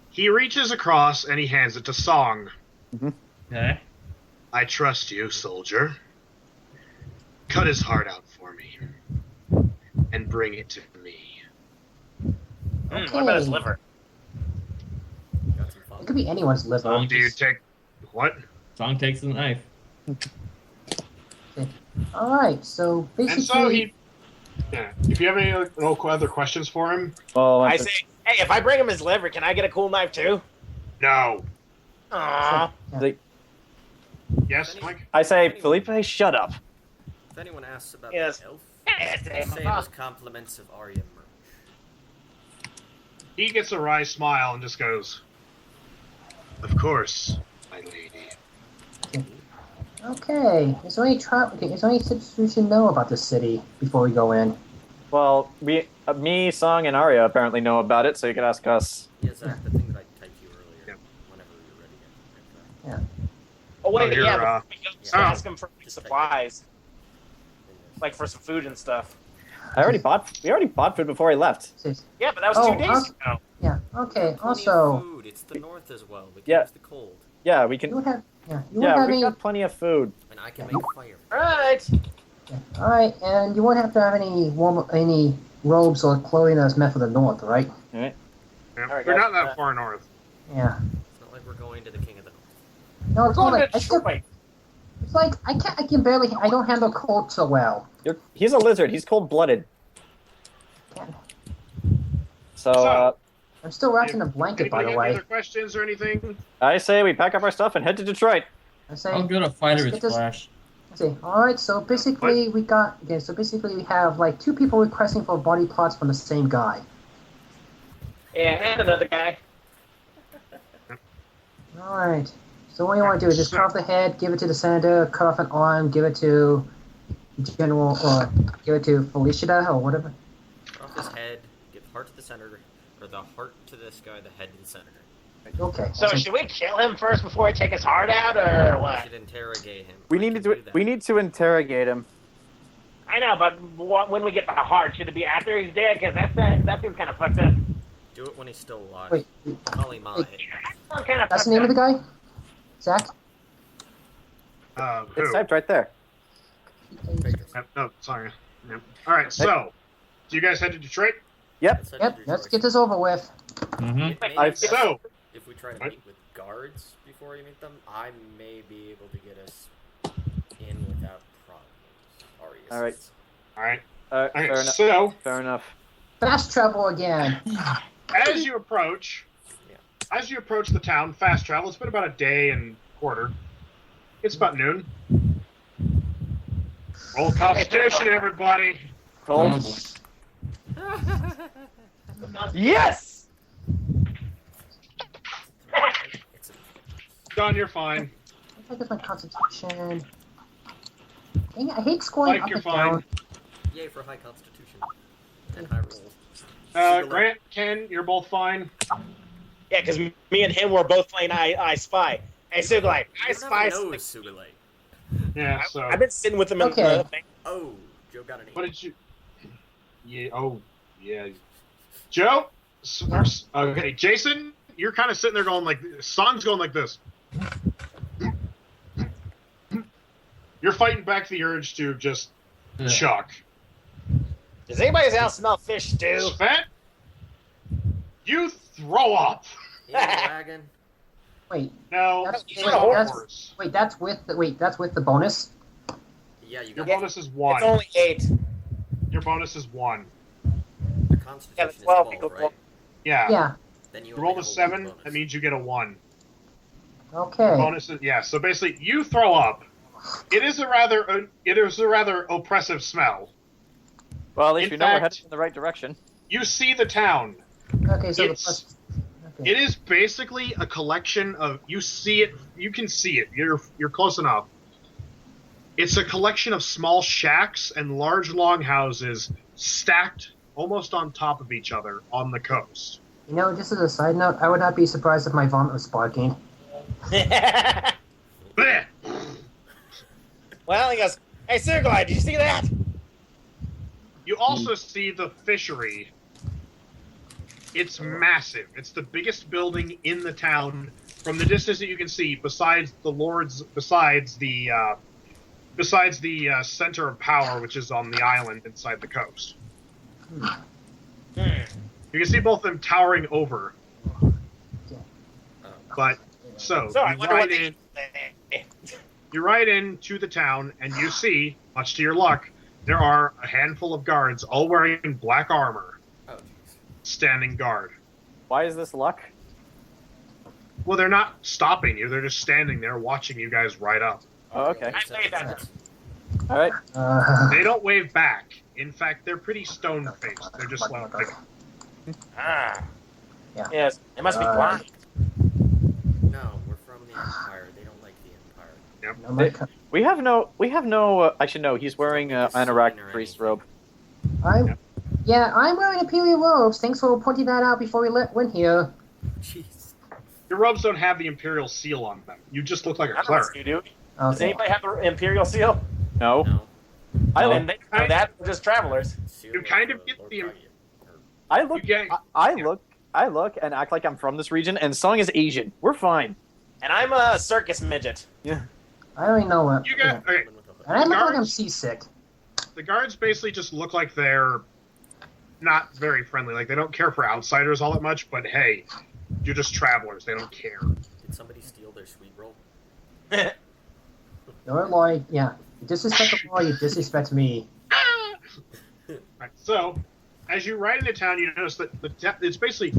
He reaches across and he hands it to Song. Okay. I trust you, soldier. Cut his heart out for me. And bring it to me. What about his liver? Got some fun. It could be anyone's liver. Song, Do you take what? Song takes the knife. All right. So And basically, so he. Yeah. If you have any other questions for him, well, I say, hey, if I bring him his liver, can I get a cool knife too? no. Aww. Yes, Mike. I say, Phillipe, shut up. If anyone asks about Yes. the elf, Yes, say it was compliments of Aria merch. He gets a wry smile and just goes, "Of course, my lady." okay. Is there any is there any tips we should know about the city before we go in? Well, me, Song, and Aria apparently know about it, so you could ask us. Yeah, Zach, the thing that I typed you earlier. Yep. Whenever you're ready. Oh, wait, Oh, you're, yeah, but we can just oh. ask him for supplies. Like, for some food and stuff. We already bought food before he left. Yeah, but that was Oh, 2 days ago. Yeah. Okay. Plenty Also, of food. It's the north as well. We can Yeah. use the cold. Yeah, we you can. would have. Yeah. You Yeah, won't have we any. got plenty of food. And I can make fire. Alright. Yeah. All right, and you won't have to have any robes or clothing that's meant for the north, right? Yeah. Alright, We're guys, not that far north. Yeah. It's not like we're going to the king of the north. No, We're it's going more like to Detroit. It's like I don't handle cold so well. He's a lizard. He's cold-blooded. So, I'm still wrapped in a blanket, by the Any way. other questions or anything? I say we pack up our stuff and head to Detroit. I say, I'll go to fighter let's with get this- Flash. Alright, so basically we have like 2 people requesting for body parts from the same guy. Yeah, and another guy. Alright. So what you want to do is just cut off the head, give it to the senator, cut off an arm, give it to General, or give it to Felicia, or whatever. Cut off his head, give the heart to the senator, or the heart to this guy, the head to the senator. Okay. So should we kill him first before we take his heart out, or We what? should interrogate him. We I need can to do that. we need to interrogate him. I know, but when we get the heart, should it be after he's dead? Because that seems kind of fucked up. Do it when he's still alive. Wait, Call mine. Kind of that's the name of the guy? Zach? It's typed right there. No, sorry. Yep. All right, so do you guys head to Detroit? Yep. Yep, let's get this over with. Mm-hmm. So, if we try to what? meet with guards before we meet them, I may be able to get us in without problems. Aria All right. says. all right. Fair enough. So Fair enough. Fast travel again. as you approach the town, fast travel. It's been about a day and a quarter. It's about noon. Roll Constitution, everybody. Yes. Done. You're fine. I guess my constitution. Dang it, I hate scoring Mike, up you're and fine. down. Yay for high constitution and high rolls. Grant, Ken, you're both fine. Yeah, because me and him were both playing I Spy. Hey, Sugulite, I Spy. knows Sugulite. Yeah. So. I've been sitting with him in Okay. the Oh, Joe got an 8. What did you? Yeah. Oh, yeah. Joe. Okay, Jayson, you're kind of sitting there going like, song's going like this. You're fighting back the urge to just chuck. Does anybody's else smell fish stew? Svent, you throw up. Yeah, wagon. Wait, No, That's- it's wait, not that's- worse. that's with the bonus. Yeah, you Your got bonus is 1. It's only 8. Your bonus is 1. your constitution is 12 12, equals right? 1. Yeah. Yeah. Then you You roll only a have 7. bonus. That means you get a 1. Okay. Bonus is, yeah. So basically, you throw up. It is a rather oppressive smell. Well, at least In we know we're fact- headed in the right direction. You see the town. Okay, so It's- okay. It is basically a collection of. You see it. You can see it. You're close enough. It's a collection of small shacks and large longhouses stacked almost on top of each other on the coast. You know, just as a side note, I would not be surprised if my vomit was sparking. Blech! Well, he goes, hey, Sugulite, did you see that? You also see the fishery. It's massive. It's the biggest building in the town from the distance that you can see. Besides the center of power, which is on the island inside the coast. You can see both of them towering over. But So I wonder what they... you ride into the town, and you see, much to your luck, there are a handful of guards, all wearing black armor, Oh, jeez. standing guard. Why is this luck? Well, they're not stopping you; they're just standing there, watching you guys ride up. Oh, okay. I made that. All right. They don't wave back. In fact, they're pretty stone-faced. They're just like Ah. Yeah. Yes, it must be Uh, blind. No, we're from the Empire. They don't like the Empire. no, my co- We have no. Actually, no. He's wearing an anorak priest robe. I'm wearing Imperial robes. Thanks for pointing that out before we went here. Jeez. your robes don't have the Imperial seal on them. You just look like a I don't cleric. know, do. Does Okay. anybody have the Imperial seal? No. No. And they know that they're just travelers. You kind of get the- I look. You get- I look and act like I'm from this region, and Song is Asian. We're fine. And I'm a circus midget. I don't even know what. You got okay. And I look like I'm guards- seasick. The guards basically just look like they're not very friendly. Like they don't care for outsiders all that much. But hey, you're just travelers. They don't care. Did somebody steal their sweet roll? You're like, yeah. You disrespect the law, you disrespect me. Right, so, as you ride into town, you notice that it's basically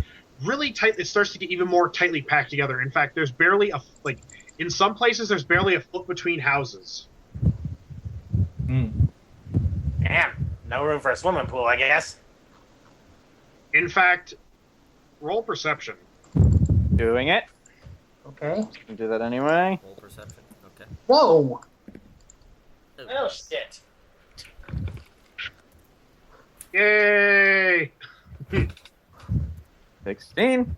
really tight. It starts to get even more tightly packed together. In fact, there's barely in some places, there's barely a foot between houses. Damn, no room for a swimming pool, I guess. In fact, roll perception. Doing it. Okay. Can do that anyway. Roll perception. Okay. Whoa! Oh, shit. Yay! 16.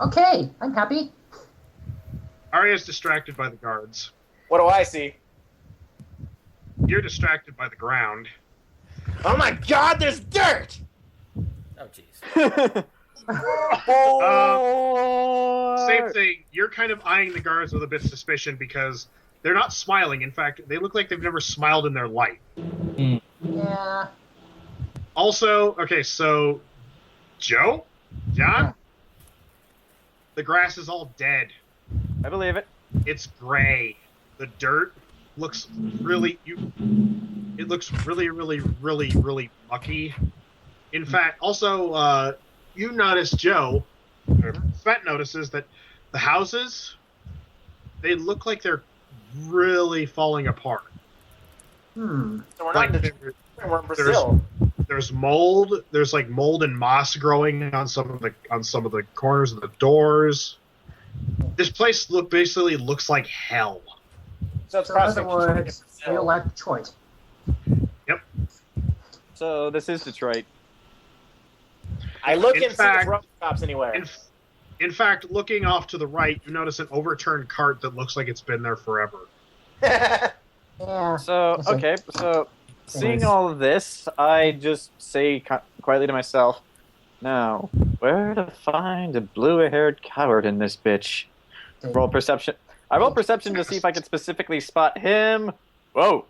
Okay, I'm happy. Aria's distracted by the guards. What do I see? You're distracted by the ground. Oh my god, there's dirt! Oh, jeez. Same thing. You're kind of eyeing the guards with a bit of suspicion because they're not smiling. In fact, they look like they've never smiled in their life. Yeah. Also, okay, so John, the grass is all dead. I believe it. It's gray. The dirt looks really really mucky. In fact, also you notice, Joe, or Svent notices that the houses, they look like they're really falling apart. So we're Like not we're in Brazil. There's mold. There's like mold and moss growing on some of the corners of the doors. This place basically looks like hell. So it's So in other words, we lack Detroit. Yep. So this is Detroit. I look In and see fact- the road stops anywhere. In fact, looking off to the right, you notice an overturned cart that looks like it's been there forever. Yeah. So That's it. okay, so seeing Nice. all of this, I just say quietly to myself, "Now, where to find a blue-haired coward in this bitch?" Roll perception. I roll perception to see if I can specifically spot him. Whoa!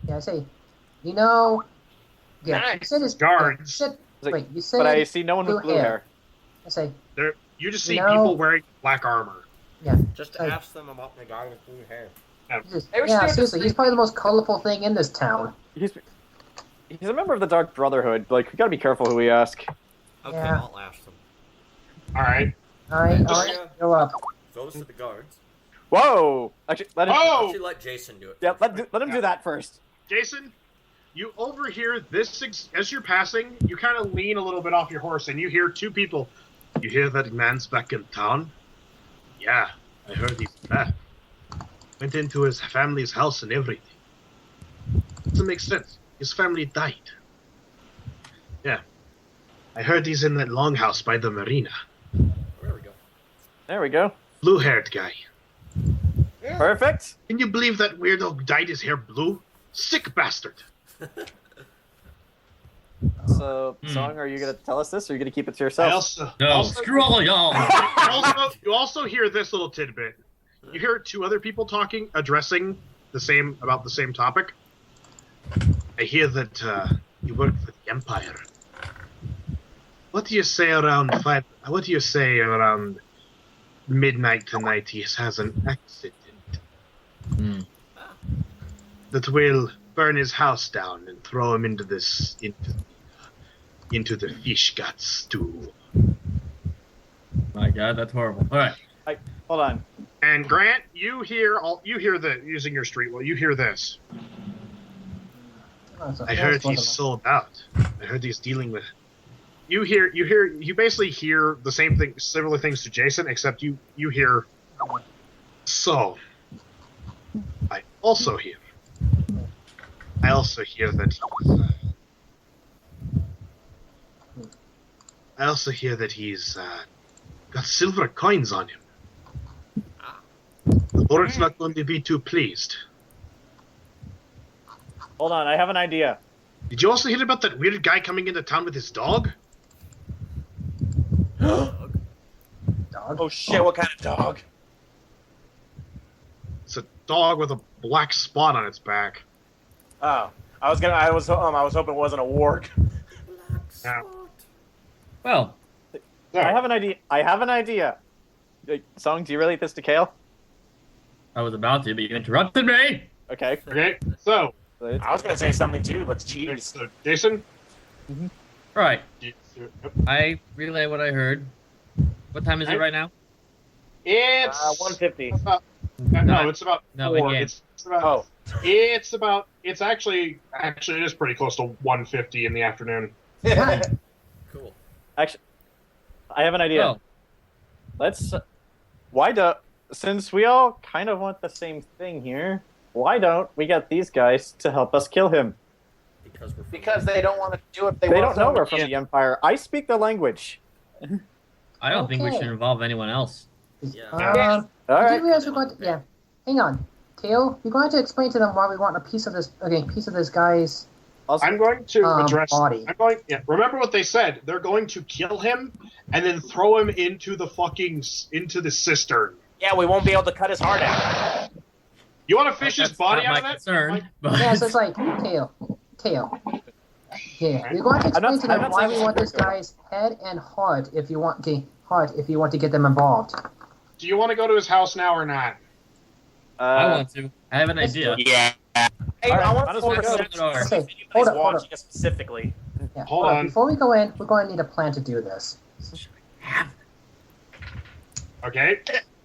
Yeah, I say, you know, yeah, you Nice. said it's Guards. Wait, you said But I see no one with blue blue hair. hair. I say, You just see You know- people wearing black armor. yeah. Just Like- ask them about the guy with blue hair. Hey, we should Yeah, do seriously, he's probably the most colorful thing in this town. He's a member of the Dark Brotherhood. Like, we gotta be careful who we ask. Okay, Yeah. I'll ask them. All right. Alright, Just- go up. Goes to the guards. Whoa! Actually, let him. Oh! Actually, let Jayson do it. Yeah, first. let him do that first. Jason, you overhear this as you're passing. You kind of lean a little bit off your horse, and you hear two people. You hear that man's back in town? Yeah, I heard he's back. Went into his family's house and everything. Doesn't make sense. His family died. Yeah, I heard he's in that longhouse by the marina. There we go. There we go. Blue-haired guy. Perfect. Can you believe that weirdo dyed his hair blue? Sick bastard. So, Song, are you gonna tell us this, or are you gonna keep it to I yourself? also, No, also- screw all y'all. you also hear this little tidbit. You hear two other people talking, addressing about the same topic. I hear that you work for the Empire. What do you say around midnight tonight? He has an accident that will burn his house down and throw him into the fish gut stew. My God, that's horrible. All right. Hold on. And Grant, you hear using your street. Well, you hear this. I heard he's sold out. I heard he's dealing with. You basically hear the same thing, similar things to Jayson, except you hear. So, I also hear that he's got silver coins on him. The Lord's not going to be too pleased. Hold on. I have an idea. Did you also hear about that weird guy coming into town with his dog? Oh shit! What kind of dog? It's a dog with a black spot on its back. Oh, I was hoping it wasn't a warg. Now, Well, I have an idea. Song, do you relate this to Khale? I was about to, but you interrupted me. Okay. Okay, so, I was gonna say something too. Let's cheese. so Jayson? Right. Yep. I relay what I heard. What time is it right now? It's 150. about, no, it's about No, 4. again. It's about. It's actually it is pretty close to 1:50 in the afternoon. Cool. Actually, I have an idea. Oh. Since we all kind of want the same thing here, why don't we get these guys to help us kill him? Because they don't want to do it. They don't know we're from the Empire. I speak the language. I don't think we Okay. should involve anyone else. All I right. didn't realize we're going to, yeah. Hang on. Khale, you're going to explain to them why we want a piece of this guy's I'm going to address. body. Remember what they said. They're going to kill him and then throw him into the cistern. Yeah, we won't be able to cut his heart out. You want to fish his That's body not out my of that? concern. But Yeah, so it's like, Khale. Yeah, you're going to explain to them why we want this guy's head and heart if you want to get them involved. Do you want to go to his house now or not? I want to. I have an idea. Yeah. Hey, I want Honestly, to go to the door. Okay, if hold anybody's up, hold watching us specifically. Yeah, Hold on. Before we go in, we're going to need a plan to do this. Okay.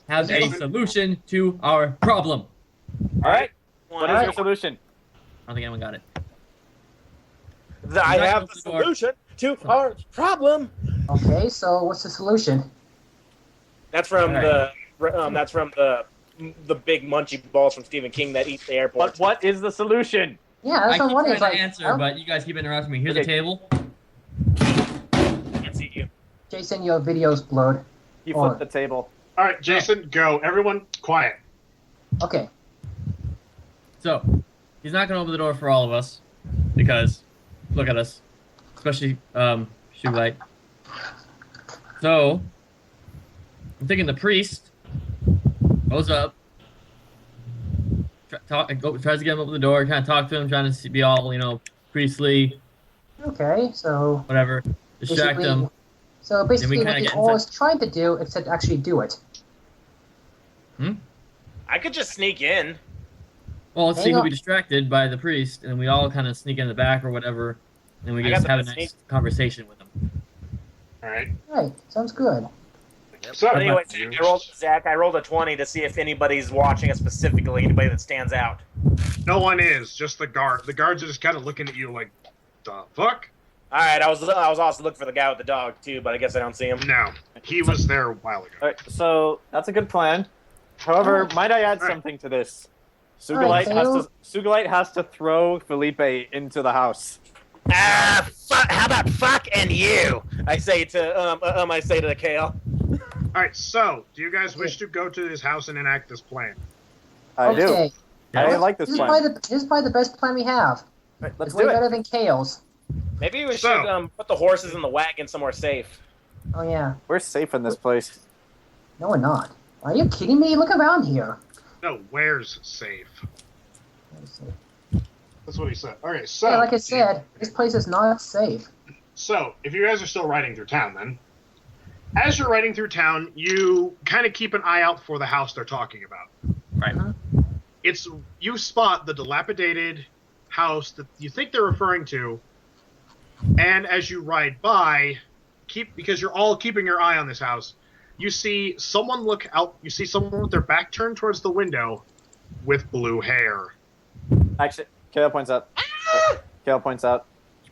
Have a solution to our problem. All right. What is Alright. your solution? I don't think anyone got it. I Knock have on the the door. solution to our problem. Okay, so what's the solution? That's from Alright. the big munchy balls from Stephen King that eat the airport. What What is the solution? Yeah, I that's keep what I'm wondering. trying It's to like, answer, but you guys keep interrupting me. Here's the Okay. table. Can't see you. Jayson, your video's blurred. You Or- flip the table. All right, Jayson, go. Everyone, quiet. Okay. So, he's not going to open the door for all of us because, look at us, especially Sugulite. So, I'm thinking the priest goes up, tries to get him open the door, kind of talk to him, trying to be all, priestly, Okay, so whatever, distract basically, him. so basically kinda what he's get always trying to do, except actually do it. I could just sneak in. Well, let's see Hang who on. be distracted by the priest, and we all kind of sneak in the back or whatever, and we I just got have a the nice sneak. conversation with him. All right. Right, sounds good. So, But anyway, I rolled a 20 to see if anybody's watching us specifically, anybody that stands out. no one is. Just the guard. The guards are just kind of looking at you like, the fuck? All right, I was also looking for the guy with the dog too, but I guess I don't see him. No, he was there a while ago. All right, so that's a good plan. However, might I add Alright. something to this? Alright, Sugulite has to throw Phillipe into the house. How about fuck and you? I say to the Khale. All right. So, do you guys wish to go to his house and enact this plan? I Okay. do. I like this This is plan. probably the best plan we have. Right, let's It's way do better it. than Khale's. Maybe we So- should put the horses in the wagon somewhere safe. Oh yeah. We're safe in this place. No, we're not. Are you kidding me? Look around here. No, where's safe? That's what he said. Okay, so Yeah, like I said, this place is not safe. So, if you guys are still riding through town, then, as you're riding through town, you kind of keep an eye out for the house they're talking about. Right. You spot the dilapidated house that you think they're referring to, and as you ride by, because you're all keeping your eye on this house, you see someone look out. You see someone with their back turned towards the window, with blue hair. Actually, Khale points out. Khale points out,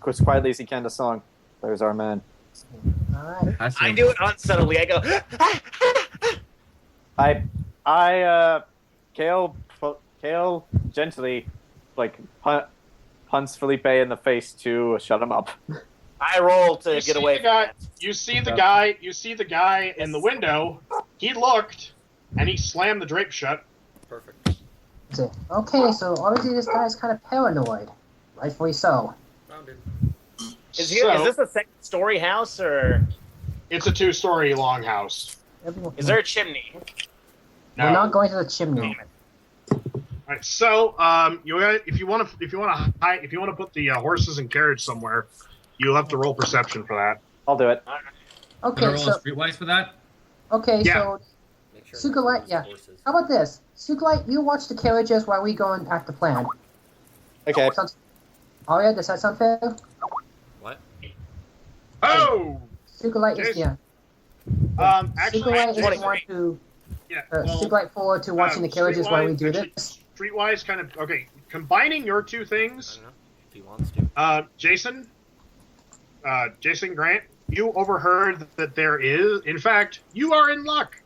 as quietly as he can, to song. There's our man. Alright. I do it unsubtly. I go. Khale gently, punts Phillipe in the face to shut him up. I roll to You get see away the from guy. that. You see the guy. You see the guy in the window. He looked, and he slammed the drape shut. Perfect. Okay, so obviously this guy's kind of paranoid. Rightfully so. Founded. Is this a second story house or It's a 2-story long house. Everyone, is there a chimney? No. We're not going to the chimney. All right. So, if you want to put the horses and carriage somewhere, you'll have to roll perception for that. I'll do it. Can I Okay, roll so a streetwise for that? okay, Yeah. so Sugulite, yeah. Horses. How about this? Sugulite, you watch the carriages while we go and act the plan. Okay. Aria, does that sound fair? What? Oh! Sugulite is, Jason. yeah. Actually, Sugulite is the Jason, one to... yeah. Well, Sugulite forward to watching the carriages while we do actually, this. Streetwise, kind of okay. Combining your two I things, don't know if he wants to. Jason Grant, you overheard that there is. In fact, you are in luck.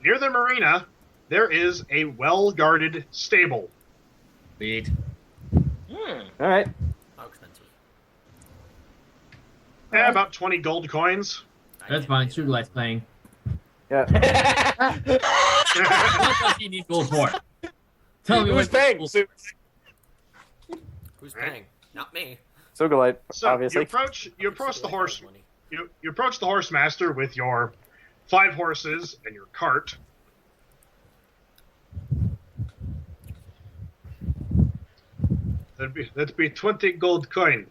Near the marina, there is a well-guarded stable. Sweet. All right. How expensive? Yeah, about 20 gold coins. That's fine. Sugulite's playing. Yeah. What does he need gold for? Tell me Who's what paying? Who's paying? Not me. Sugulite, So obviously. you approach the horse. Money. You approach the horse master with your 5 horses and your cart. That'd be 20 gold coin,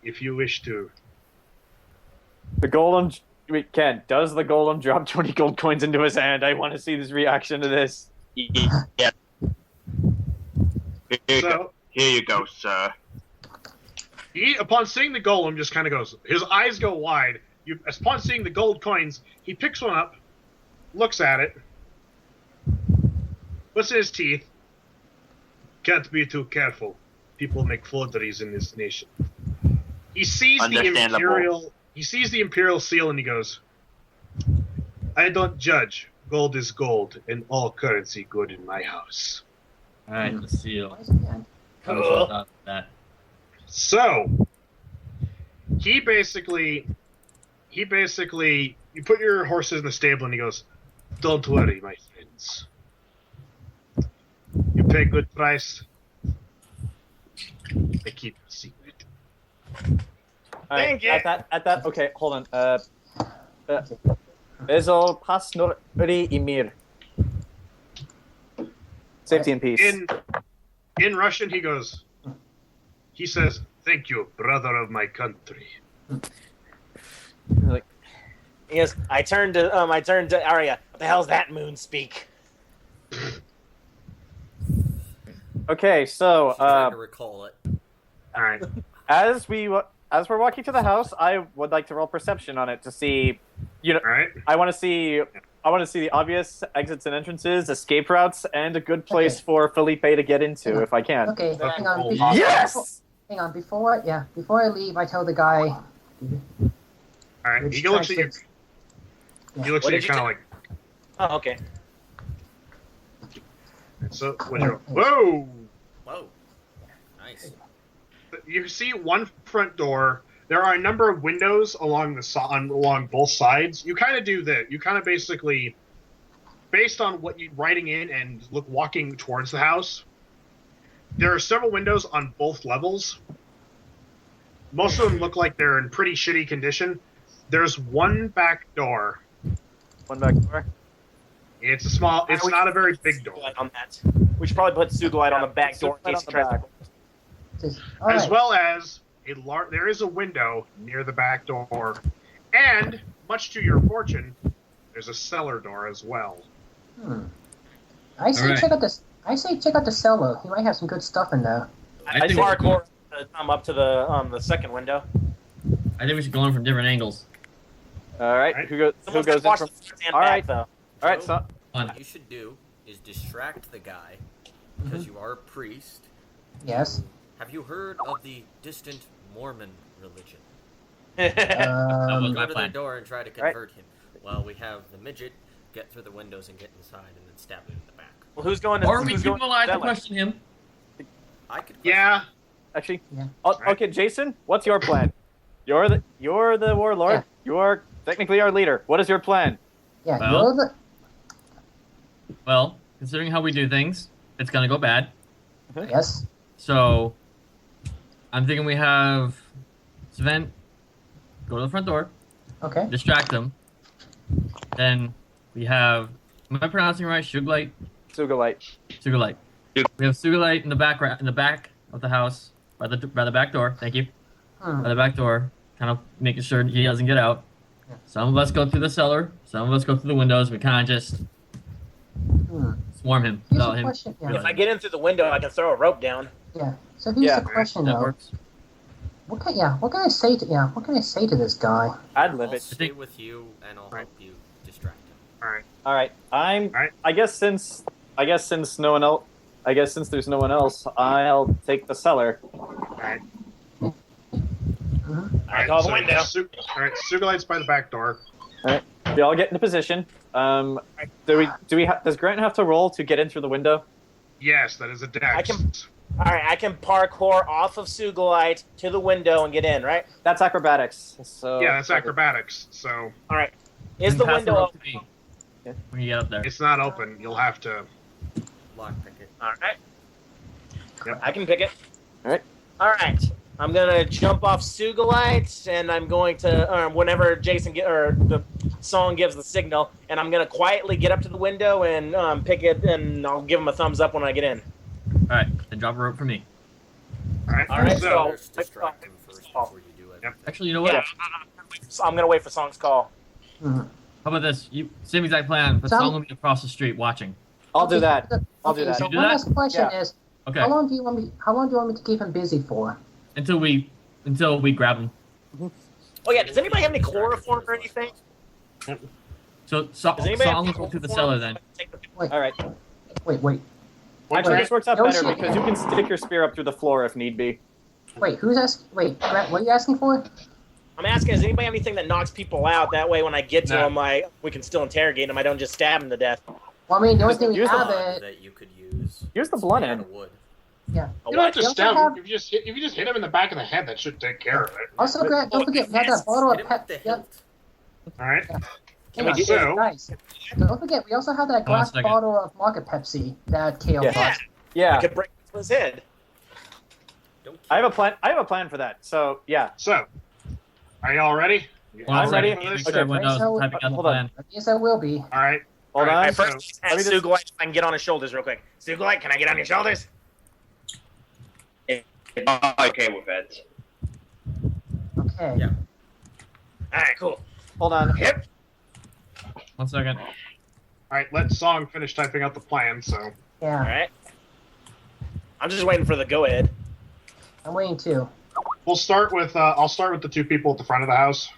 if you wish to. The golem. Wait, Ken, does the golem drop 20 gold coins into his hand? I want to see his reaction to this. Yeah. So Here you go, sir. he, upon seeing the golem, just kind of goes. His eyes go wide. Upon seeing the gold coins, he picks one up, looks at it, puts it in his teeth. Can't be too careful. People make forgeries in this nation. He sees the Understandable. imperial. He sees the imperial seal and he goes, "I don't judge. Gold is gold, and all currency good in my house." Alright, the seal. Ugh. That. So, he basically, you put your horses in the stable and he goes, "Don't worry, my friends. You pay good price. I keep a secret." Thank you. At that. Okay, hold on. Bezel pas nori imir. Safety and peace. In Russian, he says, "Thank you, brother of my country." Like, Yes, I turned to Aria. What the hell's that moon speak? okay, so She's trying to recall it. All right. as we're walking to the house, I would like to roll perception on it to see. You know, All right. I want to see the obvious exits and entrances, escape routes, and a good place Okay. for Phillipe to get into if I can. Okay, hang on. cool. Yes. Hang on. Before I leave, I tell the guy. All right. which He looks at you. translates- He looks What at you did you kind of do? like. Oh, okay. So when you're whoa, Whoa. Nice. you see one front door. There are a number of windows along along both sides. You kind of do that. You kind of basically, based on what you're writing in and walking towards the house, there are several windows on both levels. Most of them look like they're in pretty shitty condition. There's one back door. One back door. It's a small. It's not a very big door. Sugulite on that. We should probably put Sugulite on the back door in case he Sugulite tries on the to. back. All As right. well as there is a window near the back door, and much to your fortune, there's a cellar door as well. I say Alright. check out this. I say check out the cellar. He might have some good stuff in there. I think, Hardcore come up to the second window. I think we should go in from different angles. All right. Right. Who goes Someone's in gonna watch from? the front and All back, right. though. All right. So What you should do is distract the guy, because you are a priest. Yes. Have you heard of the distant Mormon religion? That was Go my to their plan. door and try to convert him. Well, we have the midget get through the windows and get inside, and then stab him in the back. Well, who's going to? Or we who's keep going him alive to cellar? question him. I could. Yeah. actually, Yeah. okay, Jayson, what's your plan? You're the warlord. Yeah. You are technically our leader. What is your plan? Yeah. Well- You're the. Well, considering how we do things, it's gonna go bad. Yes. So, I'm thinking we have Svent go to the front door, Okay. distract them. Then we have, am I pronouncing it right? Sugulite? Sugulite. Sugulite. We have Sugulite in the back of the house, by the back door. Thank you. By the back door, kind of making sure he doesn't get out. Some of us go through the cellar. Some of us go through the windows. We kind of just swarm him Here's without a him. question. Yeah. If I get in through the window, I can throw a rope down. Yeah. So here's the question That though. works. What can I say to this guy? I'd I'll live it. stay with you, and I'll help you distract him. All right. All right. Alright. I guess since no one else. I guess since there's no one else, I'll take the cellar. All right. I call the window. All right. Sugulite's by the back door. We all get into position. Does Grant have to roll to get in through the window? Yes, that is a dex. I can parkour off of Sugulite to the window and get in, right? That's acrobatics. So Yeah, that's acrobatics. So All right. Is You the can pass window rope open? to me when you get up there. it's not open. You'll have to. Lockpick it. All right. Yep. I can pick it. All right. All right. I'm gonna jump off Sugulite, and I'm going to whenever the song gives the signal, and I'm gonna quietly get up to the window and pick it, and I'll give him a thumbs up when I get in. All right, then drop a rope for me. All right. All right, So, First, distract him first before you do it. Yep. Actually, you know what? Yeah. I'm gonna wait for song's call. Mhm. How about this? Same exact plan, but So- Song will be across the street watching. I'll do that. I'll do Okay, that. so You do one that? last question Yeah. is, Okay, how long do you want me to keep him busy for? until we grab him. Oh yeah. Does anybody have any chloroform or anything? So Does anybody Song will have go to the chloroform? cellar then. Wait, All right. wait. Actually, this works out No better shit. because you can stick your spear up through the floor if need be. Wait, who's asking? Wait, Grant, what are you asking for? I'm asking, does anybody have anything that knocks people out? That way, when I get to No. them, we can still interrogate them. I don't just stab them to death. Well, I mean, the only thing we Use the have Rod is that you could use. Here's the blunt Made out end. of wood. yeah. A you don't have what? to You also stab have- him. If you just hit him in the back of the head, that should take care of it. Also, Grant, don't forget we have that bottle Hit of him with pep. the Yep. hilt. All right. Hang we on, do- So- guys. Don't forget, we also have that Hold on a glass second. bottle of Market Pepsi that Khale Yeah. bought. Yeah, I could break his head. Don't I have a kill plan. I have a plan for that. So yeah, So, are y'all ready? Hold on a I'm second. ready. Make Okay. sure everyone knows So- typing out the hold on. plan. Yes, I will be. All right. hold All right, on. I so- first let me ask just- Sugulite if I can get on his shoulders real quick. Sugulite, can I get on your shoulders? I'm okay with it. Okay. Yeah. All right, cool. Hold on. Yep. 1 second. All right. Let Song finish typing out the plan. So, All Yeah, right. I'm just waiting for the go ahead. I'm waiting too. we'll start with. I'll start with the two people at the front of the house,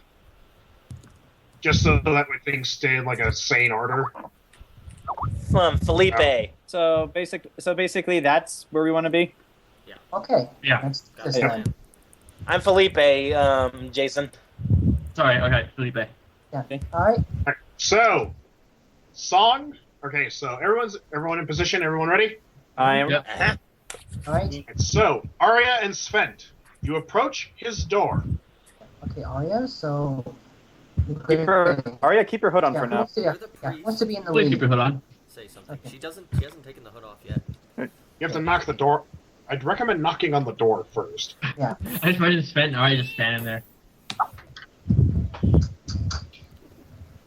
just so that way things stay in like a sane order. Phillipe. So basically, that's where we want to be. Okay. Yeah. That's Got this the Yeah. time. plan. I'm Phillipe, Jayson. Sorry, okay, Phillipe. All right. So, Song. Okay. So everyone in position. Everyone ready? I am. Yep. Uh-huh. All right. And so, Aria and Svent, you approach his door. Okay, Aria. So. Keep her, Aria, keep your hood on Yeah, for who now. wants to, You're the yeah, priest. wants to be in the Please keep lead. your hood on. Say something. Okay. She hasn't taken the hood off yet. You have to knock the door. I'd recommend knocking on the door first. Yeah. I just imagine Svent and Aria just standing there. Do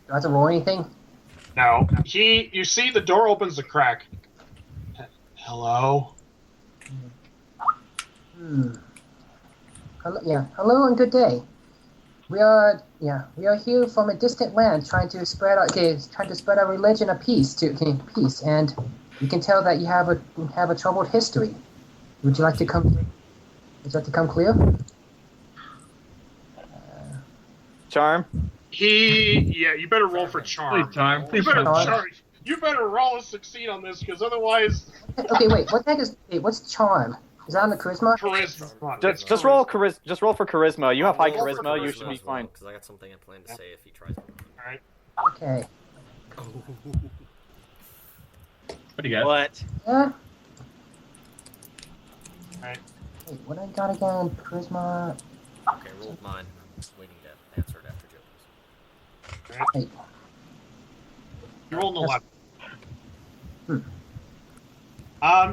I have to roll anything? Now, you see the door opens a crack. Hello? Hello and good day. We are here from a distant land trying to spread our religion of peace and you can tell that you have a troubled history. Would you like to come clear? Charm. You better roll for charm. Please, Charm. You Please, better, Charm. you better roll and succeed on this, because otherwise, Okay, wait, what's charm? Is that on the charisma? charisma. Just roll for charisma. You have high Roll for charisma. You charisma should be as well, fine. because I got something I plan to say if he tries. Alright. Okay. What do you got? What? Yeah. Alright. Wait, what I got again? Charisma. Okay, rolled mine. I'm waiting to answer it after Joe. Wait. You rolled an 11. Hmm.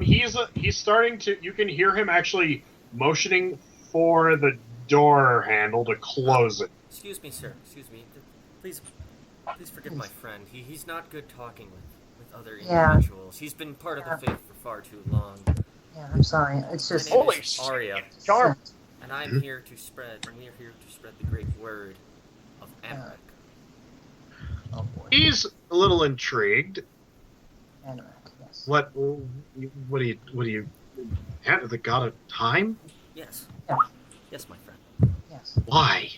He's starting to. You can hear him actually motioning for the door handle to close it. Excuse me, sir. Excuse me. Please forgive my friend. He's not good talking with other Yeah. individuals. He's been part of the faith for far too long. Yeah, I'm sorry. It's My just. name Holy is shit. Aria, Charm. and I'm here to spread. And we are here to spread the great word of Amric. Oh boy. He's a little intrigued. Anorak, yes. What do you? The god of time? Yes. Yeah. Yes, my friend. Yes. Why?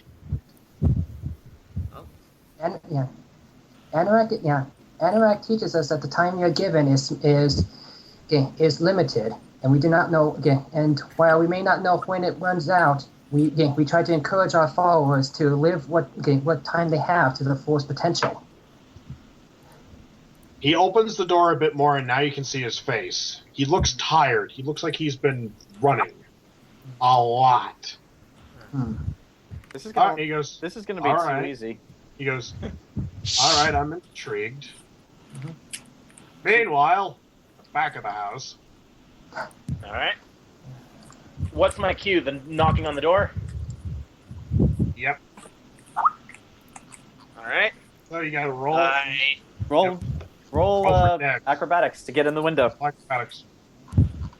Oh. And yeah, Anorak teaches us that the time you're given is limited, and we do not know. And while we may not know when it runs out, we try to encourage our followers to live what time they have to the fullest potential. He opens the door a bit more, and now you can see his face. He looks tired. He looks like he's been running a lot. This is gonna, he goes, this is going to be too easy. He goes, all right, I'm intrigued. Meanwhile, at the back of the house. All right. What's my cue? The knocking on the door? Yep. All right. So you gotta roll. Roll acrobatics to get in the window. Acrobatics.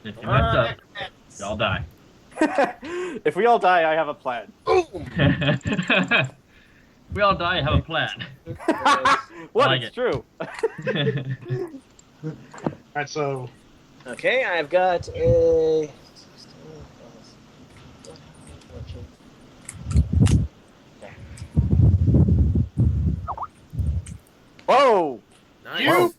If you mess up, you all die. If we all die, I have a plan. We all die, have a plan. What? Like it's true. Alright, so. Okay, I've got a. Whoa! Nice.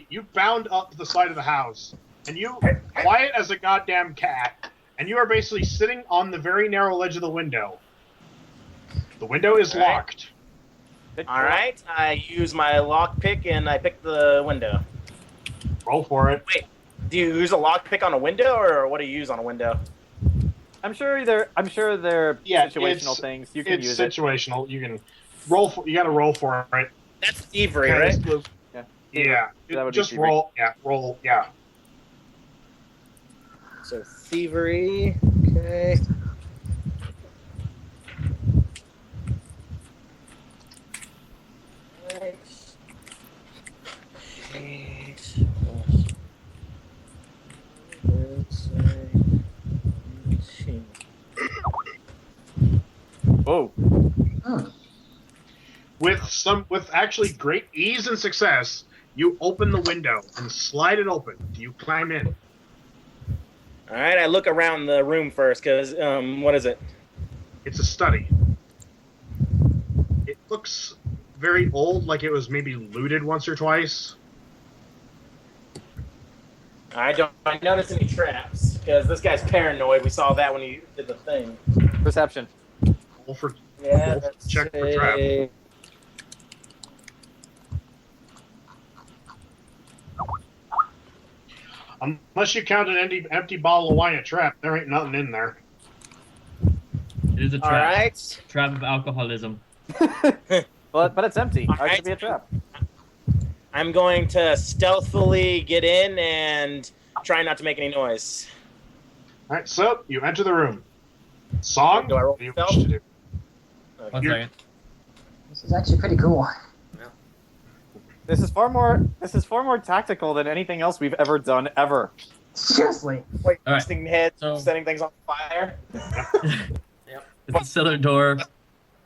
You bound up the side of the house, and you quiet as a goddamn cat, and you are basically sitting on the very narrow ledge of the window. The window is locked. All right, I use my lockpick and I pick the window. Roll for it. Wait, do you use a lockpick on a window, or what do you use on a window? I'm sure they're situational things. You can use it. It's situational. You can roll for. You got to roll for it. That's thievery, right? Yeah. That would Just be thievery. roll. Yeah. Roll. Yeah. So thievery. Okay. Whoa. With actually great ease and success, you open the window and slide it open. Do you climb in? All right, I look around the room first, because, what is it? It's a study. It looks very old, like it was maybe looted once or twice. I don't notice any traps, because this guy's paranoid. We saw that when he did the thing. Perception. Roll for Check for trap. Unless you count an empty bottle of wine a trap, there ain't nothing in there. It is a trap. All right. Trap of alcoholism. But it's empty. How right. could be a trap? I'm going to stealthily get in and try not to make any noise. All right, so you enter the room. Song? Do I roll what do you stealth? wish to do? One second. This is actually pretty cool. This is far more tactical than anything else we've ever done ever. Seriously. Like All right. sticking heads, So- setting things on fire. Is the cellar door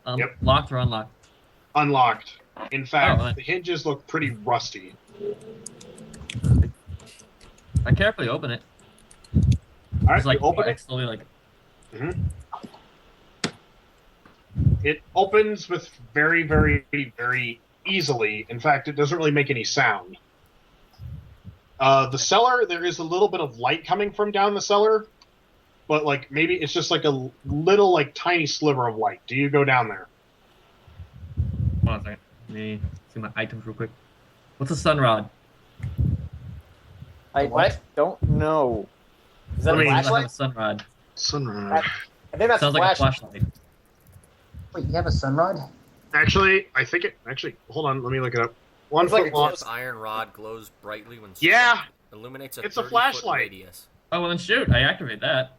Yep. locked or unlocked? Unlocked. In fact, Oh, right. the hinges look pretty rusty. I carefully open it. All right, Just like you open it. slowly, like It opens with very, very, very easily. In fact, it doesn't really make any sound. The cellar, there is a little bit of light coming from down the cellar, but like maybe it's just like a little, like tiny sliver of light. Do you go down there? Hold on a second. Let me see my items real quick. What's a sun rod? I don't know. Is that I a mean, I have a flashlight? sun rod. Sunrise. I think that's Sounds a like a flashlight. flashlight. Wait, you have a sunrod? Actually, I think it. Actually, hold on. Let me look it up. 1 It's like foot a long. This iron rod glows brightly when Yeah! illuminates a It's a 30-foot flashlight. radius. Oh, well then shoot. I activate that.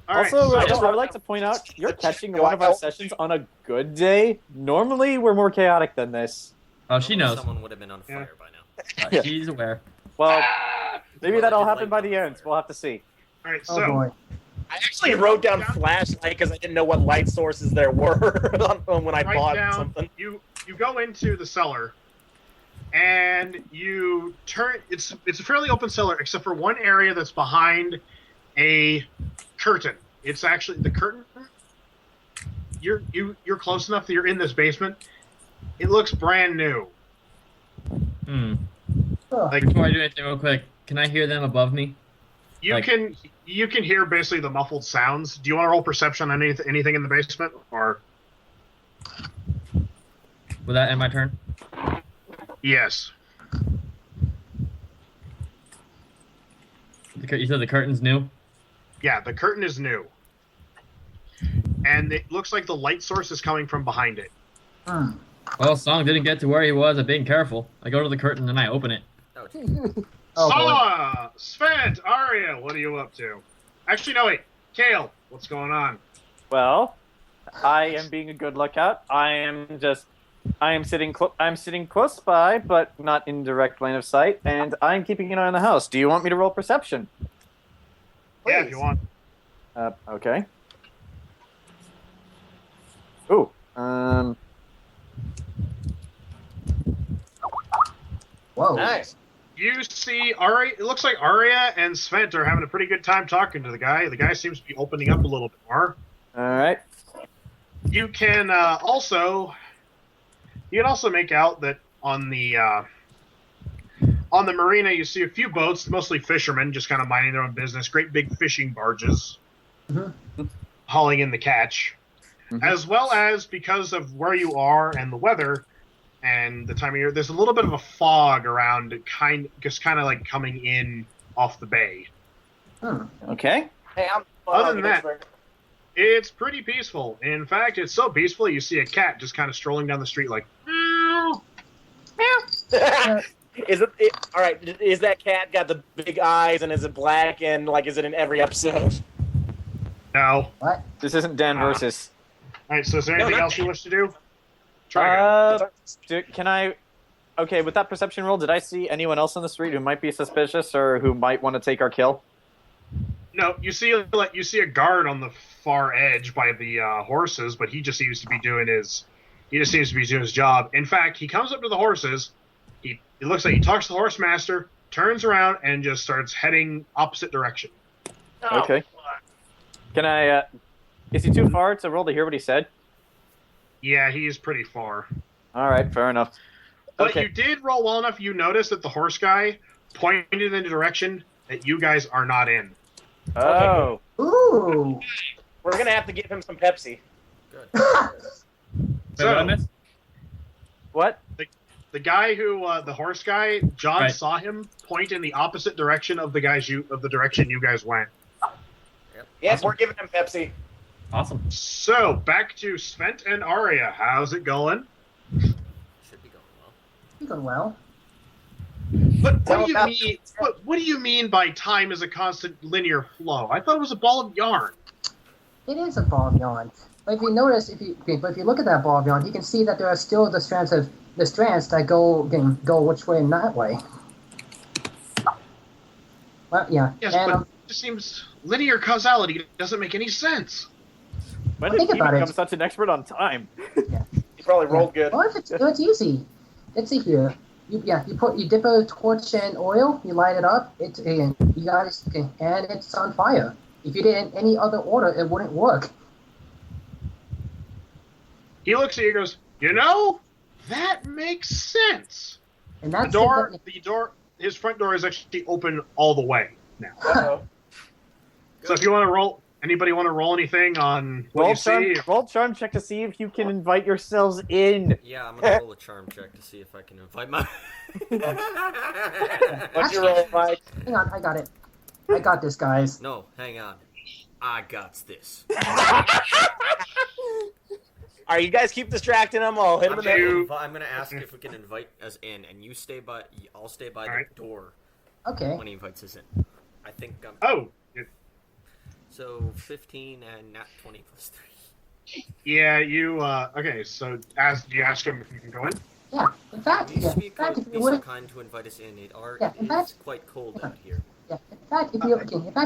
All right, Also, so- I would like to point out, you're catching one of our sessions on a good day. Normally, we're more chaotic than this. Oh, she Normally knows. Someone would have been on fire by now. Yeah. She's aware. Well, maybe Well, that'll I did happen like by the that. end. We'll have to see. all right, Oh so boy. I actually wrote down flashlight because I didn't know what light sources there were when I write bought down. something. You go into the cellar, and you turn. It's a fairly open cellar, except for one area that's behind a curtain. It's actually the curtain. You're close enough that you're in this basement. It looks brand new. Like, before I do anything real quick, can I hear them above me? You can hear basically the muffled sounds. Do you want to roll perception on anything in the basement, or? Will that end my turn? Yes. You said the curtain's new? Yeah, the curtain is new. And it looks like the light source is coming from behind it. Well, Song didn't get to where he was at being careful. I go to the curtain and I open it. Svent, Aria, what are you up to? Actually, no, wait. Khale, what's going on? Well, I am being a good lookout. I'm sitting close by, but not in direct line of sight, and I'm keeping an eye on the house. Do you want me to roll perception? Yeah, if you want. Okay. Ooh. Whoa. Nice. You see Aria. It looks like Aria and Svent are having a pretty good time talking to the guy. The guy seems to be opening up a little bit more. All right. You can also make out that on the marina you see a few boats, mostly fishermen, just kind of minding their own business. Great big fishing barges, hauling in the catch, as well as because of where you are and the weather and the time of year. There's a little bit of a fog around, kind of like coming in off the bay. Okay. Hey, Other than that, it's pretty peaceful. In fact, it's so peaceful you see a cat just kind of strolling down the street like, meow, meow. Is it all right? Is that cat got the big eyes and is it black and like is it in every episode? No. What? This isn't Dan versus. All right. So is there anything else you wish to do? Try again. Can I? Okay, with that perception roll, did I see anyone else on the street who might be suspicious or who might want to take our kill? No, you see a guard on the far edge by the horses, but he just seems to be doing his job. In fact, he comes up to the horses. It looks like he talks to the horse master, turns around, and just starts heading opposite direction. Okay. Can I? Is he too far to roll to hear what he said? Yeah, he's pretty far. All right, fair enough. But Okay. you did roll well enough. You noticed that the horse guy pointed in the direction that you guys are not in. Oh. Ooh. We're gonna have to give him some Pepsi. Good. Wait, what I missed? What? The guy who, the horse guy, John Right. saw him point in the opposite direction of the direction you guys went. Yes, we're giving him Pepsi. Awesome. So back to Svent and Aria. How's it going? Should be going well. You're going well. But Tell what do you about- mean? What do you mean by time is a constant linear flow? I thought it was a ball of yarn. It is a ball of yarn. But if you notice, if you look at that ball of yarn, you can see that there are still the strands that go which way and that way. Well, yeah. Yes, and, but it just seems linear causality doesn't make any sense. When Well, did think he about become it. such an expert on time? He probably rolled good. Well, it's easy. Let's see here. You dip a torch in oil, you light it up, and it's on fire. If you did it in any other order, it wouldn't work. He looks at you and goes, you know, that makes sense. And The that's door, his front door is actually open all the way now. Uh-oh. So if you want to roll, anybody want to roll anything on what you see? Roll charm check to see if you can invite yourselves in. Yeah, I'm gonna roll a charm check to see if I can invite my. What's your roll, Mike? Hang on, I got it. I got this, guys. No, hang on. I got this. All right, you guys keep distracting him. I'll hit him in the head. I'm gonna ask if we can invite us in, and you stay by. I'll stay by Alright. the door Okay. when he invites us in. I think I'm. Oh, So 15 and nat 20 plus 3. yeah, you, okay, so you ask him if you can go in? Yeah. In fact, Please be, if be you so would, kind to invite us in. It in is fact- quite cold out here. yeah. In fact, if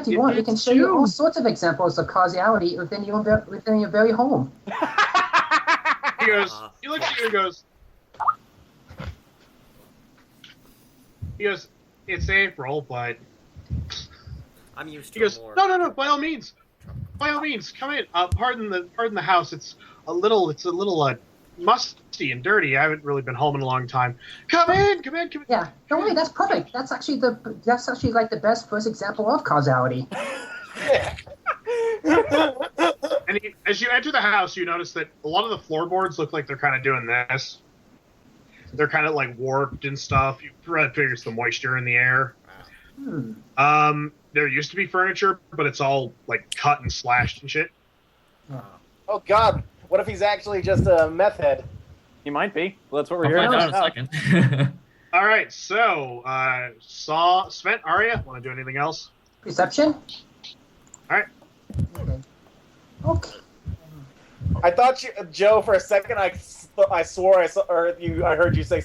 you want, we can show you all sorts of examples of causality within your very home. He goes, he looks at you and goes, He goes, it's April, but I'm used he to goes, more. no, by all means, come in. Pardon the house. It's a little musty and dirty. I haven't really been home in a long time. Come in. Yeah, don't worry, that's perfect. That's actually like the best first example of causality. And as you enter the house, you notice that a lot of the floorboards look like they're kind of doing this. They're kind of like warped and stuff. You probably figure it's the moisture in the air. There used to be furniture, but it's all like cut and slashed and shit. Oh God! What if he's actually just a meth head? He might be. Well, that's what we're I'll hearing. find out in a second. All right, so Svent, Aria, want to do anything else? Perception? All right. Okay. I thought you, Joe, for a second. I swore I saw, or I heard you say.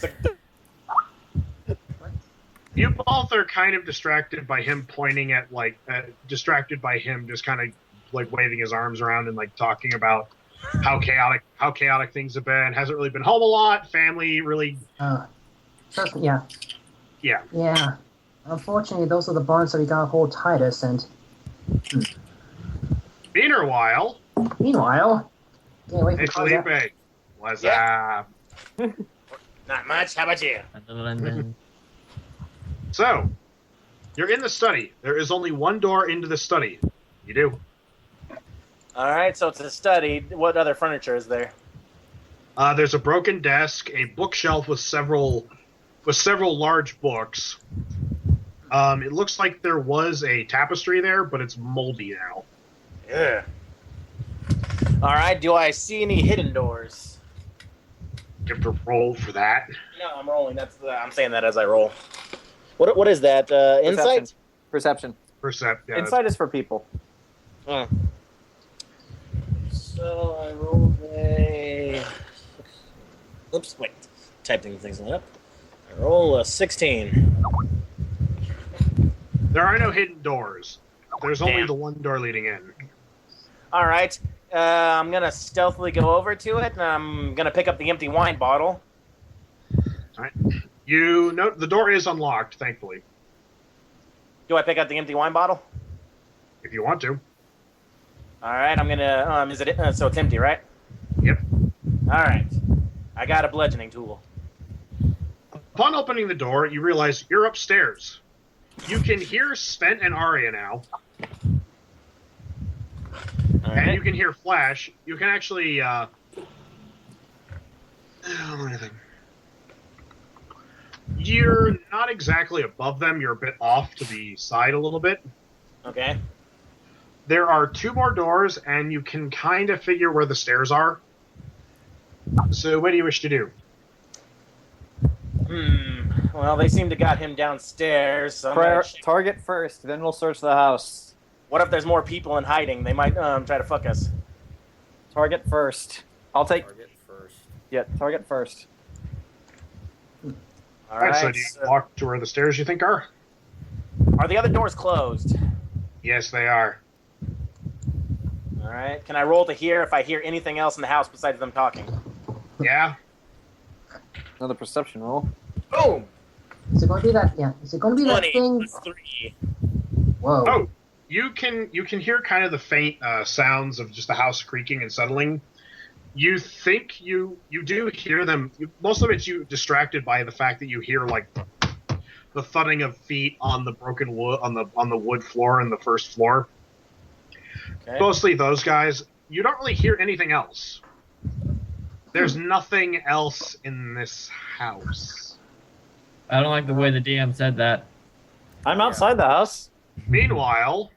You both are kind of distracted by him pointing at distracted by him just kind of like waving his arms around and like talking about how chaotic things have been. Hasn't really been home a lot. Family really. Yeah. Yeah. Yeah. Unfortunately, those are the bonds that we got to hold tightest. And meanwhile, can't wait hey, for Phillipe, what's up? Not much. How about you? So, you're in the study. There is only one door into the study. You do. All right, so it's a study. What other furniture is there? There's a broken desk, a bookshelf with several large books. It looks like there was a tapestry there, but it's moldy now. Yeah. All right. Do I see any hidden doors? You have to roll for that. No, I'm rolling. I'm saying that as I roll. What is that? Insight? Perception. Yeah, Insight is for people. So I rolled a. Oops, wait. Typing things up. I roll a 16. There are no hidden doors. There's only the one door leading in. All right. I'm going to stealthily go over to it, and I'm going to pick up the empty wine bottle. All right. You note the door is unlocked, thankfully. Do I pick up the empty wine bottle? If you want to. All right. I'm going to... is it... so it's empty, right? Yep. All right. I got a bludgeoning tool. Upon opening the door, you realize you're upstairs. You can hear Svent and Aria now. And you can hear Flash. You can actually, you're not exactly above them. You're a bit off to the side a little bit. Okay. There are two more doors, and you can kind of figure where the stairs are. So what do you wish to do? Well, they seem to got him downstairs. So Target first, then we'll search the house. What if there's more people in hiding? They might try to fuck us. Target first. I'll take... Target first. Yeah, target first. All right, so do you walk to where the stairs you think are? Are the other doors closed? Yes, they are. All right. Can I roll to hear if I hear anything else in the house besides them talking? Yeah. Another perception roll. Boom! Is it going to be that? Yeah. Is it going to be that thing? 3. Whoa. Oh, you can hear kind of the faint sounds of just the house creaking and settling. You think you do hear them. Most of it's you distracted by the fact that you hear like the thudding of feet on the broken wood on the wood floor in the first floor. Okay. Mostly those guys. You don't really hear anything else. There's nothing else in this house. I don't like the way the DM said that. I'm outside the house. Meanwhile,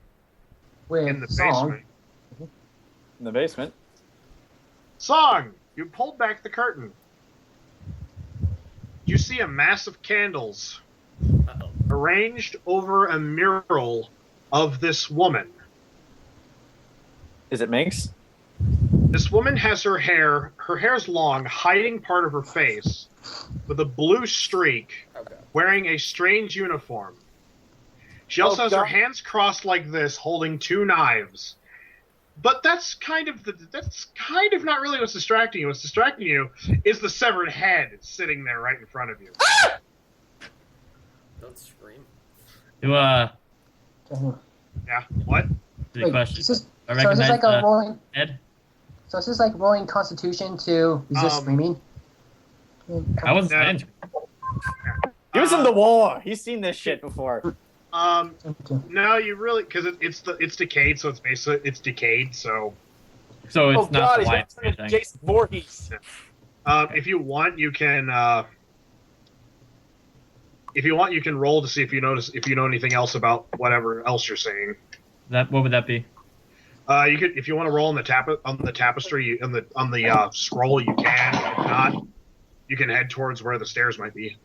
in the basement. Song, you pulled back the curtain. You see a mass of candles arranged over a mural of this woman. Is it Minx? This woman has her hair's long, hiding part of her face, with a blue streak, wearing a strange uniform. She also has her hands crossed like this, holding 2 knives. But that's kind of not really what's distracting you. What's distracting you is the severed head sitting there right in front of you. Do Yeah. What? the Wait, question. is this, I so is this recognize like a the rolling? head. So is this like rolling Constitution to resist screaming? I wasn't. No. I didn't. He was in the war. He's seen this shit before. No, you really because it's decayed, so it's basically it's decayed. So So it's Oh not God, the he's light got thing. Jason Voorhees. if you want, you can. If you want, you can roll to see if you know anything else about whatever else you're saying. What would that be? You could, if you want to roll on the tapestry on the scroll, you can. If not, you can head towards where the stairs might be.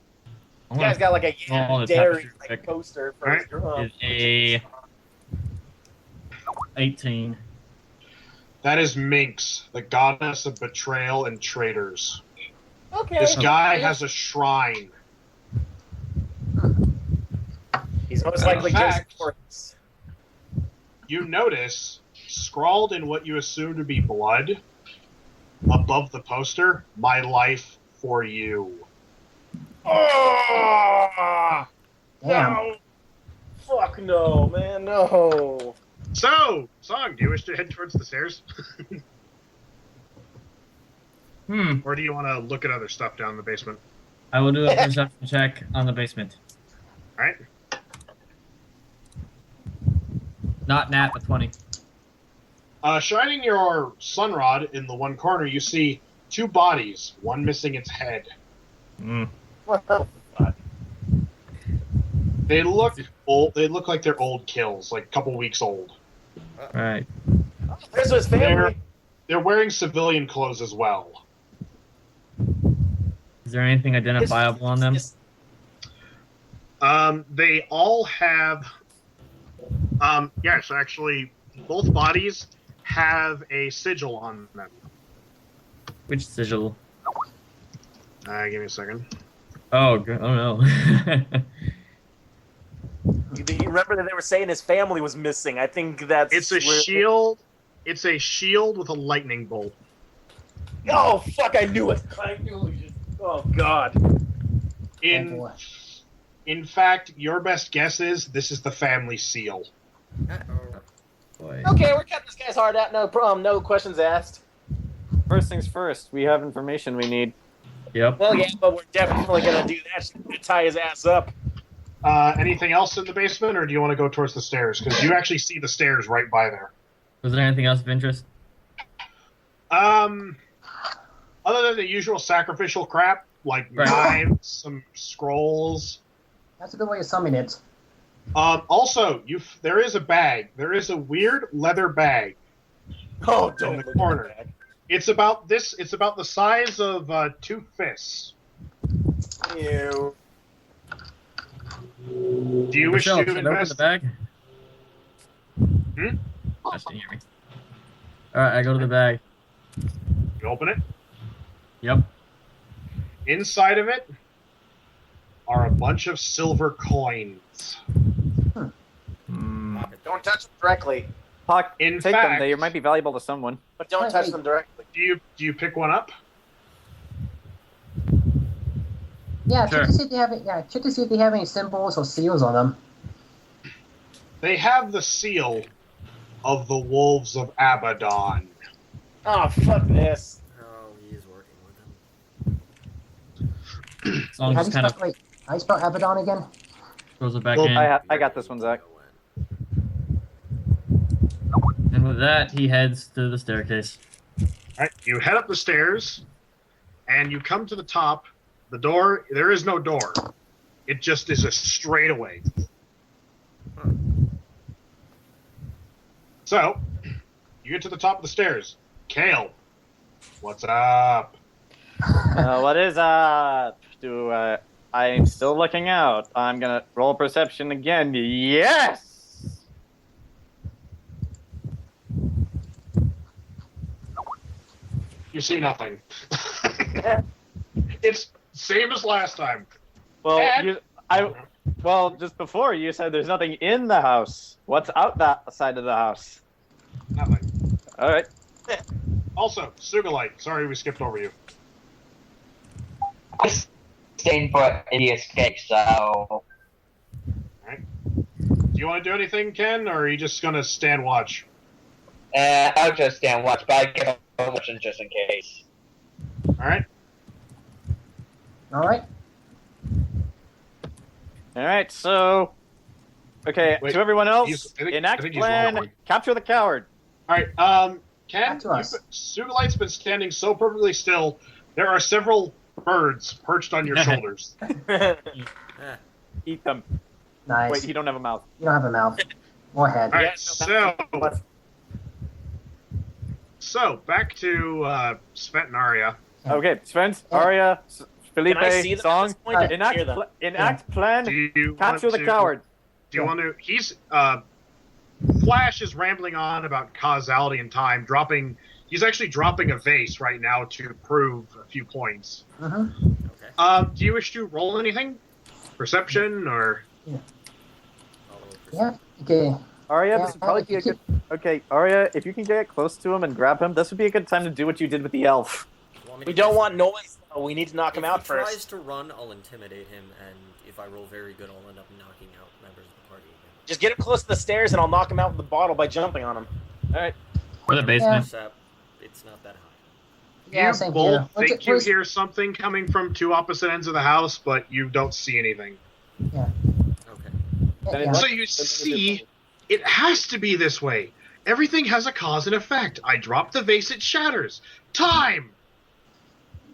You guys got like a Oh, the dairy tapestry like, trick. poster for Alright. your Is a 18. That is Minx, the goddess of betrayal and traitors. Okay. This guy has a shrine. He's most likely In Jason fact, Voorhees. You notice, scrawled in what you assume to be blood, above the poster, "My life for you." Oh! Damn. No! Fuck no, man, no. So, Song, do you wish to head towards the stairs? Or do you want to look at other stuff down in the basement? I will do a perception check on the basement. Alright. Not nat, but 20. Shining your sunrod in the one corner, you see two bodies, one missing its head. What the fuck? They look old. They look like they're old kills, like a couple weeks old. Alright. There's his family. They're wearing civilian clothes as well. Is there anything identifiable on them? They all have. Yes, actually, both bodies have a sigil on them. Which sigil? Give me a second. Oh no. You remember that they were saying his family was missing. I think that's. It's a shield. It's a shield with a lightning bolt. Oh fuck! I knew it. I knew it. Oh god. In fact, your best guess is this is the family seal. Boy. Okay, we're cutting this guy's heart out. No problem. No questions asked. First things first, we have information we need. Yep. Well, yeah, but we're definitely gonna do that. She's gonna tie his ass up. Anything else in the basement, or do you want to go towards the stairs? Because you actually see the stairs right by there. Was there anything else of interest? Other than the usual sacrificial crap, like knives, some scrolls. That's a good way of summing it. Also, there is a bag. There is a weird leather bag. Oh, in don't the look corner. at that. It's about this. It's about the size of 2 fists. Ew. Do you wish Michelle, to can I open invest? the bag? Hmm? Just didn't hear me. Alright, I go to the bag. You open it. Yep. Inside of it are a bunch of silver coins. Don't touch them directly, Hawk, In take them. fact- They might be valuable to someone. but don't touch them directly. Do you pick one up? Yeah, Sure. check to see if they have it. Yeah, check to see if they have any symbols or seals on them. They have the seal of the Wolves of Abaddon. Oh fuck this. Oh, he is working with him. So I'm How do just you kind spell, of wait, how do you spell Abaddon again? throws it back Well, in. I got this one, Zach. And with that, he heads to the staircase. Alright, you head up the stairs, and you come to the top. The door, there is no door. It just is a straightaway. So, you get to the top of the stairs. Khale, what's up? What is up? I'm still looking out. I'm gonna roll perception again. Yes! You see nothing. It's same as last time. Well, Dad? just before you said there's nothing in the house. What's out that side of the house? Nothing. All right. Also, Sugulite, sorry we skipped over you. Staying for India's cake, so. Alright. you want to do anything, Ken, or are you just gonna stand watch? I'll just stand watch, but I get a motion just in case. All right. All right. All right, so okay, Wait, to everyone else, I enact think he's plan, wrong. capture the coward. All right. Ken, Back to us. Sugulite's been standing so perfectly still. There are several birds perched on your shoulders. Eat them. Nice. Wait, you don't have a mouth. You don't have a mouth or head. All right. So back to Svent and Aria. Okay, Svent, Aria, Phillipe, Can I see them at Song, this point? I can hear them. enact plan, Do you capture want the to- coward. Do you want to? He's Flash is rambling on about causality and time, dropping. He's actually dropping a vase right now to prove a few points. Uh-huh. Do you wish to roll anything? Perception or? Yeah. Okay. Aria, Yeah, this would probably be a if you good... Okay, Aria, if you can get close to him and grab him, this would be a good time to do what you did with the elf. We don't want noise. Though. We need to knock him out If he tries first. to run, I'll intimidate him, and if I roll very good, I'll end up knocking out members of the party again. Just get him close to the stairs, and I'll knock him out with the bottle by jumping on him. All right. Or the basement. Except it's not that high. Yeah, You same both here. think you hear something coming from two opposite ends of the house, but you don't see anything. Yeah. Okay. Yeah. So you see, it has to be this way. Everything has a cause and effect. I drop the vase, it shatters. Time!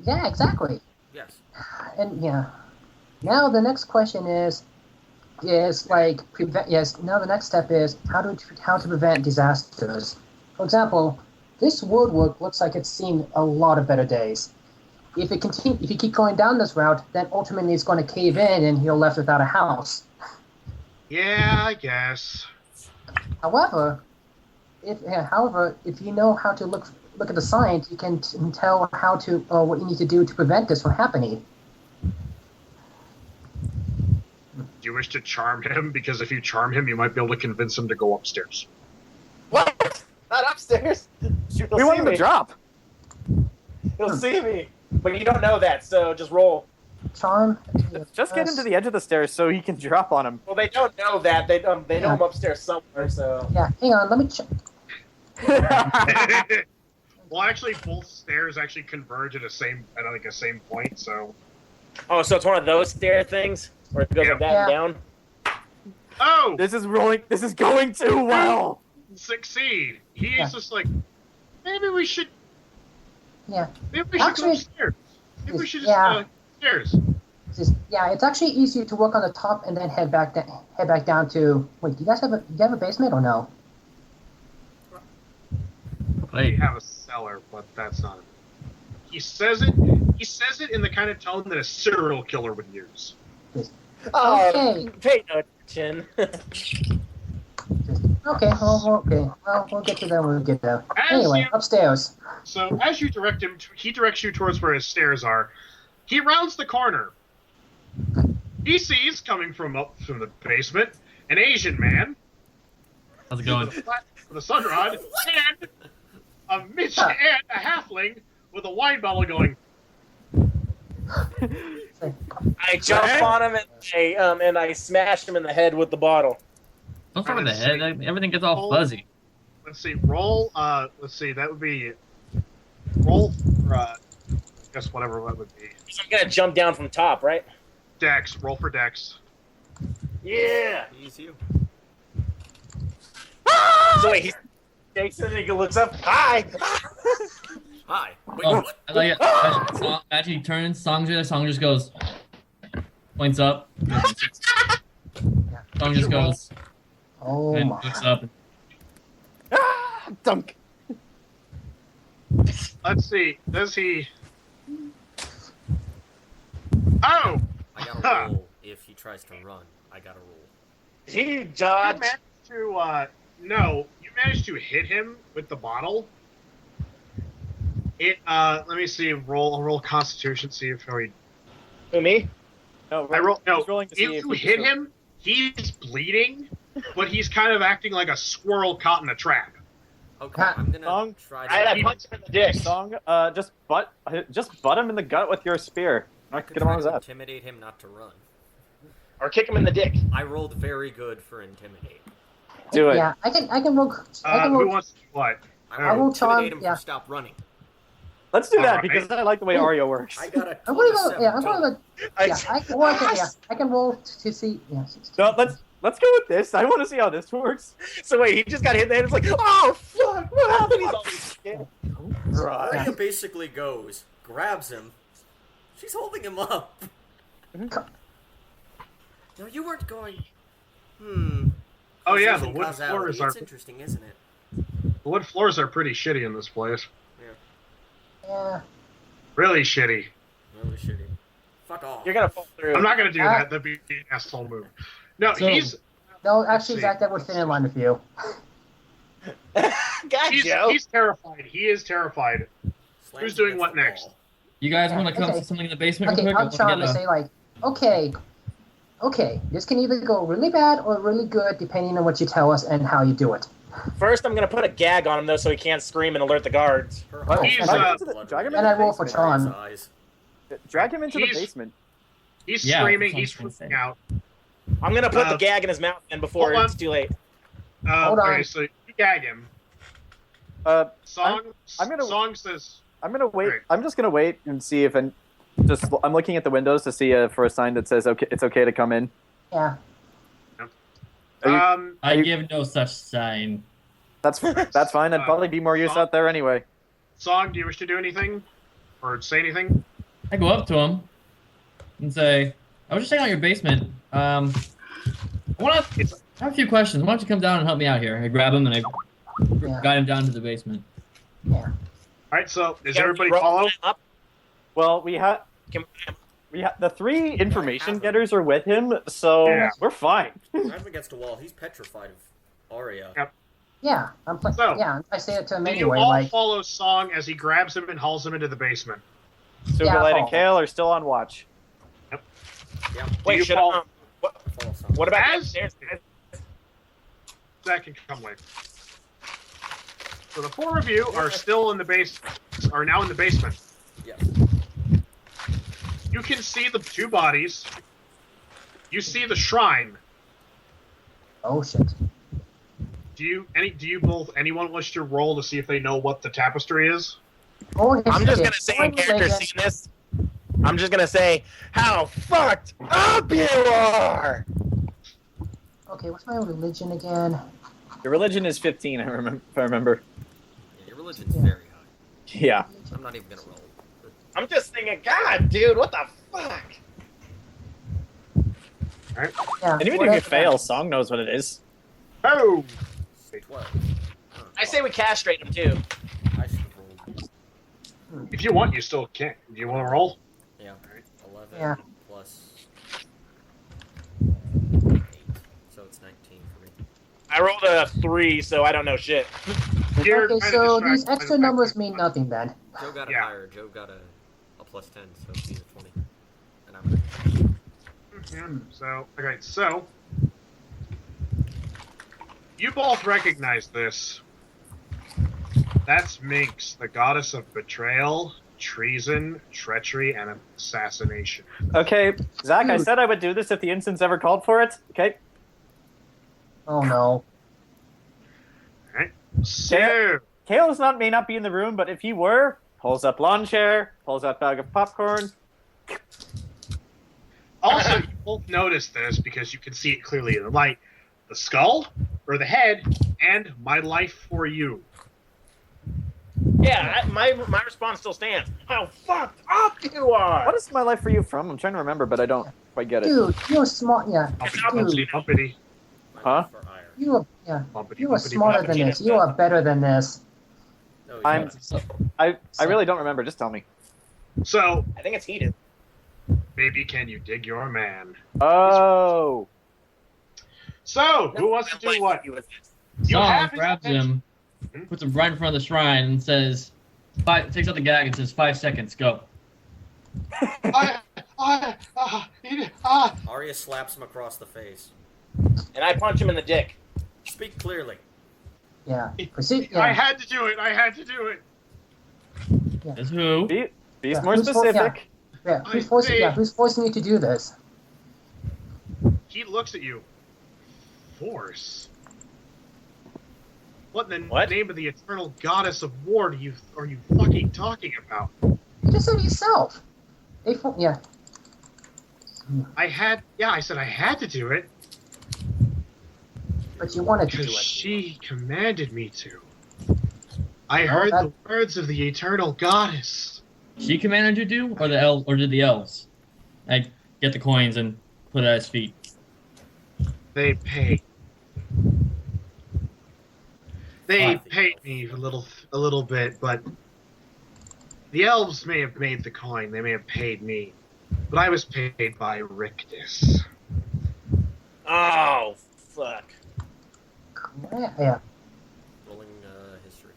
Yeah, exactly. Yes. And yeah. Now the next question is like now the next step is how to prevent disasters. For example, this woodwork looks like it's seen a lot of better days. If you keep going down this route, then ultimately it's going to cave in and you're left without a house. Yeah, I guess. However, if you know how to look at the signs, you can tell how to what you need to do to prevent this from happening. Do you wish to charm him? Because if you charm him, you might be able to convince him to go upstairs. What? Not upstairs. We want him to drop. He'll see me. But you don't know that, so just roll. Charm. Just get him to the edge of the stairs so he can drop on him. Well, they don't know that. They know I'm upstairs somewhere, so... Yeah, hang on, let me check. Well, actually, both stairs actually converge at a same point, so... Oh, so it's one of those stair things? Where it goes like that and down? Oh! This is going too well! Succeed! He's just like, maybe we should... Yeah. Maybe we should go upstairs. Maybe we should just stairs. It's actually easier to work on the top and then head back down to. Wait, do you guys have a basement or no? We have a cellar, but that's not it. He says it in the kind of tone that a serial killer would use. Okay. Pay no attention. Okay. Well, we'll get to that when we get there. Anyway, upstairs. So as you direct him, he directs you towards where his stairs are. He rounds the corner. He sees, coming from the basement, an Asian man. How's it going? With a sun rod, and a midget and a halfling with a wine bottle going. I jump on him and I smash him in the head with the bottle. Don't start with the head. Everything gets all fuzzy. Let's see. Roll. Let's see. That would be roll for. I guess whatever that would be. So I'm gonna jump down from top, right? Dex. Roll for Dex. Yeah. He's you. So wait, he's Jayson and he looks up. Hi. Hi. Wait, Oh, what? I like it. Song actually turns. Song just goes. Points up. Song just goes. Oh And my. looks up. Dunk. Let's see. Does he? Oh! I gotta roll if he tries to run. I gotta roll. He You dodged. managed to. No, you managed to hit him with the bottle. Let me see. Roll Constitution. See if he. Who, me? No, I roll. No, he's rolling to see if you he hit can- him, he's bleeding, but he's kind of acting like a squirrel caught in a trap. Okay, I'm gonna Song, try I to. punch him in the dick. Song, just butt him in the gut with your spear. Not I could get him try on his to ass. intimidate him not to run. Or kick him in the dick. I rolled very good for intimidate. Do it. Yeah, I can roll. I can Who roll. wants to do what? I will will intimidate charm- him yeah. from stop running. Let's do that Alright. because I like the way Aria works. I got a I'm gonna go. 27 Yeah, I'm total. gonna go. Yeah, I can roll to see. Yeah. No, let's go with this. I want to see how this works. So wait, he just got hit in the head. It's like, oh fuck, what happened? He's all scared. Right. Aria basically goes, grabs him. She's holding him up. No, you weren't going. Oh yeah, the Causation, wood causality. floors are It's interesting, isn't it? the wood floors are pretty shitty in this place. Yeah. Really shitty. Really shitty. Fuck off. You're gonna fall through. I'm not gonna do that. That'd be an asshole move. No, So- he's No, actually, see. Zach, that would fit in line with you. God, Joe. he's terrified. He is terrified. Slams Who's doing against what the next? wall. You guys want to come Okay. to something in the basement Okay, real I'll quick? charm to say like, okay, this can either go really bad or really good depending on what you tell us and how you do it. First, I'm gonna put a gag on him though, so he can't scream and alert the guards. Her Well, heart he's, is drag him And I into the roll for basement. charm. Aria's eyes. Drag him into the He's- basement. He's Yeah, screaming. that's He's what I was gonna freaking out. I'm gonna put the Uh, gag in his mouth and before hold on. it's too late. Hold on. Okay, so you gag him. I'm gonna- Song says. I'm gonna wait. Alright. I'm just gonna wait and see if I'm looking at the windows to see for a sign that says okay, it's okay to come in. Yeah. Are you- I you- give no such sign. That's fine. I'd probably be more use out there anyway. Song, do you wish to do anything? Or say anything? I go up to him and say, I was just checking out your basement. I have a few questions. Why don't you come down and help me out here? I grab him and I Yeah. guide him down to the basement. Alright, so is Can everybody we roll follow? him up? Well, we have Can the three information getters are with him, so Yeah. we're fine. Drive him against a wall. He's petrified of Aria. Yep. Yeah. So, yeah. I say it to him Do you anyway. all Like, follow Song as he grabs him and hauls him into the basement? Sugulite and Paul. Khale are still on watch. Yeah. Wait, you should fall- I? Follow some. What about As- upstairs? That can come later. So the four of you are still in the base. Are now in the basement. Yes. You can see the two bodies. You see the shrine. oh shit. Anyone wish to roll to see if they know what the tapestry is? Oh, I'm just okay. gonna say Oh, in character religion. seeing this. I'm just gonna say how fucked up you are. Okay, what's my religion again? Your religion is 15. If I remember. Yeah, your religion's very high. Yeah. I'm not even gonna roll. I'm just thinking, God, dude, what the fuck? Yeah. And even if whatever. you fail, Song knows what it is. Oh! 12. I say we castrate him too. I should have rolled. If you want, you still can. Do you want to roll? Yeah. 11 Yeah. plus 8. So it's 19 for me. I rolled a 3, so I don't know shit. You're Okay, kinda so distracted these by the extra fact numbers that- mean nothing then. Joe got it Yeah. higher. Joe got a plus 10, so he's a 20. And I'm So, okay, so you both recognize this. That's Minx, the goddess of betrayal, treason, treachery, and assassination. Okay, Zach, I said I would do this if the instance ever called for it. Okay. Oh no. So, Khale may not be in the room, but if he were, pulls up lawn chair, pulls out bag of popcorn. also, you both notice this because you can see it clearly in the light. The skull, or the head, and my life for you. Yeah, my response still stands. How fucked up you are! What is my life for you from? I'm trying to remember, but I don't quite get it. Dude, you're smart. Yeah. Bumpity, bumpity. Huh? for ire. You are. Yeah. Bumpity, You are bumpity, smarter than bumpity. this. You are better than this. No, he's I'm. not. I really don't remember. Just tell me. So, I think it's heated. baby, can you dig your man? Oh. So, who wants to do what? You Song have his grabs attention. him, puts him right in front of the shrine, and says, takes out the gag and says, 5 seconds, go. Aria slaps him across the face. And I punch him in the dick. Speak clearly. Yeah. Proceed. I Yeah. had to do it. I had to do it. Says who? Be Yeah, more who's for- specific. Yeah. Who's forcing you to do this? He looks at you. Force? What in the What? name of the eternal goddess of war are you fucking talking about? You just said it yourself. Yeah. I said I had to do it. But you wanted to do Because it. she commanded me to. I Oh, heard that- the words of the eternal goddess. She commanded you to, or the elves, or did the elves? Like, get the coins and put it at his feet. They paid. They Fuck. paid me a little bit, but the elves may have made the coin. They may have paid me, but I was paid by Rictus. Oh, fuck. Yeah. Rolling history.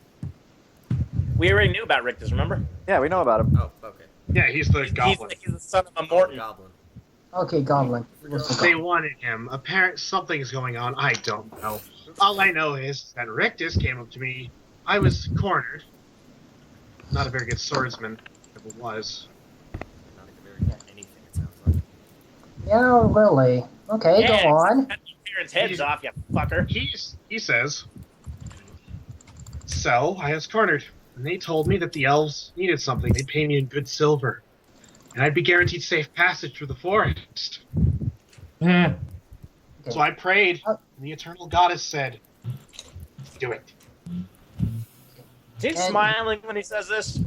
We already knew about Rictus, remember? Yeah, we know about him. Oh, okay. Yeah, he's the goblin. He's the son of a Morton. Goblin. Okay, Goblin. They wanted him. Apparently, something's going on. I don't know. All I know is that Rictus came up to me. I was cornered. Not a very good swordsman, if it was. Not a very good anything, it sounds like. Yeah, really. Okay, Yeah, go on. cut your parents' heads off, you fucker. He says. So, I was cornered. And they told me that the elves needed something. They'd pay me in good silver. And I'd be guaranteed safe passage through the forest. Okay. So I prayed, and the eternal goddess said, do it. Is he And- smiling when he says this?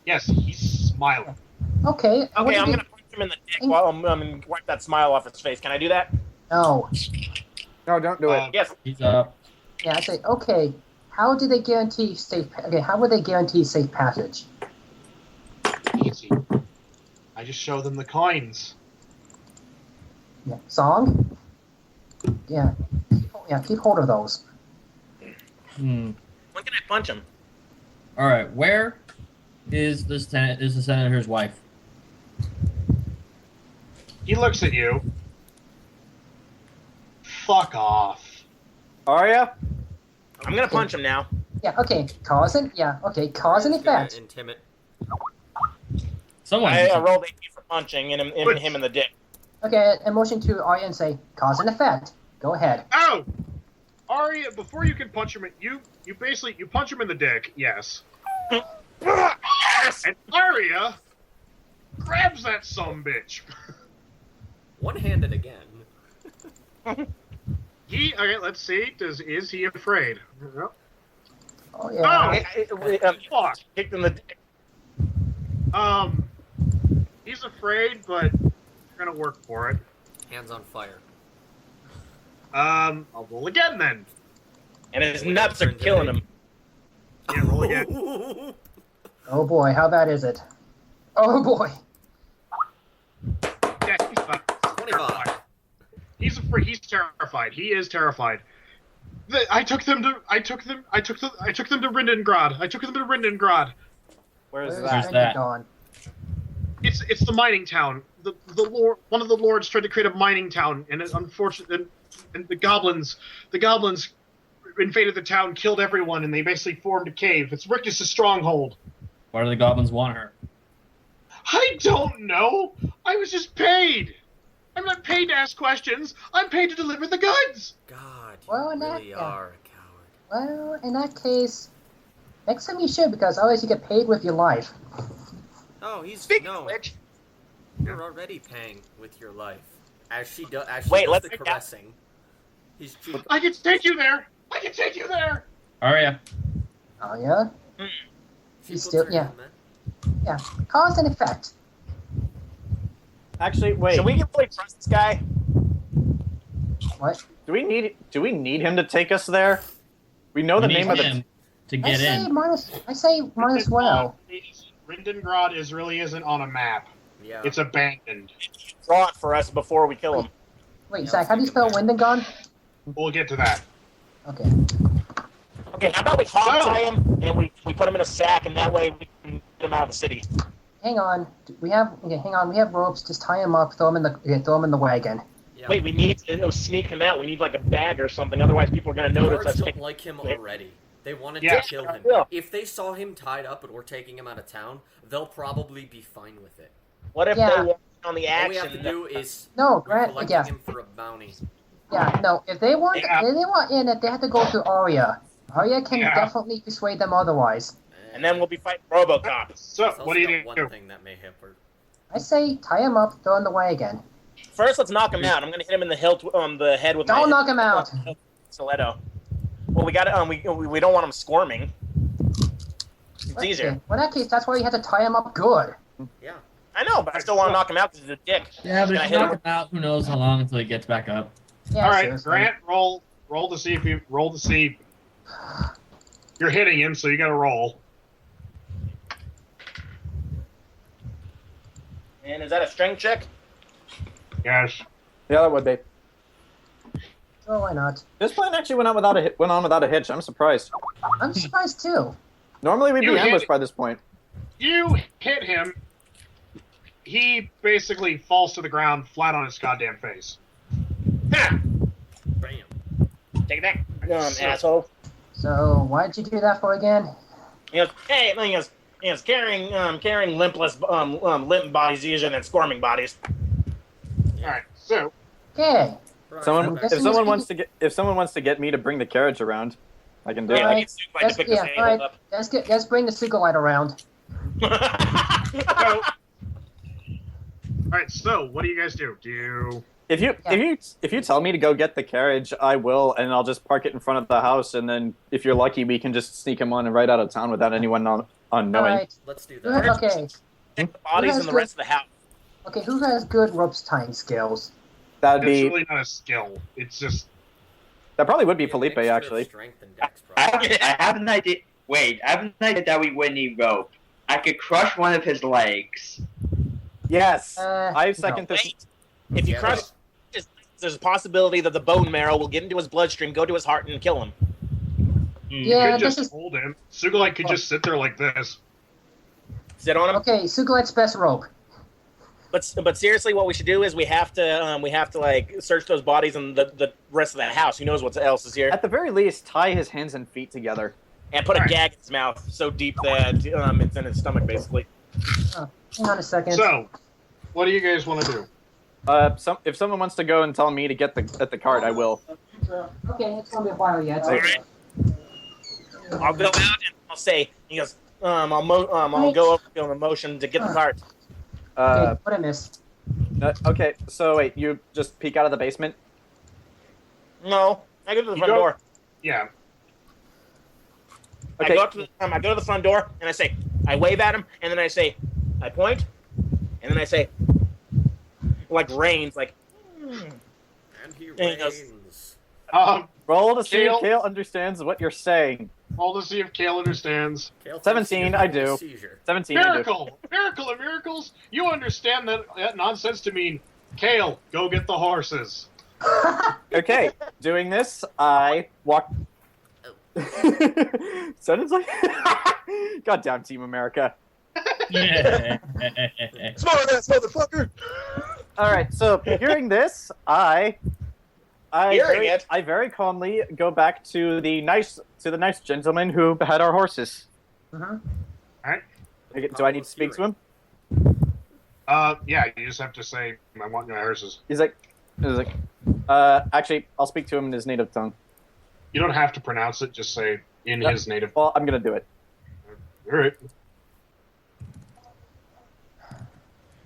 Yes, he's smiling. Okay. what Okay, did I'm he- gonna punch him in the dick while I'm gonna wipe that smile off his face. Can I do that? No. No, don't do it. Yes. He's up. Yeah, I say, okay. How do they guarantee safe? Okay, how would they guarantee safe passage? Easy. I just show them the coins. Yeah. Song. Yeah. Keep hold of those. Hmm. When can I punch him? All right. Where is the senator's wife? He looks at you. Fuck off. Aria? I'm gonna punch him now. Yeah. Okay. Cause and effect. Intimidate. Someone. I rolled 8 for punching him in the dick. Okay. And motion to Arya and say cause and effect. Go ahead. Oh! Aria, before you can punch him, you punch him in the dick, yes. And Aria grabs that sumbitch. One-handed again. Okay, let's see. Is he afraid? Oh yeah. Fuck. Kicked in the dick. He's afraid, but we're gonna work for it. Hands on fire. I'll roll again then. And his nuts are killing him. Yeah, roll again. Oh boy, how bad is it? Oh boy. Yeah, he's fine. 25. He's afraid. He's terrified. He is terrified. I took them to Rindengrad. Where's Where's that? that? gone? It's the mining town. The lord, one of the lords tried to create a mining town, and it's unfortunate. And the goblins invaded the town, killed everyone, and they basically formed a cave. It's Rictus' stronghold. Why do the goblins want her? I don't know. I was just paid. I'm not paid to ask questions. I'm paid to deliver the goods. God, you Well, really that- are a coward. Well, in that case, next time you should, because otherwise you get paid with your life. Oh, he's Speaking no. of which, You're already paying with your life. As she does Wait, let's the pick caressing. He's cheap. I can take you there. I can take you there. Aria. Oh yeah? She He's puts still- her yeah. in, man. Yeah. Cause and effect. Actually, wait. should we really trust this guy? What? Do we need him to take us there? We know the We name need of the. him to get in. I say might as well. Rindengrad really isn't on a map. Yeah. It's abandoned. Draw it for us before we kill him. Wait, Yeah, Zach, how do you spell Windengon? We'll get to that. Okay. Okay, how about we hog tie him and we put him in a sack and that way we can get him out of the city. Hang on. We have ropes. Just tie him up. Throw him in the wagon. Yeah. Wait, we need to sneak him out. We need like a bag or something. Otherwise, people are gonna The notice guards us. don't like him already. They wanted Yeah. to kill him. Yeah. If they saw him tied up and we're taking him out of town, they'll probably be fine with it. What if Yeah. they walk on the All we have action. to do is No, we're Grant. collecting Yeah, him for a bounty. yeah. No, if they want, Yeah. if they want in it, they have to go through Aria. Aria can Yeah. definitely persuade them otherwise. And then we'll be fighting RoboCop. So, There's what do you also do? one thing that may happen. I say tie him up, throw him in the wagon. First, let's knock him out. I'm gonna hit him in the the head with my Don't knock him out. stiletto. Well, we got to we don't want him squirming. It's easier. Okay. Well, in that case, that's why you have to tie him up good. Yeah. I know, but I still want to knock him out because he's a dick. Yeah, but Can I if you hit knock him? him out, who knows how long until he gets back up. Yeah, All right, seriously. Grant, roll to see if you roll to see. You're hitting him, so you got to roll. And is that a strength check? Yes. Yeah, that would be. Oh, why not? This plan actually went on without a hitch. I'm surprised. I'm surprised too. Normally we'd You be hit ambushed it. by this point. You hit him. He basically falls to the ground flat on his goddamn face. Ha! Bam. Take it back, So- asshole. So, why'd you do that for again? He goes, hey, he goes, carrying limpless, limp bodies easier than squirming bodies. All right, so Okay. Right, Someone, back. Yes, if someone you- wants to get, if someone wants to get me to bring the carriage around, I can do Yeah, it. I Alright, need Sugulite to pick this all hold right. Let's bring the Sugulite around. up. all right. So, what do you guys do? Do you? If you tell me to go get the carriage, I will, and I'll just park it in front of the house, and then if you're lucky, we can just sneak him on and right out of town without anyone All unknowing. right. Let's do Who has, that. okay. Take the bodies and the rest of the house. Okay. Who has good ropes tying skills? That'd It's be really not a skill. It's just that probably would be Yeah, Phillipe mixture of actually. Strength and dex, I probably. have an idea. Wait, I have an idea that we wouldn't need rope. I could crush one of his legs. Yes, Uh, I second this. Wait, if you Yeah, crush there's a possibility that the bone marrow will get into his bloodstream, go to his heart, and kill him. you Yeah, could this just is hold him. Sugulite could just sit there like this. Sit on him. okay. Sugulite's best rope. But seriously, what we should do is we have to like search those bodies and the rest of that house. Who knows what else is here? At the very least, tie his hands and feet together. And put a Alright. gag in his mouth so deep that it's in his stomach, basically. Hang on a second. So, what do you guys want to do? If someone wants to go and tell me to get the cart, I will. Okay, it's gonna be a while yet. Alright. I'll go out and I'll say, he goes, I'll go over to him in motion to get the cart. Okay, what I missed? Okay, so wait, you just peek out of the basement? No, I go to the You front go- door. Yeah. I Okay. go up to I go to the front door and I say, I wave at him, and then I say, I point, and then I say, like rains, like. And he And he goes- reigns. Roll to see if Khale. Khale understands what you're saying. Roll to see if Khale understands. Khale thinks 17, he is I having a do. seizure. 17. I do. Miracle! Miracle of miracles! You understand that nonsense to mean, Khale, go get the horses. Okay, doing this, I walk. Sounds like. Goddamn Team America. Yeah. Smart ass motherfucker! All right, so hearing this, I very calmly go back to the nice gentleman who had our horses. Mhm. Do I need to speak to him? Yeah, you just have to say, I want your horses. He's like, actually, I'll speak to him in his native tongue. You don't have to pronounce it, just say in Yep. his native. Well, I'm gonna do it. Alright.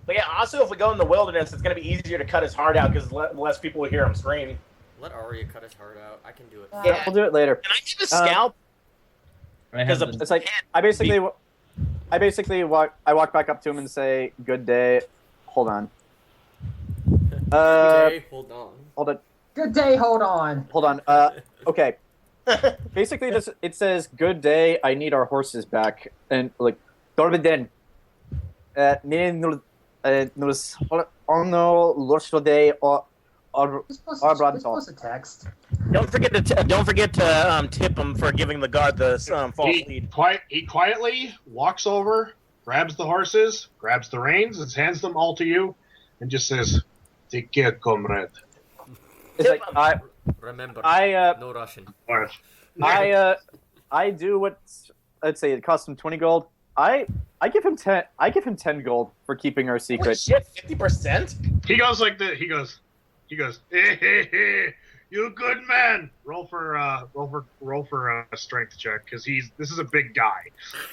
But yeah, also if we go in the wilderness, it's gonna be easier to cut his heart out because less people will hear him scream. Let Aria cut his heart out. I can do it. Yeah. We'll do it later. Can I get a scalp? I Because have the- It's like I basically walk back up to him and say, "Good day." Hold on. Okay, hold on. Hold on. Good day. Hold on. Hold on. Okay. Basically, it says, "Good day. I need our horses back." And like, Dorbiden. Ono Lorshode or You're supposed to text. Don't forget to tip him for giving the guard the false lead. He quietly walks over, grabs the horses, grabs the reins, and hands them all to you, and just says, "Take care, comrade." It's like Remember, I no Russian. Or- I do what I'd say it cost him 20 gold. I give him 10. I give him 10 gold for keeping our Holy secret. shit, 50%? He goes like this. He goes, hey, hey, hey, you good man. Roll for a strength check because this is a big guy.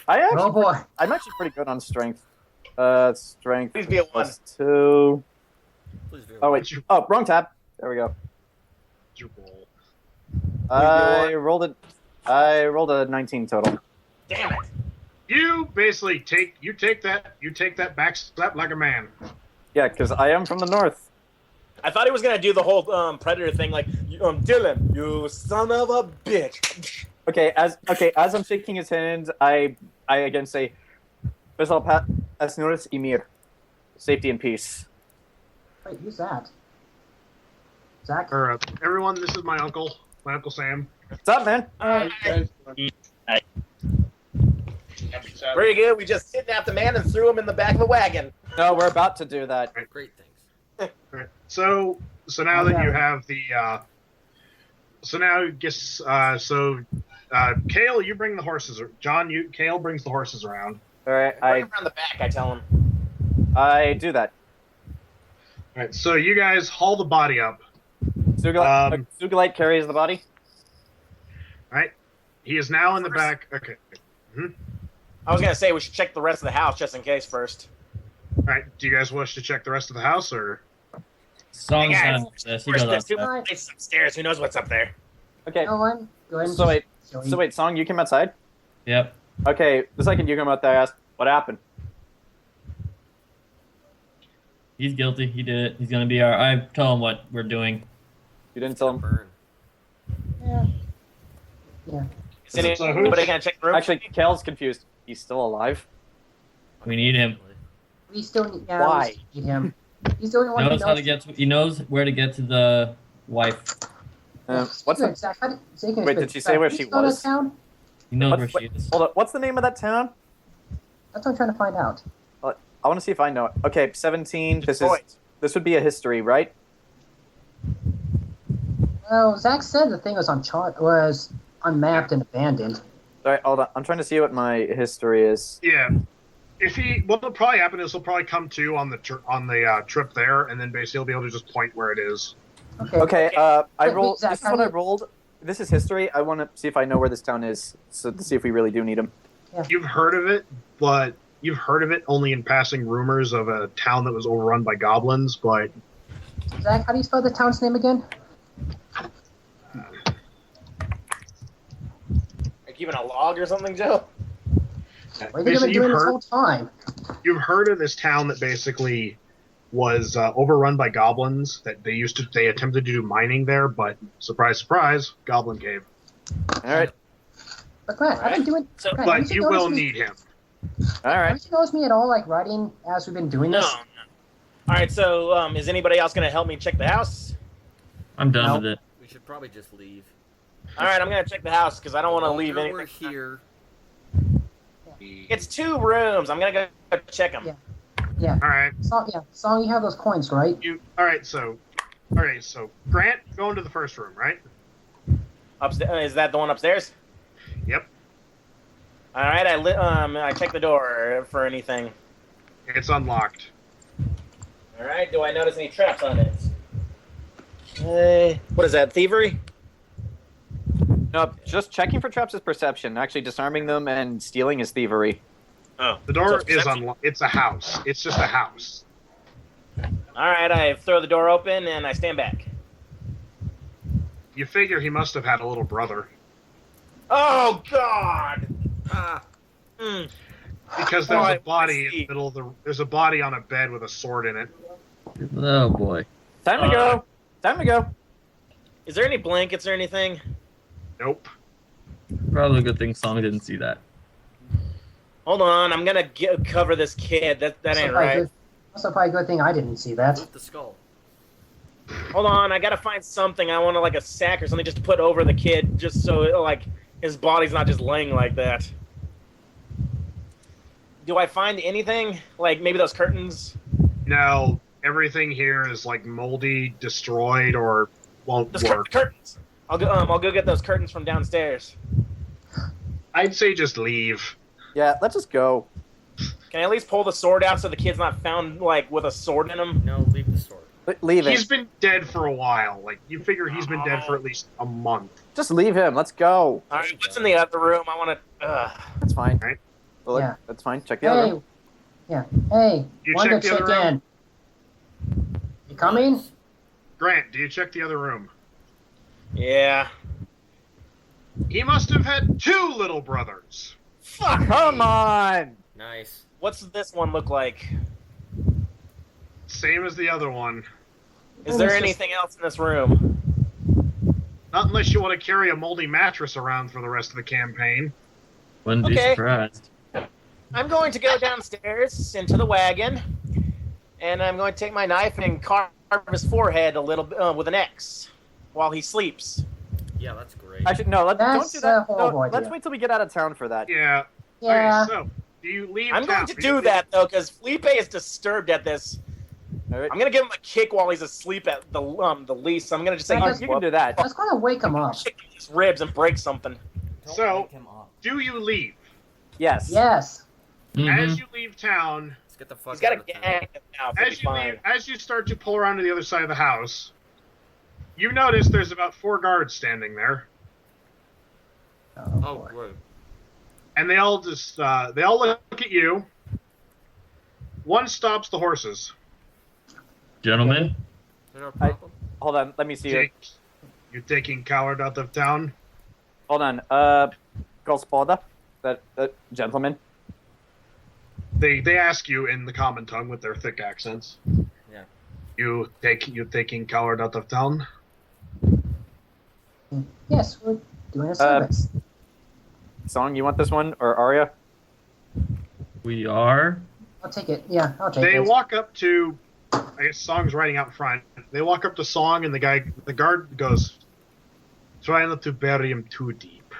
Oh boy. I'm actually pretty good on strength. Strength Please be a 1. plus 2. Please be Oh wait. Oh, wrong tab. There we go. Your roll. I rolled a 19 total. Damn it. You basically take that back step like a man. Yeah, because I am from the north. I thought he was gonna do the whole Predator thing, like, Dylan, you son of a bitch. Okay, as I'm shaking his hand, I again say, "Besal Asnuris Emir, safety and peace." Wait, who's that? Zach? Or everyone, this is my uncle Sam. What's up, man? Very good. We just kidnapped the man and threw him in the back of the wagon. No, we're about to do that. Great things. Right. So now that you have the, Khale, you bring the horses. Khale brings the horses around. All right, Bring him around the back, I tell him. I do that. All right. So you guys haul the body up. Sugulite carries the body. Right. He is now in the back. Okay. I was gonna say we should check the rest of the house just in case first. All right. Do you guys wish to check the rest of the house, or? Song's Hey, guys, not this. He There's goes two outside. places upstairs. Who knows what's up there? Okay. No one? Go ahead and So wait, just- so wait, Song, you came outside. Yep. Okay, the second you come out there, I asked, "What happened?" He's guilty. He did it. He's gonna be our. I tell him what we're doing. You didn't tell him. Burn. Yeah. Yeah. Is anybody gonna check the room? Actually, Khale's confused. He's still alive. We need him. We still need, Why? we still need him. He's the only one He who knows how to get. He knows where to get to the wife. What's the? Zach, Wait, did she say where she was? Town? He knows What's, where she is. hold on. What's the name of that town? That's what I'm trying to find out. I want to see if I know it. Okay, 17. Detroit. This would be a history, right? Well, Zach said the thing was unmapped and abandoned. All right, hold on. I'm trying to see what my history is. Yeah. What'll probably happen is he'll probably come to on the trip there, and then basically he'll be able to just point where it is. Okay. I Wait, rolled. Zach, This is what I rolled. This is history. I want to see if I know where this town is, so to see if we really do need him. You've heard of it, but you've heard of it only in passing rumors of a town that was overrun by goblins. But Zach, how do you spell the town's name again? Are you keeping a log or something, Joe? What have you been doing this whole time? You've heard of this town that basically was overrun by goblins. That they attempted to do mining there, but surprise, surprise, goblin cave. All right. But Grant, I've been doing. So- Grant, But haven't you noticed will me- need him. All right. Haven't you noticed me at all, like writing as we've been doing No. this? All right. So, is anybody else gonna help me check the house? I'm done No. with it. We should probably just leave. All right, I'm gonna check the house because I don't want to leave Longer anything. We're here. It's 2 rooms. I'm gonna go check them. Yeah. Yeah. All right. Song, you have those coins, right? All right. So Grant, go into the first room, right? Upstairs? Is that the one upstairs? Yep. All right. I check the door for anything. It's unlocked. All right. Do I notice any traps on it? What is that? Thievery? No, just checking for traps is perception. Actually, disarming them and stealing is thievery. Oh, The door so is perception. unlocked. It's a house. It's just a house. All right. I throw the door open and I stand back. You figure he must have had a little brother. Oh God! Ah, Mm. Because Oh, there's I a body in see. the middle of there's a body on a bed with a sword in it. Oh boy. Time to go. Time to go. Is there any blankets or anything? Nope. Probably a good thing Song didn't see that. Hold on. I'm gonna cover this kid. That ain't right. Also, probably a good thing I didn't see that. loot the skull. Hold on. I gotta find something. I want like a sack or something just to put over the kid, just so like his body's not just laying like that. Do I find anything? Like maybe those curtains? No, everything here is like moldy, destroyed, or won't Those work. curtains. I'll go get those curtains from downstairs. I'd say just leave. Yeah, let's just go. Can I at least pull the sword out so the kid's not found like with a sword in him? No, leave the sword. Leave it. He's been dead for a while. Like, you figure he's been dead for at least a month. Just leave him. Let's go. All right, what's in the other room? I want to. That's fine. Right. Well, Yeah. that's fine. Check the other Hey. room. Yeah. Hey. You Want check to the check other room? in? You coming? Grant, do you check the other room? Yeah. He must have had 2 little brothers. Fuck. Come on. Nice. What's this one look like? Same as the other one. Is there anything else in this room? Not unless you want to carry a moldy mattress around for the rest of the campaign. Wouldn't be Okay. surprised. I'm going to go downstairs into the wagon, and I'm going to take my knife and carve his forehead a little bit with an X while he sleeps. Yeah, that's great. Actually, no. Don't That's do that. a horrible No, let's idea. wait till we get out of town for that. Yeah. Yeah. Okay, so, do you leave I'm town? going to do that though, because Phillipe is disturbed at this. All right. I'm gonna give him a kick while he's asleep at the least. I'm gonna just say, Yeah, You can do that. That's gonna wake him up. kick his ribs and break something. So, do you leave? Yes. Yes. As you leave town, Let's get the fuck He's got out a of town. gang now. He'll be as you fine. leave, as you start to pull around to the other side of the house, you notice there's about 4 guards standing there, Oh, boy. wait. and they all look at you. One stops the horses. Gentlemen, Is there a problem? Hold on. Let me see it. You're taking coward out of town. Hold on. Gospoda, that gentleman. They ask you in the common tongue with their thick accents. Yeah. You taking coward out of town? Yes, we're doing a service. Song, you want this one or Aria? we are. I'll take it. Yeah, I'll take They it. walk up to, I guess Song's riding out front. They walk up to Song, and the guard goes, "Try not to bury him too deep."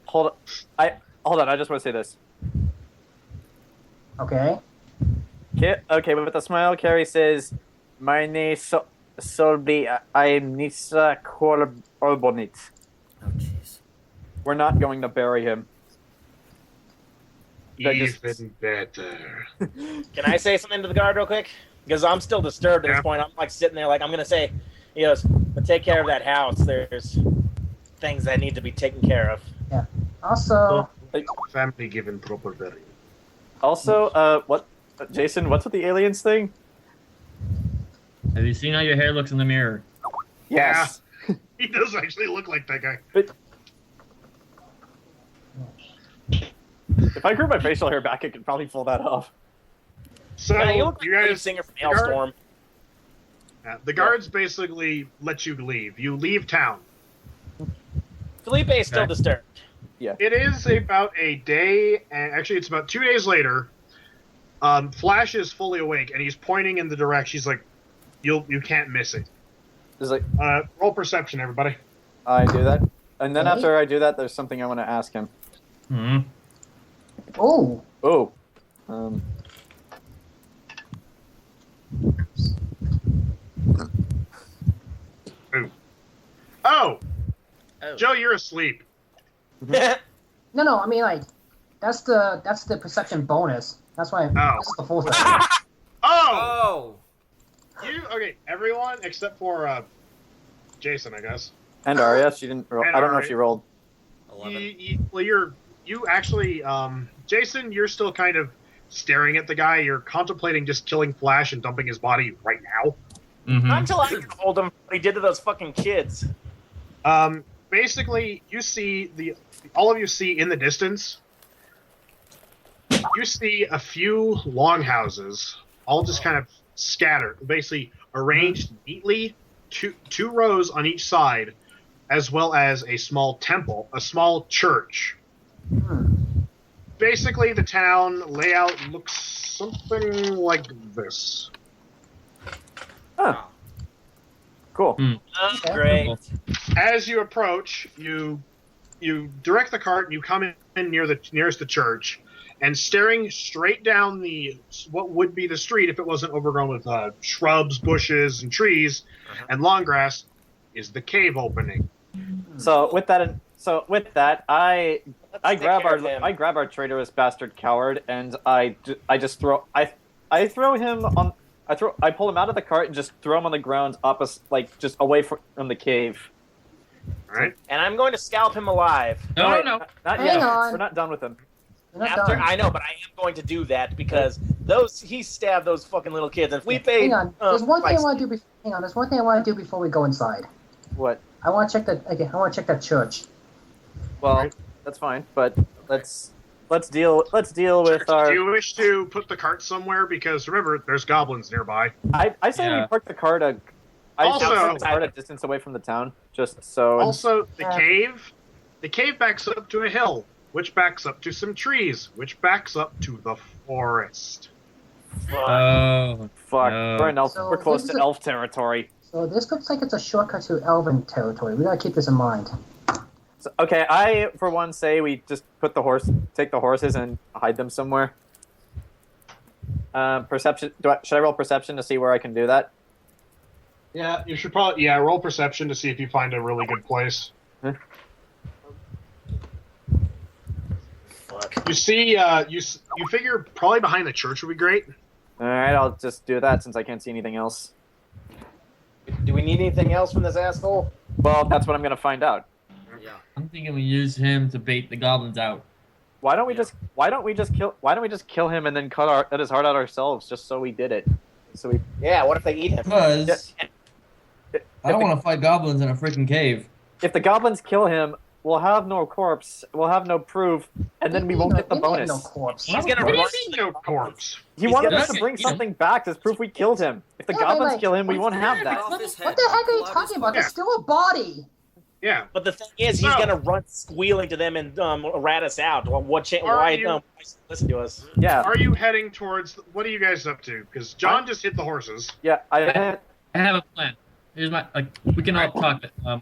Hold on. I just want to say this. Okay. Okay, with a smile, Carrie says, "My name Solby. I am Nisa Korbonit." Oh, jeez. We're not going to bury him. That just- Even better. Can I say something to the guard real quick? Because I'm still disturbed at this point. I'm like sitting there, like I'm gonna say, he goes, "But take care of that house. There's things that need to be taken care of." Also, Family given proper burial. Also, what, Jayson? What's with the aliens thing? Have you seen how your hair looks in the mirror? Yes. He does actually look like that guy. If I grew my facial hair back, I could probably pull that off. So Yeah, you look like you the lead guys, singer from Hailstorm. the guards basically let you leave. You leave town. Phillipe is still Okay. disturbed. It is about a day, and actually it's about 2 days later. Flash is fully awake, and he's pointing in the direction. He's like, you can't miss it. It's like, Roll perception, everybody. I do that. And then Okay. after I do that, there's something I want to ask him. Hmm. oh, Oh. Oh, Oh. Joe, you're asleep. no, I mean like, that's the perception bonus. That's why this is the full thing. Oh, Oh! okay, everyone except for Jayson, I guess. And Aria, she didn't roll. And I don't know Aria. if she rolled. 11. You actually, Jayson, you're still kind of staring at the guy. You're contemplating just killing Flash and dumping his body right now. Mm-hmm. Not until I told him what he did to those fucking kids. Basically, you see all of you see in the distance. You see a few longhouses, all just kind of scattered, basically arranged neatly, two rows on each side, as well as a small temple, a small church. Basically, the town layout looks something like this. Huh. Cool. Oh, great. As you approach, you direct the cart and you come in nearest the church, and staring straight down what would be the street if it wasn't overgrown with shrubs, bushes, and trees, and long grass, is the cave opening. So with that So with that, I take grab care of him. our traitorous bastard coward, and I just throw I throw him on. I pull him out of the cart and just throw him on the ground, opposite, like just away from the cave. All right. And I'm going to scalp him alive. No, wait, no. not Hang yet. on. We're not done with him. You're not After done. I know, but I am going to do that because he stabbed those fucking little kids, and if we paid. Hang on. There's one thing I price- want to do. Hang on. There's one thing I want to do before we go inside. What? I want to check that. Okay, I want to check that church. Well, Right. that's fine, but let's deal with Do our. you wish to put the cart somewhere? Because remember, there's goblins nearby. I say Yeah. we park the cart a. Also- park the cart a distance away from the town, just so. Also, the Yeah. cave. The cave backs up to a hill, which backs up to some trees, which backs up to the forest. Oh, Fuck, no. we're close this to is elf territory. So this looks like it's a shortcut to Elven territory. We gotta keep this in mind. So, okay, I for one say we just take the horses and hide them somewhere. Perception. Should I roll perception to see where I can do that? Yeah, you should probably roll perception to see if you find a really good place. Fuck. You see, you figure probably behind the church would be great. All right, I'll just do that since I can't see anything else. Do we need anything else from this asshole? Well, that's what I'm gonna find out. Yeah. I'm thinking we use him to bait the goblins out. Why don't we just kill him and then cut his heart out ourselves just so we did it? So we Yeah, what if they eat him? Because if I don't the, want to fight goblins in a freaking cave. if the goblins kill him, we'll have no corpse, we'll have no proof, and then we won't get the bonus. No corpse. He's gonna What do you run mean no corpse? He He's wanted gonna us to bring eat him. something back as proof we killed him. If the Yeah, but goblins like, kill him, we won't have that. Off his head, What the heck are you blood is talking about? Yeah. There's still a body. Yeah. But the thing is, he's No. gonna run squealing to them and rat us out. Well, Are why you- listen to us? Yeah, Are you heading towards? What are you guys up to? Because John just hit the horses. yeah. I have a plan. Here's my. We can all talk. All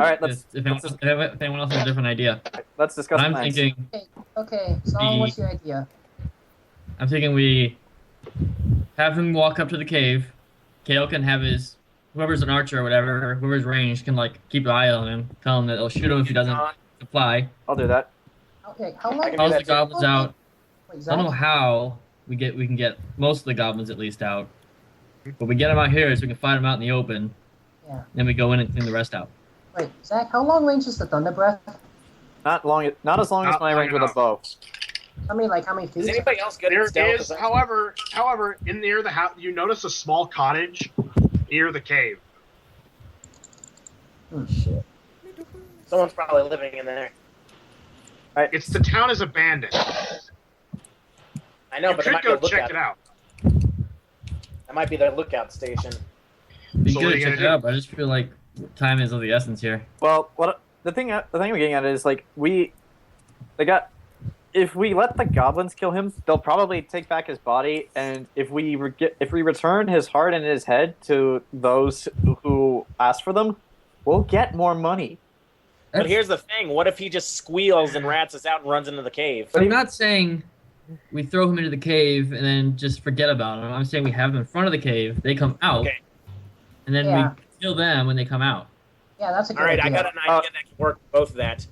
right, If anyone else has a different idea, let's discuss. I'm plans. thinking. Okay, so what's your idea? I'm thinking we have him walk up to the cave. Khale can have whoever's an archer or whatever, or whoever's ranged can keep an eye on him. Tell him that they'll shoot him if he doesn't comply. I'll do that. Okay, how long? can Calls do the that goblins out. Wait, I don't know how we can get most of the goblins at least out, but we get them out here so we can fight them out in the open. Yeah. Then we go in and clean the rest out. Wait, Zach, how long range is the Thunder Breath? Not as long as Not my long range with a enough. bow. I mean, like, how many feet? Is anybody else good There at stealth? is, however, in near the house, you notice a small cottage near the cave. Oh, shit. Someone's probably living in there. It's the town is abandoned. I know, You but it could might be go a check lookout. it out. That might be their lookout station. Be So what good are to you check gonna it do? out, but I just feel like time is of the essence here. Well, the thing I'm getting at is if we let the goblins kill him, they'll probably take back his body, and if we return his heart and his head to those who ask for them, we'll get more money. But here's the thing: what if he just squeals and rats us out and runs into the cave? I'm not saying we throw him into the cave and then just forget about him. I'm saying we have him in front of the cave. They come out, Okay. and then Yeah. we kill them when they come out. Yeah, that's a good All right, idea. I got an idea that can work both of that.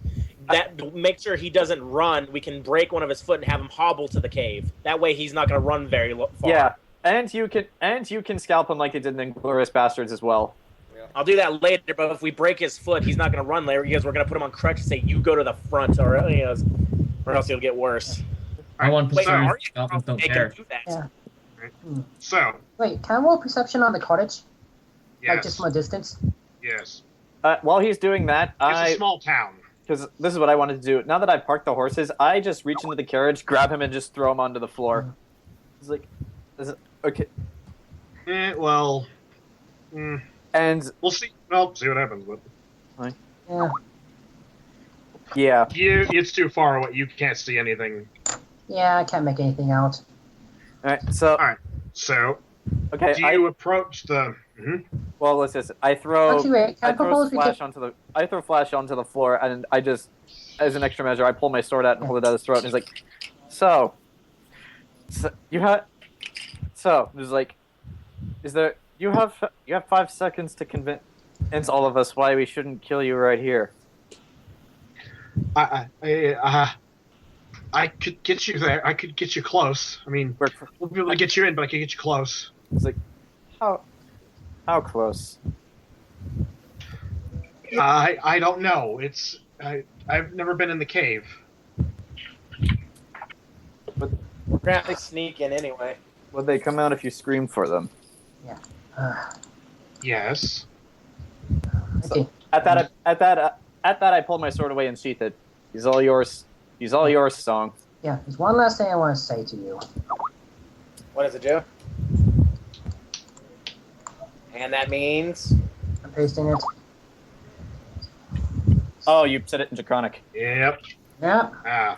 Make sure he doesn't run. We can break one of his foot and have him hobble to the cave. That way, he's not going to run very far. Yeah, and you can scalp him like they did in Inglourious Bastards as well. I'll do that later. But if we break his foot, he's not going to run later because we're going to put him on crutches. Say you go to the front, or else he'll get worse. I want Wait, position. are you Goblins don't make care. him do that? Yeah. So, Wait, can I roll perception on the cottage? Like, yes, just from a distance? yes, While he's doing that, it's a small town. because this is what I wanted to do. Now that I've parked the horses, I just reach into the carriage, grab him, and just throw him onto the floor. It's like, okay, Well, and we'll see. Well, see what happens. But Yeah. yeah, it's too far away. You can't see anything. Yeah, I can't make anything out. all right. So All right. So, okay, do you approach the? well, let's just I throw Actually, wait, can I throw propose we flash could... onto the floor, and I just, as an extra measure, I pull my sword out and hold it at his throat, and he's like, so you have, so there's like, is there you have 5 seconds to convince all of us why we shouldn't kill you right here. I could get you there. I could get you close. I mean, we'll be able to get you in, but I could get you close. It's like, how close? I don't know. I've never been in the cave. But We're gonna have to sneak in anyway. would they come out if you scream for them? Yeah. Yes. Okay. At that, I pulled my sword away and sheathed it. He's all yours. He's all yours, Song. Yeah. There's one last thing I want to say to you. What does it do? And that means I'm pasting it. Oh, you said it in Draconic. Yep. Yeah.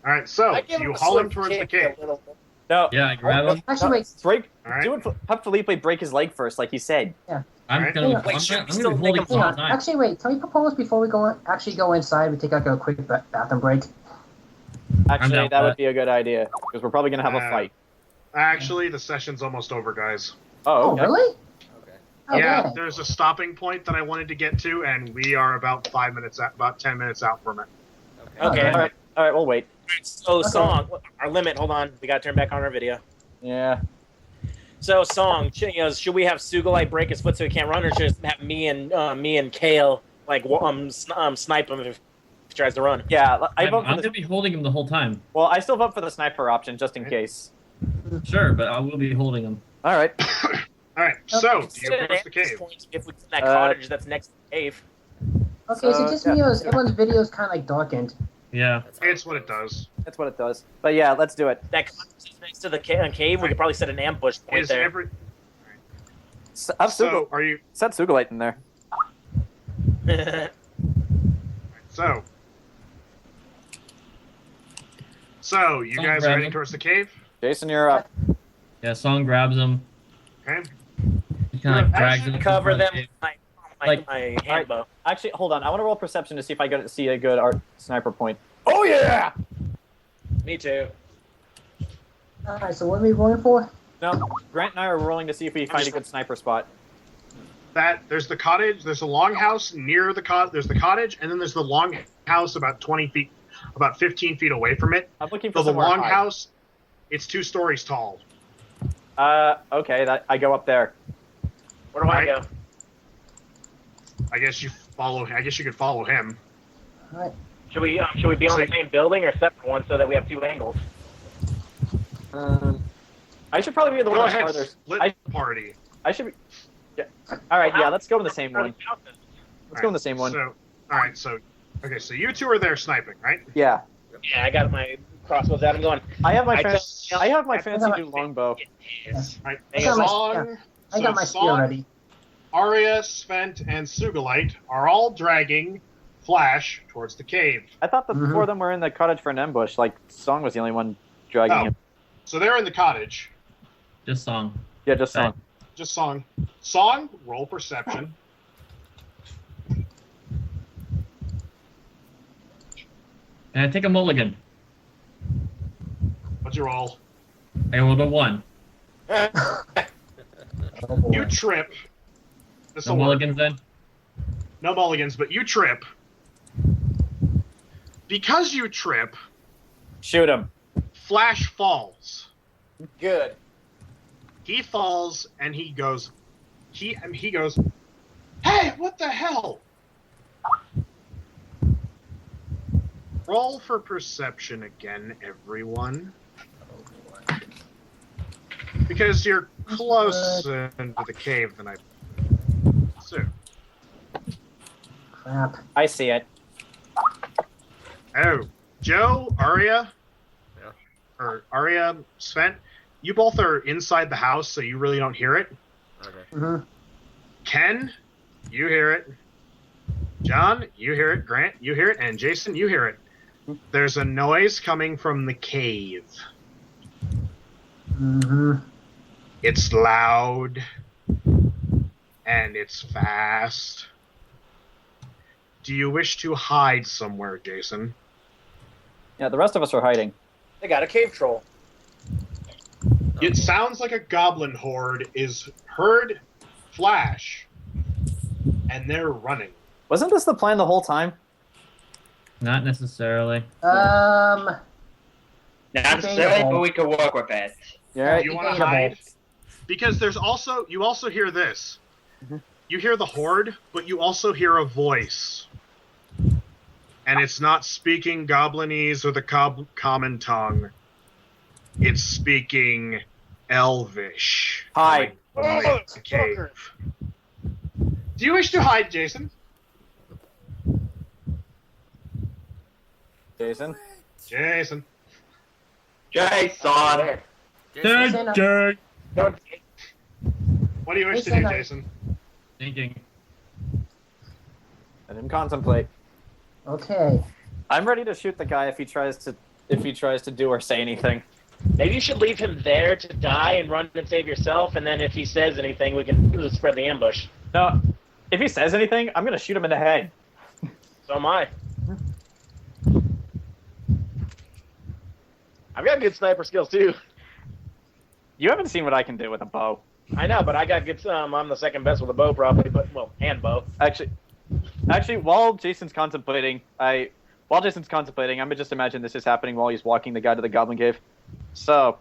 All right. So I give you him a haul sword him towards the kick cave. a little bit. No. Yeah, I grab him. Actually, wait. Break. All right. Do it. Have Phillipe break his leg first, like he said. I'm Alright. gonna. Wait, I'm should gonna we be still holding make him him the whole Hang on. time. Actually, wait. Can we propose before we actually go inside? We take like a quick bathroom break. Actually, down that for would that. be a good idea because we're probably gonna have a fight. Actually, the session's almost over, guys. Oh, Oh, okay. really? Okay. Oh, Yeah, dang. there's a stopping point that I wanted to get to, and we are about 10 minutes out from it. Okay. All right, we'll wait. So, Okay. Song, our limit. Hold on, we got to turn back on our video. Yeah. So, Song, should we have Sugulite break his foot so he can't run, or should we have me and Khale snipe him if he tries to run? Yeah. I I'm vote for gonna the. be holding him the whole time. Well, I still vote for the sniper option just in case. Sure, but I will be holding him. All right. All right, so do you approach the cave? If we get in that cottage that's next to the cave. Okay, so just yeah. me, everyone's video is kind of like darkened. Yeah. It's what it does. That's what it does. But yeah, let's do it. That cottage is next to the cave. We could probably set an ambush point Is there. every Have so are you set Sugulite in there. so you Don't guys grab are heading him. towards the cave? Jason, you're up. Yeah. Song grabs him. Okay. He kind of like drags him. Cover them Like, with my hand bow. Actually, hold on. I want to roll perception to see if I get to see a good sniper point. Oh yeah! Me too. Alright, so what are we rolling for? No, Grant and I are rolling to see if we find a good sniper spot. There's the cottage. There's a longhouse near the cottage. There's the cottage, and then there's the longhouse about 15 feet away from it. I'm looking for So the somewhere high. longhouse, it's 2 stories tall. Okay, I go up there. Where do I Right. go? I guess you could follow him. Alright. Should we be on the same building or separate one so that we have 2 angles? I should probably be the one Go that's ahead, farther. split the party. I should be. Yeah. All right. Yeah. Let's go in the same one. Let's go in the same one. So, all right. So, okay. So you two are there sniping, right? Yeah. Yeah, I got my crossbows out. I'm going. I have my I fancy. just- I have my I fancy got new longbow. Yes. All right. I got my- Song, I got my spear Song, ready. Aria, Svent, and Sugulite are all dragging Flash towards the cave. I thought the Mhm. 4 of them were in the cottage for an ambush. Like Song was the only one dragging Oh. him. So they're in the cottage. just Song. Yeah, just Song. Just Song. Song, roll perception. And I take a mulligan. What's your roll? I rolled a 1. Oh, boy. You trip. This No will work. mulligans then? No mulligans, but you trip. Because you trip, Shoot him. Flash falls. Good. He falls and he goes, he goes, hey, what the hell? Roll for perception again, everyone. Because you're closer into the cave than I. So, Crap. I see it. oh, Joe, Aria, Yeah. or Aria, Svent, you both are inside the house, so you really don't hear it. Okay. Mm-hmm. Ken, you hear it. John, you hear it. Grant, you hear it. And Jayson, you hear it. There's a noise coming from the cave. Mm-hmm. It's loud. And it's fast. Do you wish to hide somewhere, Jayson? Yeah, the rest of us are hiding. They got a cave troll. It sounds like a goblin horde is heard Flash, and they're running. Wasn't this the plan the whole time? Not necessarily. Not necessarily, Debatable. but we could work with it. Yeah. Do you want to hide? Because you also hear this. You hear the horde, but you also hear a voice. And it's not speaking Goblinese or the common tongue. It's speaking Elvish. Hi. Coming from the cave. Do you wish to hide, Jayson? Jason. Jayson. Jayson. Jayson, What do you wish to do, Jayson, Jayson? Thinking. Let him contemplate. Okay. I'm ready to shoot the guy if he tries to do or say anything. Maybe you should leave him there to die and run and save yourself, and then if he says anything, we can spread the ambush. No, if he says anything, I'm gonna shoot him in the head. So am I. I've got good sniper skills too. You haven't seen what I can do with a bow. I know, but I got good. I'm the second best with a bow, probably. But and bow. Actually, while Jason's contemplating, I'm gonna just imagine this is happening while he's walking the guy to the goblin cave. So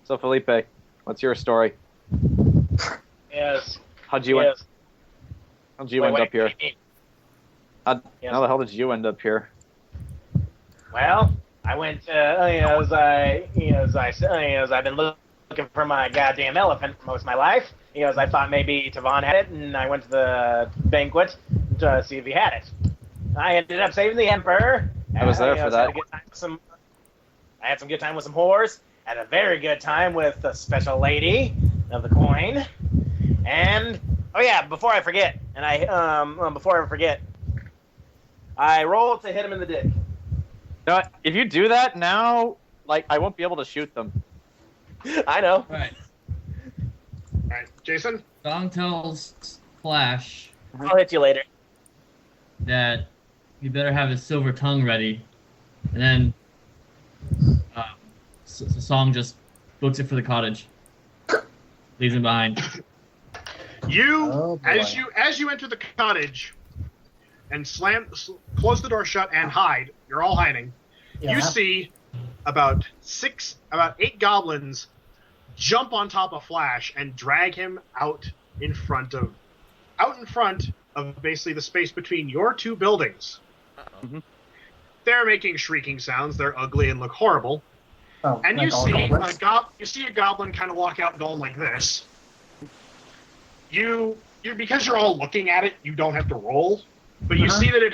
Phillipe, what's your story? Yes. How'd you end up here? How the hell did you end up here? Well, I went. As I've been looking for my goddamn elephant most of my life. As I thought maybe Tavon had it, and I went to the banquet to see if he had it. I ended up saving the emperor. I was there for that. I had some good time with some whores. Had a very good time with the special lady of the coin. And before I forget, I rolled to hit him in the dick. No, if you do that now, I won't be able to shoot them. I know. Right. Alright, Jayson? Song tells Flash I'll hit you later. that he better have his silver tongue ready, and then the Song just books it for the cottage, leaves him behind. As you enter the cottage and close the door shut and hide, you're all hiding. Yeah. You see about 8 goblins jump on top of Flash and drag him out in front of basically the space between your two buildings. Mhm. They're making shrieking sounds. They're ugly and look horrible. Oh, And like you all see goblins? a goblin kind of walk out going like this. You because you're all looking at it, you don't have to roll, but you see that it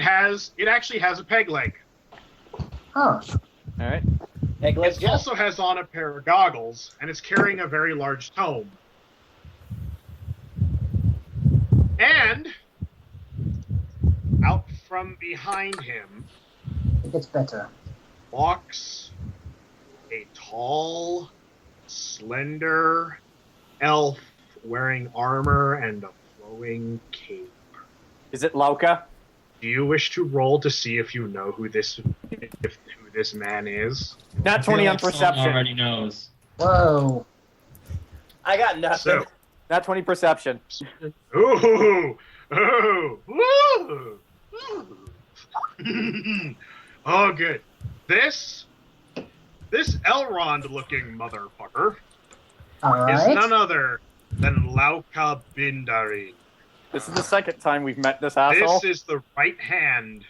actually has a peg leg. Huh. All right. It also has on a pair of goggles, and it's carrying a very large tome. And out from behind him It gets better. walks a tall, slender elf wearing armor and a flowing cape. Is it Lauka? Do you wish to roll to see if you know who this man is? Not 20 on Song perception. already knows. Whoa. I got nothing. So, Not 20 perception. ooh, ooh, ooh, ooh. Oh, good. This Elrond-looking motherfucker All is right. none other than Lauka Bindari. This is the second time we've met this asshole. This is the right hand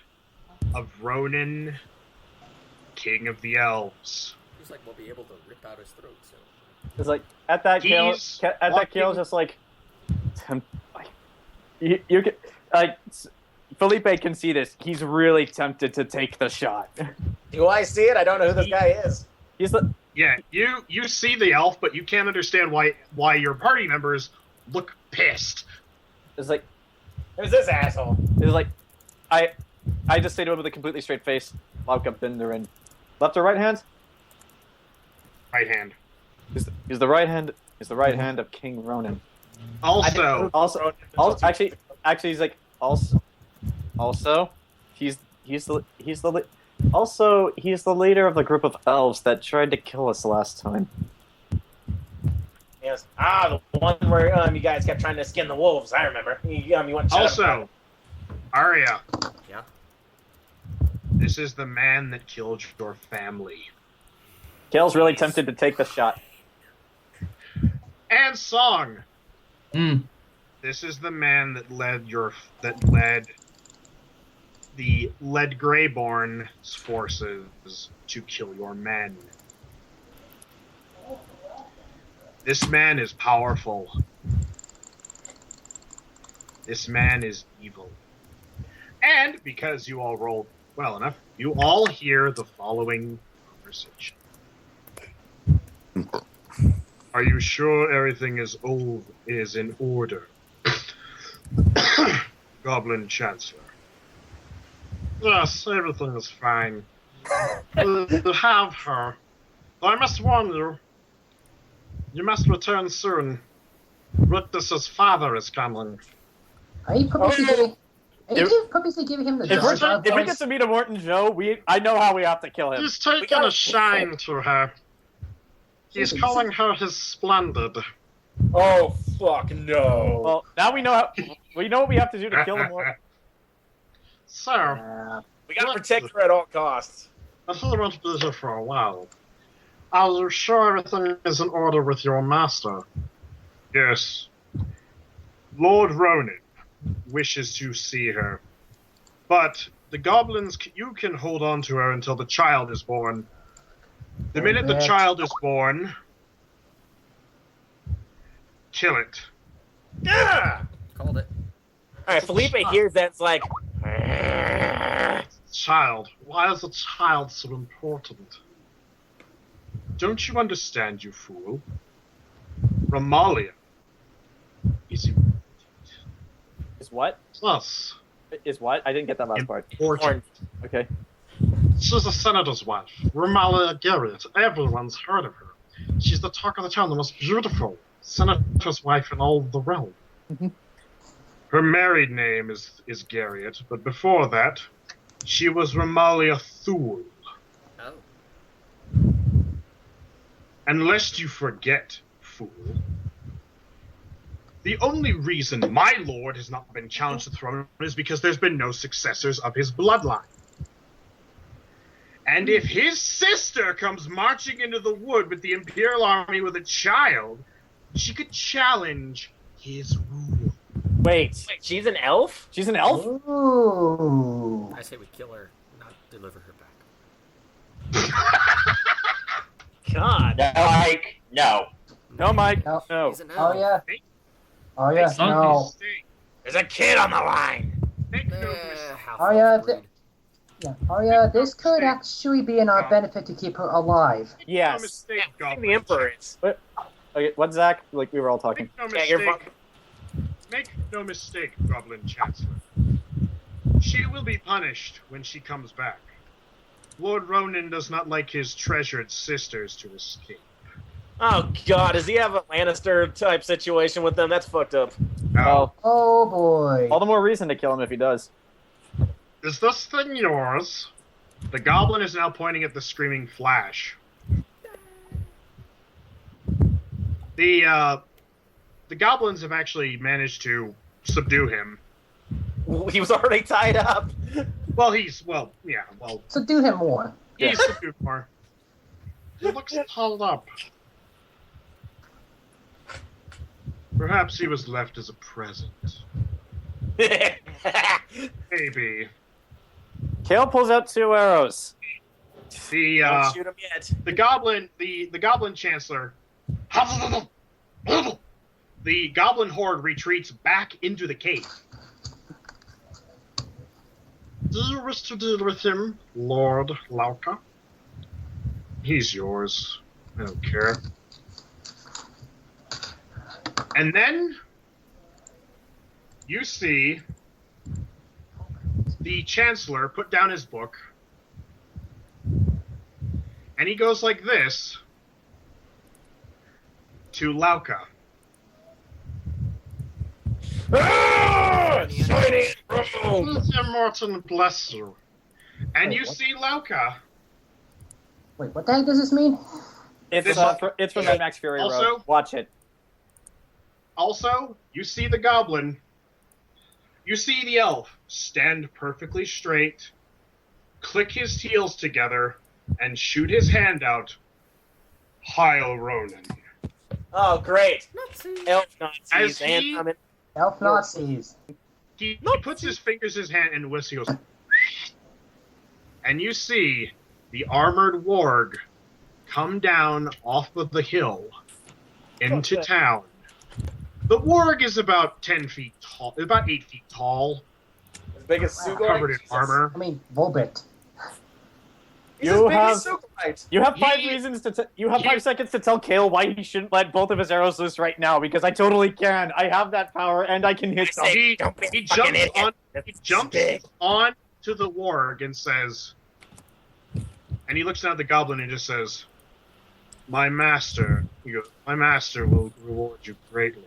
of Ronan, King of the Elves. He's like, we'll be able to rip out his throat soon. It's like at that kill, He's it's just like, you can, Phillipe can see this. He's really tempted to take the shot. Do I see it? I don't know who this guy is. He's the Yeah, you see the elf, but you can't understand why your party members look pissed. it's like Who's this asshole? it's like I just say to him with a completely straight face, Lauka Bindarin. Left or right hand? Right hand. Is the right hand of King Ronan. Also, Actually he's like also he's the leader of the group of elves that tried to kill us last time. Yes. The one where you guys kept trying to skin the wolves. I remember. You went. Aria. Yeah? This is the man that killed your family. Khale's really tempted to take the shot. And Song. Mm. This is the man that led the Greyborn's forces to kill your men. This man is powerful. This man is evil. And because you all rolled well enough, you all hear the following conversation. Are you sure everything is in order? Goblin Chancellor. Yes, everything is fine. You have her. But I must warn you, you must return soon. Rictus's father is coming. Are you purposely giving him the If we get to meet a Morton Joe, I know how we have to kill him. He's taking a shine to her. He's calling her his splendid. Oh fuck no! Well, now we know what we have to do to kill the Morton. So, We gotta protect her at all costs. I thought I want to be here for a while. Are you sure everything is in order with your master? Yes. Lord Ronan wishes to see her. But the goblins, you can hold on to her until the child is born. The minute the child is born, kill it. Yeah! Called it. Alright, Phillipe hears that, it's like... Child. Why is the child so important? Don't you understand, you fool? Romalia is Is what? plus Is what? I didn't get that last part. important. Okay. She's a senator's wife, Romalia Garrett. Everyone's heard of her. She's the talk of the town, the most beautiful senator's wife in all the realm. Mm-hmm. Her married name is Garriott, but before that, she was Romalia Thule. Oh. And lest you forget, fool, the only reason my lord has not been challenged to the throne is because there's been no successors of his bloodline. And if his sister comes marching into the wood with the Imperial army with a child, she could challenge his rule. Wait, she's an elf? She's an elf? Ooh. I say we kill her, not deliver her back. God. No, Mike. No. No, Mike. No. No. He's an Oh elf. yeah. Oh yeah. No. There's a kid on the line! Make no Eh, mistake. half Oh yeah. elf breed. Yeah. Oh yeah. This could actually be in our benefit to keep her alive. No Yes. mistake, Yeah, Goblin. the Emperor is. Okay, what, Zach? Like, we were all talking. Make no Yeah, you're mistake. Make no mistake, Goblin Chancellor. She will be punished when she comes back. Lord Ronan does not like his treasured sisters to escape. Oh god, does he have a Lannister type situation with them? That's fucked up. Now, Oh boy. All the more reason to kill him if he does. is this thing yours? The goblin is now pointing at the screaming Flash. The goblins have actually managed to subdue him. He was already tied up. Well, So do him more. he's subdued more. He looks huddled up. Perhaps he was left as a present. Maybe. Khale pulls out 2 arrows. Don't shoot him yet. The goblin chancellor, the goblin horde retreats back into the cave. Do you wish to deal with him, Lord Lauka? He's yours. I don't care. And then you see the chancellor put down his book, and he goes like this to Lauka. Sir Morton bless you. And Wait, you what? see Lauka. Wait, what the heck does this mean? It's This- from Mad Max Fury Road. Also- Watch it. Also, you see the goblin. You see the elf stand perfectly straight, click his heels together and shoot his hand out. Heil Ronan. Oh, great. Elf As Nazis and he- summon. Elf Nazis. He puts his fingers in his hand and whistles. And you see the armored warg come down off of the hill into town. The warg is about 10 feet tall, about 8 feet tall, As big as Wow. Sugulite. covered in Jesus. armor. I mean, Volbit. He's You as big as have- Sugulite. You have 5 He- reasons to. You have he- 5 seconds to tell Khale why he shouldn't let both of his arrows loose right now, because I totally can. I have that power, and I can hit them. He, Don't be a he fucking jumps idiot. on. He It's jumps big. on to the warg and says, and he looks down at the goblin and just says, "My master," he goes, "My master will reward you greatly.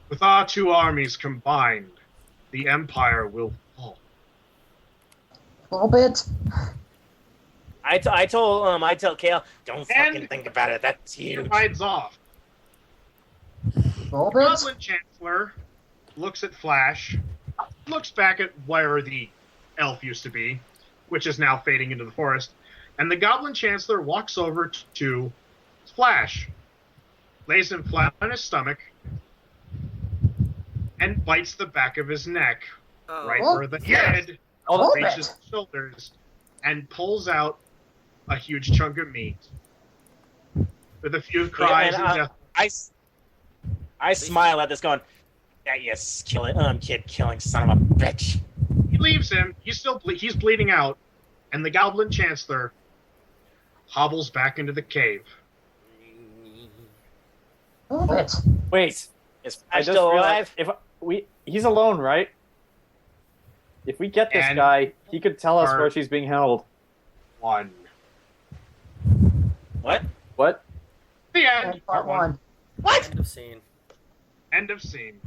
With our two armies combined, the empire will fall." Volbit. I tell Khale, don't fucking And- think about it. That's He huge. rides off. Volbit. Goblin Chancellor looks at Flash, looks back at where the elf used to be, which is now fading into the forest, and the Goblin Chancellor walks over to Flash, lays him flat on his stomach, and bites the back of his neck, Oh. right Oh, where the yes. head Volbit. reaches the shoulders, and pulls out a huge chunk of meat. With a few cries and, and death. I smile at this, going, "Yeah, you kid killing son of a bitch." He leaves him. He's bleeding out, and the Goblin Chancellor hobbles back into the cave. Volbit. Wait, Is I Flash just still realized alive? he's alone, right? If we get this And guy, he could tell us our- where she's being held. One. What? What? The end. And part one. What? End of scene. End of scene.